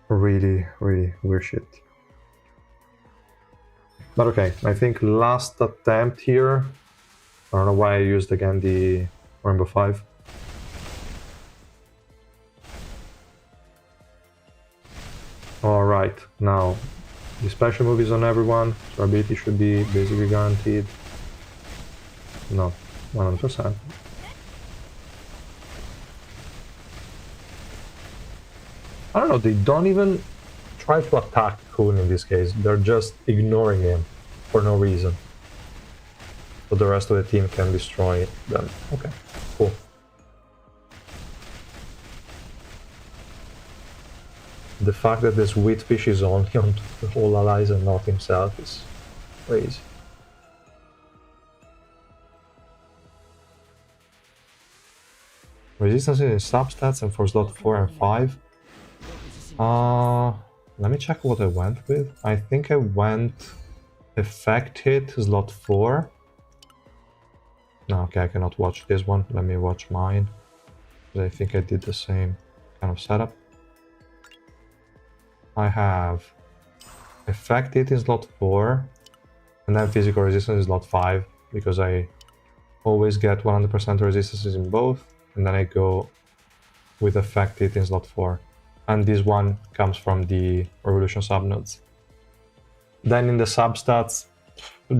Really, really weird shit. But okay, I think last attempt here. I don't know why I used again the Rainbow 5. Alright, now the special move is on everyone, so ability should be basically guaranteed. No, 100%. I don't know, they don't even try to attack Coon in this case, they're just ignoring him for no reason. So the rest of the team can destroy them. Okay, cool. The fact that this Wheatfish is only on the whole allies and not himself is crazy. Resistance in substats and for slot 4 and 5. Let me check what I went with. I think I went effect hit slot 4. No, okay, I cannot watch this one. Let me watch mine. I think I did the same kind of setup. I have effect hit in slot 4 and then physical resistance in slot 5 because I always get 100% resistances in both, and then I go with effect hit in slot 4. And this one comes from the Revolution subnodes. Then in the substats,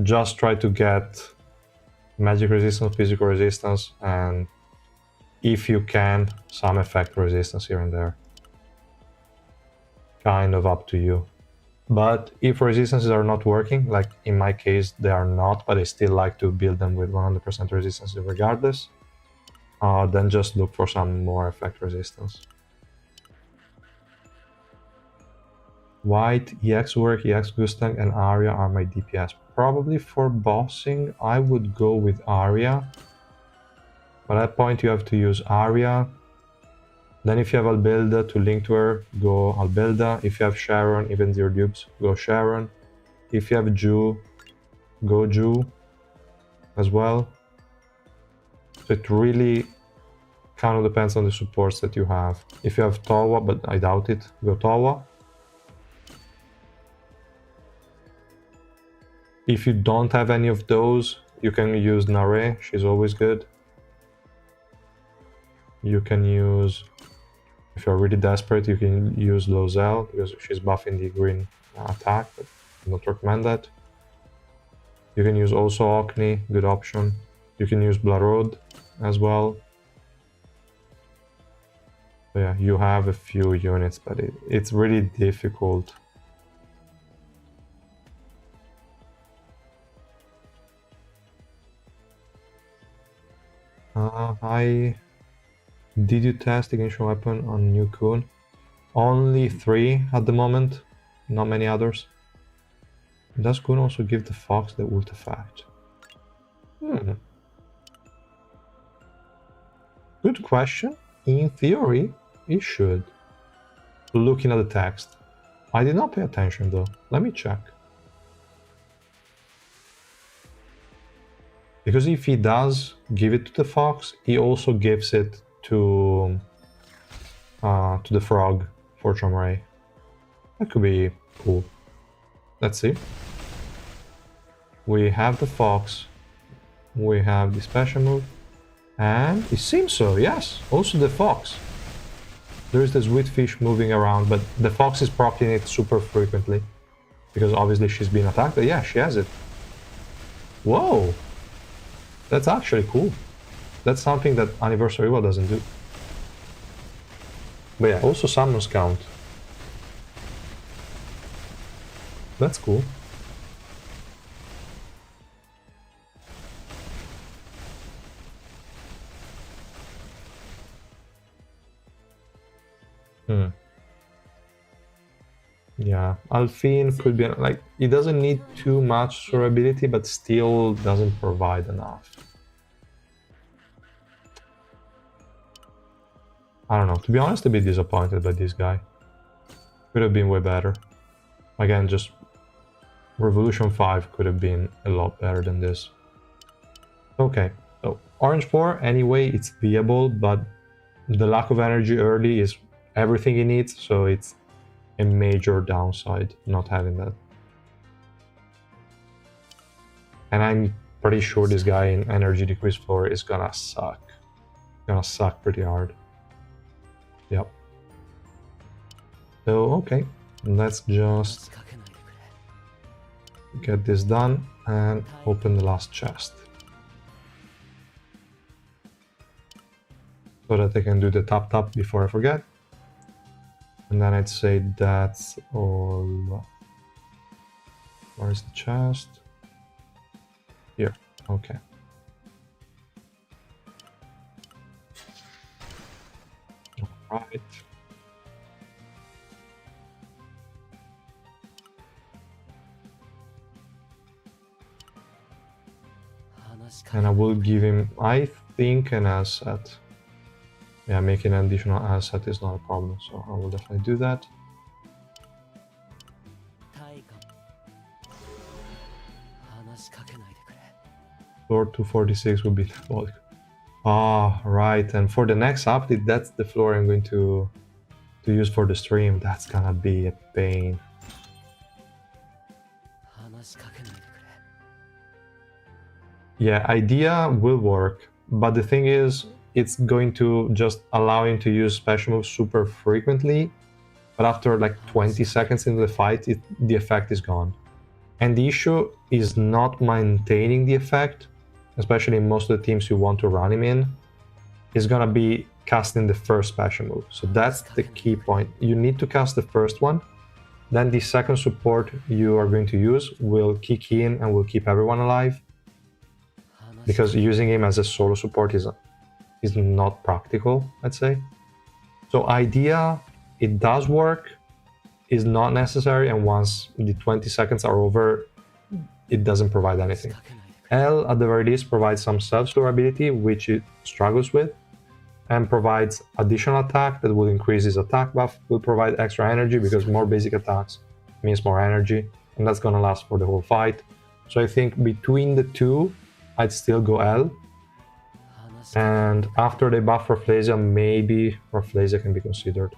just try to get magic resistance, physical resistance, and if you can, some effect resistance here and there. Kind of up to you. But if resistances are not working, like in my case they are not, but I still like to build them with 100% resistance regardless, then just look for some more effect resistance. White, EX work, EX Gustang, and Arya are my DPS. Probably for bossing, I would go with Arya. But at that point you have to use Arya. Then if you have Albelda to link to her, go Albelda. If you have Sharon, even your dupes, go Sharon. If you have Ju, go Ju as well. So it really kind of depends on the supports that you have. If you have Tawa, but I doubt it, go Tawa. If you don't have any of those, you can use Nare, she's always good. You can use, if you're really desperate, you can use Lozelle, because she's buffing the green attack, but I don't recommend that. You can use also Orkney, good option. You can use Blarod as well. So yeah, you have a few units, but it's really difficult. Did you test ignition weapon on new Coon? Only 3 at the moment, not many others. Does Coon also give the fox the ult effect? Good question. In theory, it should. Looking at the text. I did not pay attention though. Let me check. Because if he does give it to the fox, he also gives it to the frog for Chomray. That could be cool. Let's see. We have the fox. We have the special move. And it seems so, yes. Also the fox. There is this Wheatfish moving around, but the fox is proccing it super frequently. Because obviously she's been attacked, but yeah, she has it. Whoa! That's actually cool. That's something that Anniversary War doesn't do. But yeah, also summons count. That's cool. Yeah, Alfin could be like, it doesn't need too much durability, but still doesn't provide enough. I don't know, to be honest, a bit disappointed by this guy. Could have been way better. Again, just Revolution 5 could have been a lot better than this. Okay, so Orange 4, anyway, it's viable, but the lack of energy early is everything he needs, so it's a major downside not having that. And I'm pretty sure this guy in energy decrease floor is gonna suck. Gonna suck pretty hard. Yep. So, okay. Let's just get this done and open the last chest. So that I can do the tap before I forget. And then I'd say that's all. Where's the chest? Here. Okay. All right. And I will give him, I think, an asset. Yeah, making an additional asset is not a problem, so I will definitely do that. Floor 246 will be the bulk. Ah, right. And for the next update, that's the floor I'm going to use for the stream. That's gonna be a pain. Yeah, idea will work, but the thing is, it's going to just allow him to use special moves super frequently, but after like 20 seconds into the fight, the effect is gone. And the issue is not maintaining the effect, especially in most of the teams you want to run him in, is gonna be casting the first special move. So that's the key point. You need to cast the first one, then the second support you are going to use will kick in and will keep everyone alive. Because using him as a solo support is not practical, I'd say. So idea, it does work, is not necessary, and once the 20 seconds are over, it doesn't provide anything. L, at the very least, provides some self-store ability, which it struggles with, and provides additional attack that will increase his attack buff, will provide extra energy, because more basic attacks means more energy, and that's gonna last for the whole fight. So I think between the two, I'd still go L. And after they buff Rafflesia, maybe Rafflesia can be considered.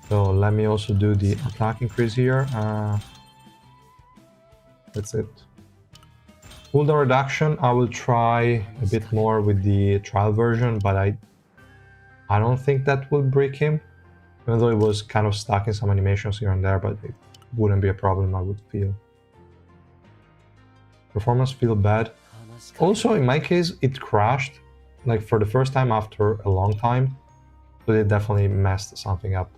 So let me also do the attack increase here. That's it. Cooldown reduction, I will try a bit more with the trial version, but I don't think that will break him. Even though it was kind of stuck in some animations here and there, but it wouldn't be a problem, I would feel. Performance feel bad. Also, in my case, it crashed, like for the first time after a long time, so it definitely messed something up.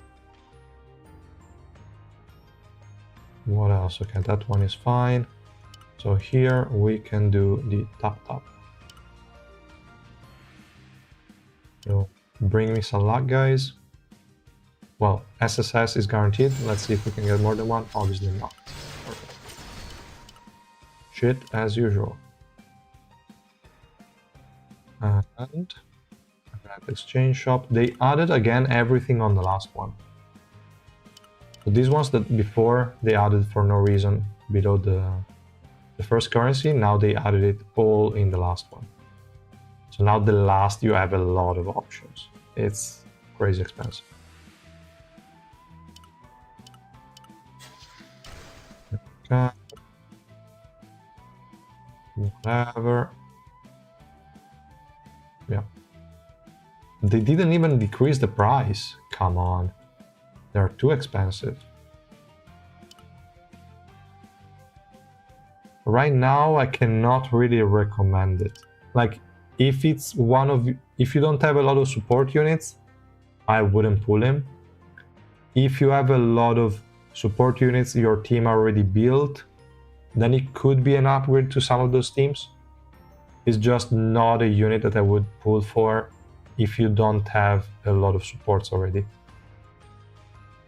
What else? Okay, that one is fine. So here we can do the tap. So bring me some luck, guys. Well, SSS is guaranteed. Let's see if we can get more than one. Obviously not. Perfect. Shit as usual. And at exchange shop, they added again everything on the last one. So these ones that before they added for no reason below the first currency, now they added it all in the last one. So now the last you have a lot of options. It's crazy expensive. Okay. Whatever. Yeah. They didn't even decrease the price. Come on. They're too expensive. Right now, I cannot really recommend it. Like, if it's if you don't have a lot of support units, I wouldn't pull him. If you have a lot of support units your team already built, then it could be an upgrade to some of those teams. It's just not a unit that I would pull for if you don't have a lot of supports already.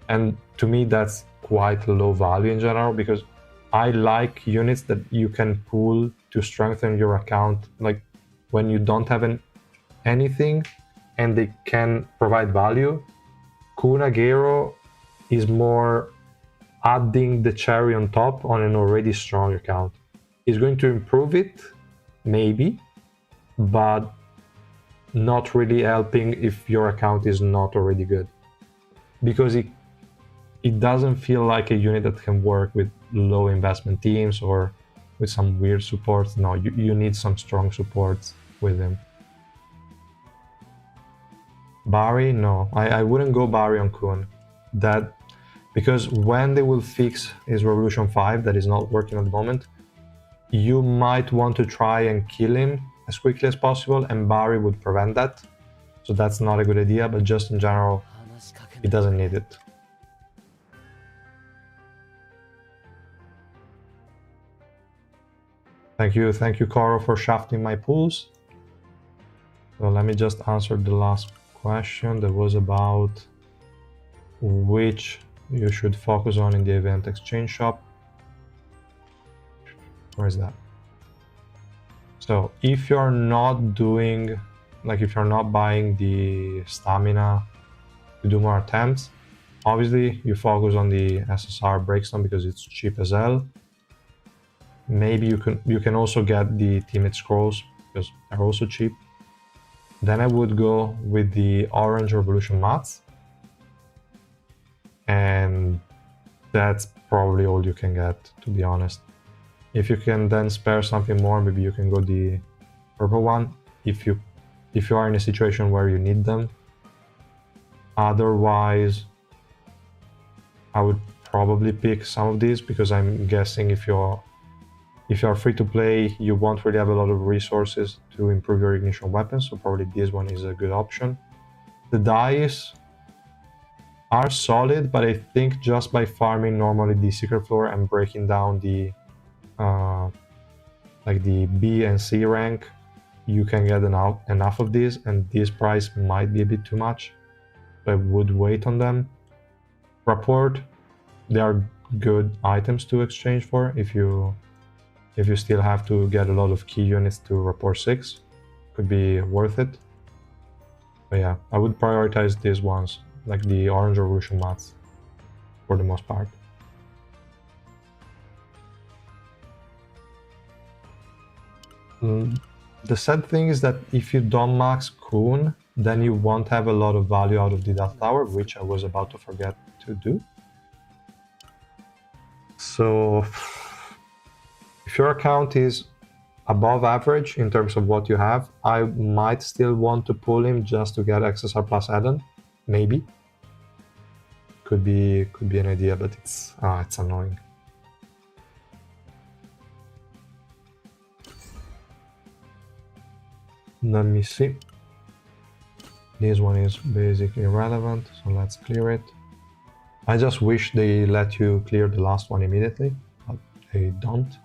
And to me, that's quite low value in general, because I like units that you can pull to strengthen your account, like when you don't have anything and they can provide value. Kunagero is more adding the cherry on top on an already strong account. It's going to improve it, maybe, but not really helping if your account is not already good. Because it doesn't feel like a unit that can work with low investment teams or with some weird supports. No, you need some strong supports with him. Barry, no, I wouldn't go Barry on Coon. That because when they will fix his Revolution 5 that is not working at the moment, you might want to try and kill him as quickly as possible, and Barry would prevent that. So that's not a good idea, but just in general, he doesn't need it. Thank you, Coro, for shafting my pools. So let me just answer the last question that was about which you should focus on in the event exchange shop. Where is that? So if you're not doing, like if you're not buying the stamina to do more attempts, obviously you focus on the SSR breakstone because it's cheap as hell. Maybe you can also get the teammate scrolls because they're also cheap. Then I would go with the orange revolution mats, and that's probably all you can get, to be honest. If you can then spare something more, maybe you can go the purple one if you are in a situation where you need them. Otherwise, I would probably pick some of these because I'm guessing if you're free to play, you won't really have a lot of resources to improve your ignition weapons, so probably this one is a good option. The dice are solid, but I think just by farming normally the secret floor and breaking down the like the B and C rank, you can get enough of these, and this price might be a bit too much, so I would wait on them. Rapport, they are good items to exchange for if you still have to get a lot of key units to rapport 6, could be worth it. But yeah, I would prioritize these ones, like the orange revolution mats, for the most part. The sad thing is that if you don't max Coon, then you won't have a lot of value out of the Death Tower, which I was about to forget to do. So if your account is above average in terms of what you have, I might still want to pull him just to get XSR plus Edahn, maybe. Could be an idea, but it's annoying. Let me see. This one is basically irrelevant, so let's clear it. I just wish they let you clear the last one immediately, but they don't.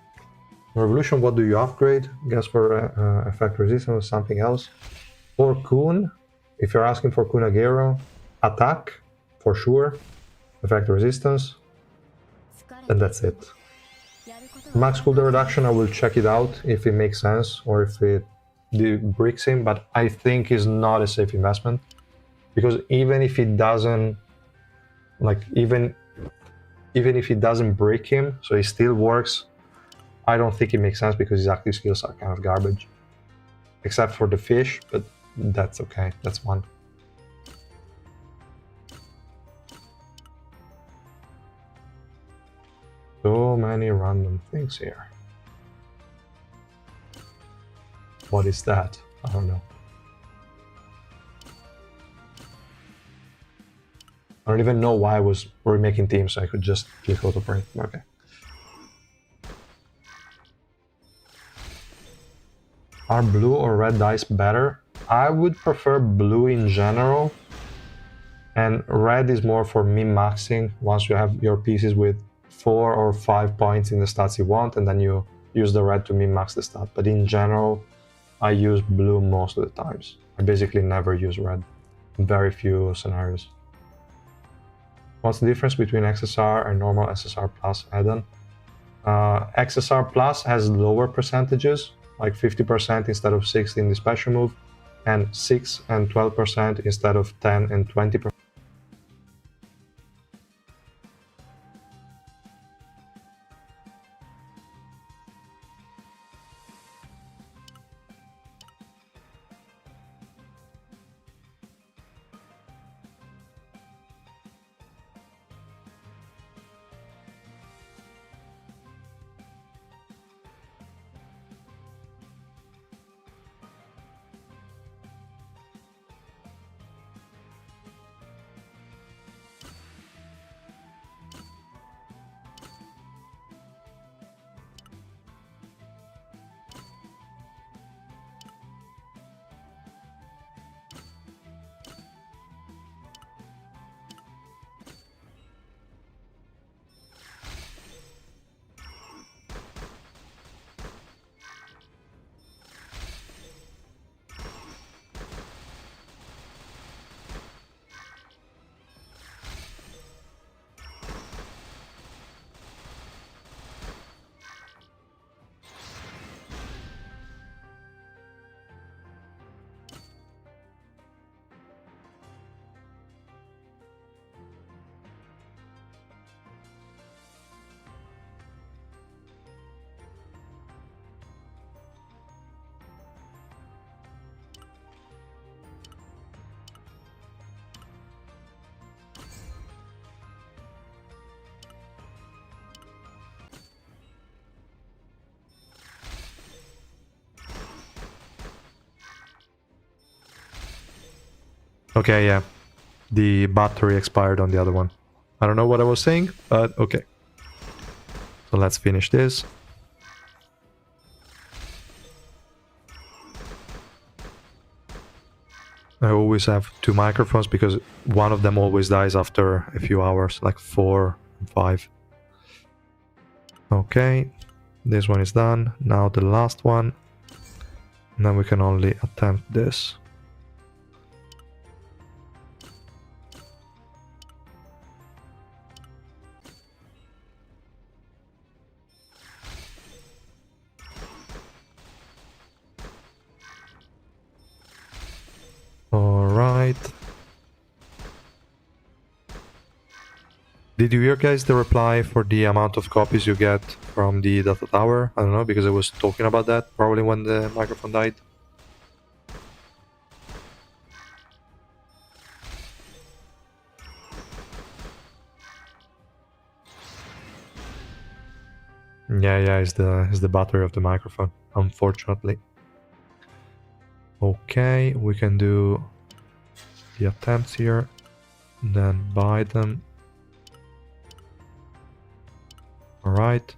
Revolution, what do you upgrade? Guess for effect resistance or something else. For Coon, if you're asking for Kunagero, attack, for sure. Effect resistance, and that's it. Max cooldown reduction, I will check it out if it makes sense or if it bricks him, but I think is not a safe investment, because even if it doesn't, like even if it doesn't break him, so it still works, I don't think it makes sense because his active skills are kind of garbage, except for the fish, but that's okay, that's one. So many random things here. What is that? I don't know. I don't even know why I was remaking teams, so I could just click auto print. Okay. Are blue or red dice better? I would prefer blue in general, and red is more for min-maxing once you have your pieces with 4 or 5 points in the stats you want, and then you use the red to min-max the stat. But in general, I use blue most of the times. I basically never use red in very few scenarios. What's the difference between XSR and normal SSR plus Edahn? XSR plus has lower percentages, like 50% instead of 60 in the special move, and 6 and 12% instead of 10 and 20%. Okay, yeah. The battery expired on the other one. I don't know what I was saying, but okay. So let's finish this. I always have 2 microphones because one of them always dies after a few hours, like 4 and 5. Okay, this one is done. Now the last one. And then we can only attempt this. Alright. Did you hear, guys, the reply for the amount of copies you get from the data tower? I don't know, because I was talking about that probably when the microphone died. Yeah, it's the battery of the microphone, unfortunately. Okay, we can do the attempts here, then buy them. Alright.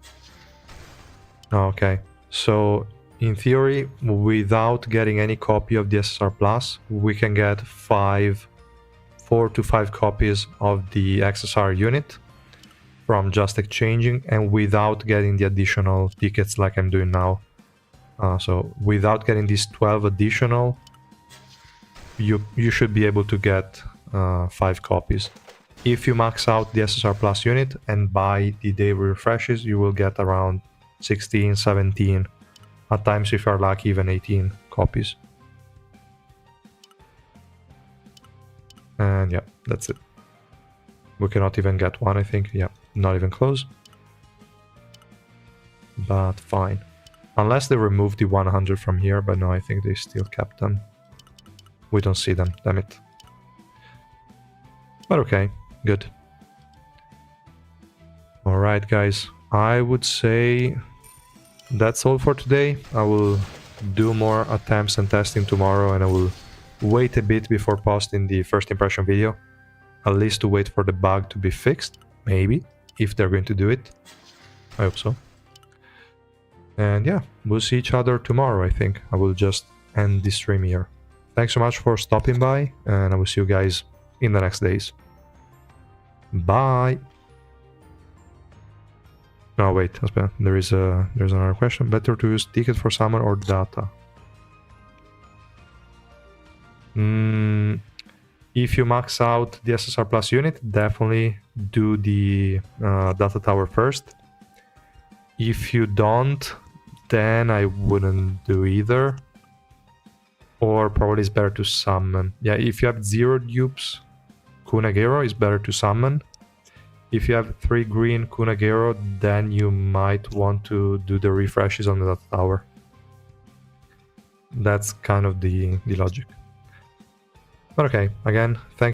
Okay, so in theory, without getting any copy of the SSR Plus, we can get 4 to 5 copies of the XSR unit from just exchanging, and without getting the additional tickets like I'm doing now. So without getting these 12 additional, you should be able to get 5 copies. If you max out the SSR Plus unit and buy the daily refreshes, you will get around 16, 17, at times if you're lucky even 18 copies. And yeah, that's it. We cannot even get one, I think. Yeah, not even close. But fine. Unless they removed the 100 from here, but no, I think they still kept them. We don't see them, damn it. But okay, good. Alright, guys. I would say that's all for today. I will do more attempts and testing tomorrow, and I will wait a bit before posting the first impression video. At least to wait for the bug to be fixed, maybe, if they're going to do it. I hope so. And yeah, we'll see each other tomorrow, I think. I will just end the stream here. Thanks so much for stopping by, and I will see you guys in the next days. Bye! No, wait, there's another question. Better to use ticket for summon or data? If you max out the SSR Plus unit, definitely do the data tower first. If you don't, then I wouldn't do either. Or probably it's better to summon. Yeah, if you have 0 dupes, Kunagero is better to summon. If you have 3 green Kunagero, then you might want to do the refreshes on the data tower. That's kind of the logic. But okay, again, thank